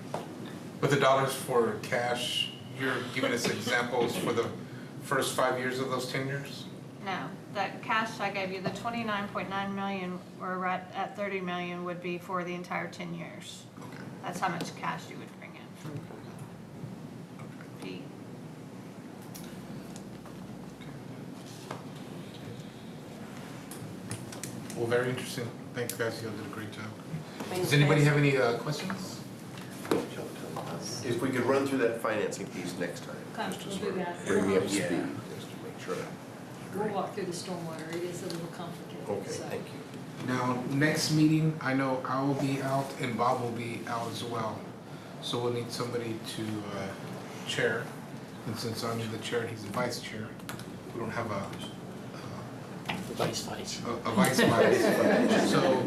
But the dollars for cash, you're giving us examples for the first 5 years of those 10 years? No, that cash I gave you, the 29.9 million, or right at 30 million would be for the entire 10 years. Okay. That's how much cash you would bring in. Pete? Well, very interesting. Thanks, guys. You all did a great job. Does anybody have any questions? If we could run through that financing piece next time, Okay, just to we'll sort do of that. bring me up to Yeah. speed, just to make sure. We'll walk through the stormwater. It is a little complicated. Okay, so. thank you. Now, next meeting, I know I will be out and Bob will be out as well. So we'll need somebody to chair. And since I'm the chair and he's the vice chair, we don't have a Vice. vice. So,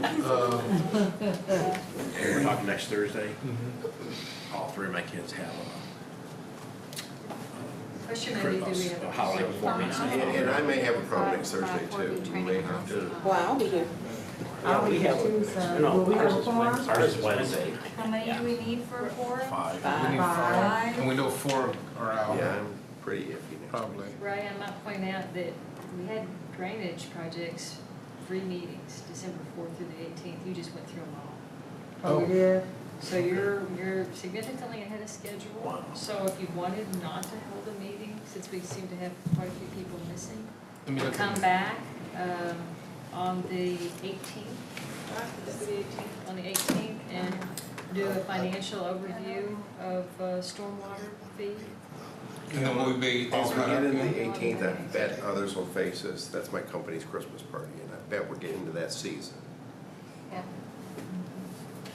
We're talking next Thursday. mhm. All three of my kids have Question maybe, do we have? a holiday performance. And I may have a problem next Thursday too. You may have to. Well, I'll be here. Yeah, we have, no, ours is Wednesday. Ours is Wednesday. How many do we need for a quorum? Five. We need four, Five. and we know four are out, Yeah, I'm pretty iffy next week. probably. Ray, I might point out that we had drainage projects, 3 meetings, December 4th through the 18th. You just went through them all. Oh, Yeah. So you're significantly ahead of schedule. Wow. So if you wanted not to hold a meeting, since we seem to have quite a few people missing, Let me look come at back on the 18th, right? Would that be the 18th? On the 18th, and do a financial overview of stormwater fee. And then we'll be. As we get into the 18th, I bet others will face us. That's my company's Christmas party, and I bet we're getting to that season. Yeah.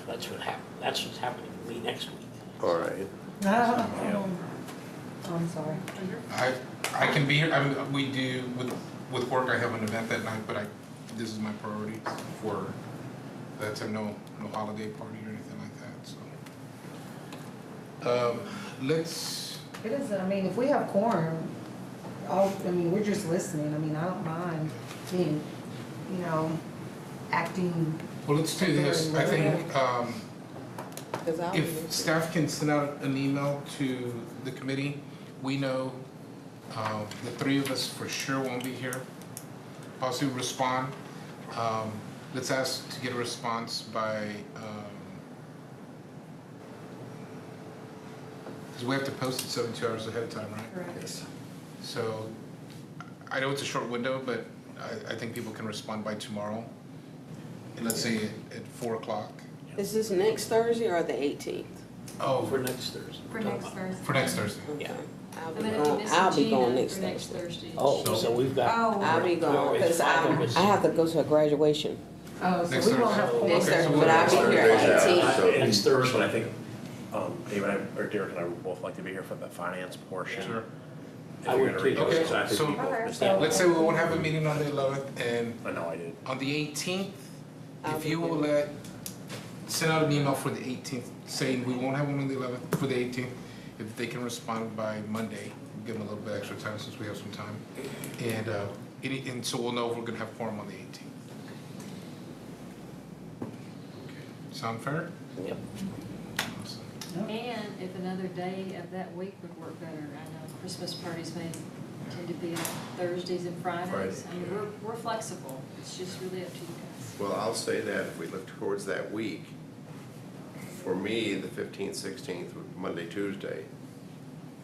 That's what's happening to me next week. All right. I'm sorry. I can be here, we do, with work, I have an event that night, but this is my priority for, that's no holiday party or anything like that, so. Let's, It is, I mean, if we have quorum, I mean, we're just listening. I mean, I don't mind being, acting. well, let's do this, I think, 'Cause I'll be here. if staff can send out an email to the committee, we know, the 3 of us for sure won't be here. Possibly respond, let's ask to get a response by, because we have to post it 72 hours ahead of time, right? Correct. So, I know it's a short window, but I think people can respond by tomorrow. And let's say at 4 o'clock. Is this next Thursday or the 18th? Oh, For next Thursday. For next Thursday. for next Thursday. Yeah. I'll I'm be gonna be gone, missing I'll be Gina gone next for next Thursday. Thursday. Oh, so we've got, Oh. I'll be gone, It's cause five of us. I have to go to a graduation Oh, Next so we won't Thursday. have quorum. next Okay, so Thursday, we'll- but I'll be here at 18th. And Next first one, I think, Dave and I, or Derek and I would both like to be here for the finance portion. Sure. If I you're would gonna read too. those, Okay, so I think so- we both Okay. missed that. Let's say we won't have a meeting on the 11th, and I know I did. on the 18th, I'll if be you will send out an email for the 18th, saying we won't have one on the 11th, for the 18th, if they can respond by Monday, give them a little bit extra time since we have some time. And so we'll know if we're gonna have quorum on the 18th. Okay. Sound fair? yep. Awesome. And if another day of that week would work better, I know Christmas parties may tend to be on Thursdays and Fridays. Friday, I mean, yeah. we're flexible, it's just really up to you guys. Well, I'll say that if we look towards that week, for me, the 15th, 16th, Monday, Tuesday,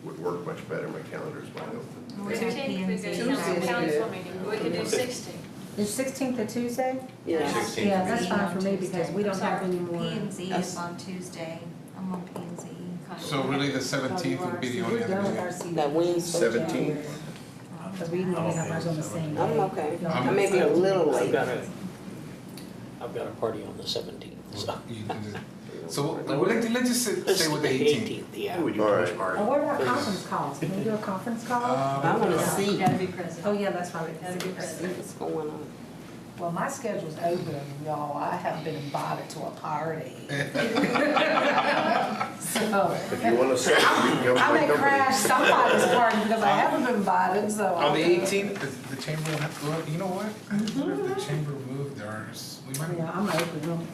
would work much better. My calendar's wide open. We have 15th, we could P&Z. council meeting, we could do 16. Is 16th a Tuesday? Yeah. 16th. Yeah, that's fine for me because we don't have any P more. and Z is on Tuesday. I'm on P and Z. So really, the 17th would be the only We're done with other our day. season. That Wednesday. 17th. Because we normally have ours on the same day. I'm okay. No. I may be a little I've late. got a party on the 17th, so. You can do- So let's just stay with the 18th. Yeah. Who would you All Christmas right. party? Oh, what about conference calls? Can we do a conference call? I wanna You see gotta be present. Oh, yeah, that's right. Gotta be present. what's going on. Well, my schedule's open, y'all. I have been invited to a party. So, If you want to say, you can come to I my may company. crash somebody's party because I haven't been invited, so. On the 18th, the chamber will have, well, you know what? I wonder if the chamber moved theirs. We might, Yeah, I'm open.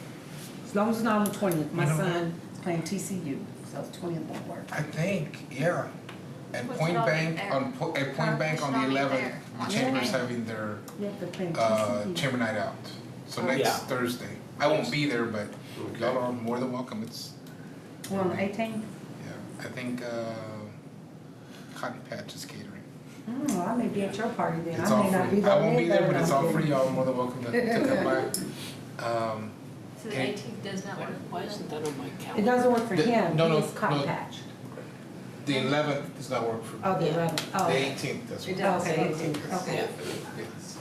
As long as it's not on the 20th. My son is playing TCU, so the 20th won't work. I think, yeah. And Which Point will be Bank, there. at Point Bank on the Which will be 11th, there. the chamber's having their Yeah, they're playing uh, TCU. chamber night out. So Oh. next Yeah. Thursday. I won't be there, but y'all are more than welcome. It's, We're on the 18th? yeah, I think Cotton Patch is catering. I may be at your party then. It's I all may not be free. there. I won't be there, either, but it's I'm all free. kidding. Y'all are more than welcome to come by. So the Okay. 18th does not work. Why isn't that on my It calendar? doesn't work for The- him. no, no, He's Cotton no. Patch. The 11th does not work for me. Oh, the 11th. The Oh. 18th does It work. does. Okay, 18th. Okay. Yes.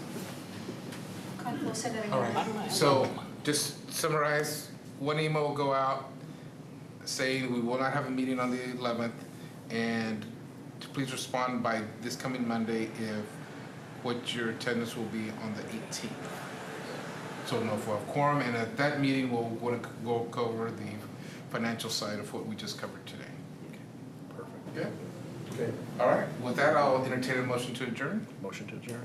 Okay, we'll say that again. All I don't right, have so one. just summarize, one email will go out saying we will not have a meeting on the 11th, and to please respond by this coming Monday if what your attendance will be on the 18th. So we'll know if we'll have quorum, and at that meeting, we'll go over the financial side of what we just covered today. Perfect. Yeah? Okay. All right, with that, I'll entertain a motion to adjourn. Motion to adjourn?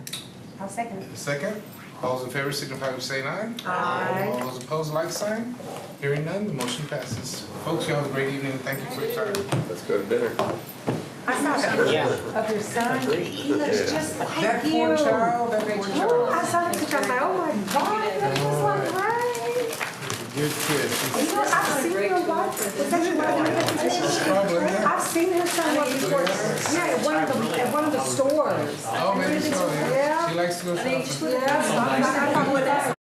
I'll second it. Second, all those in favor signify by saying aye. Aye. All those opposed, like sign. Hearing none, the motion passes. Folks, you have a great evening, and thank you for your time. Let's go to dinner. I saw a picture Yeah. of your son. He looks just like you. That poor child, that poor Oh, child. I saw the picture. I was like, oh my God, that's just like Ray. Good kid. You know, I've seen your wife. Was that your wife? Probably, yeah. I've seen her son once before. Yeah, at one of the stores. Oh, maybe so, yeah. Yeah. She likes to go shopping. Yes, I thought with that.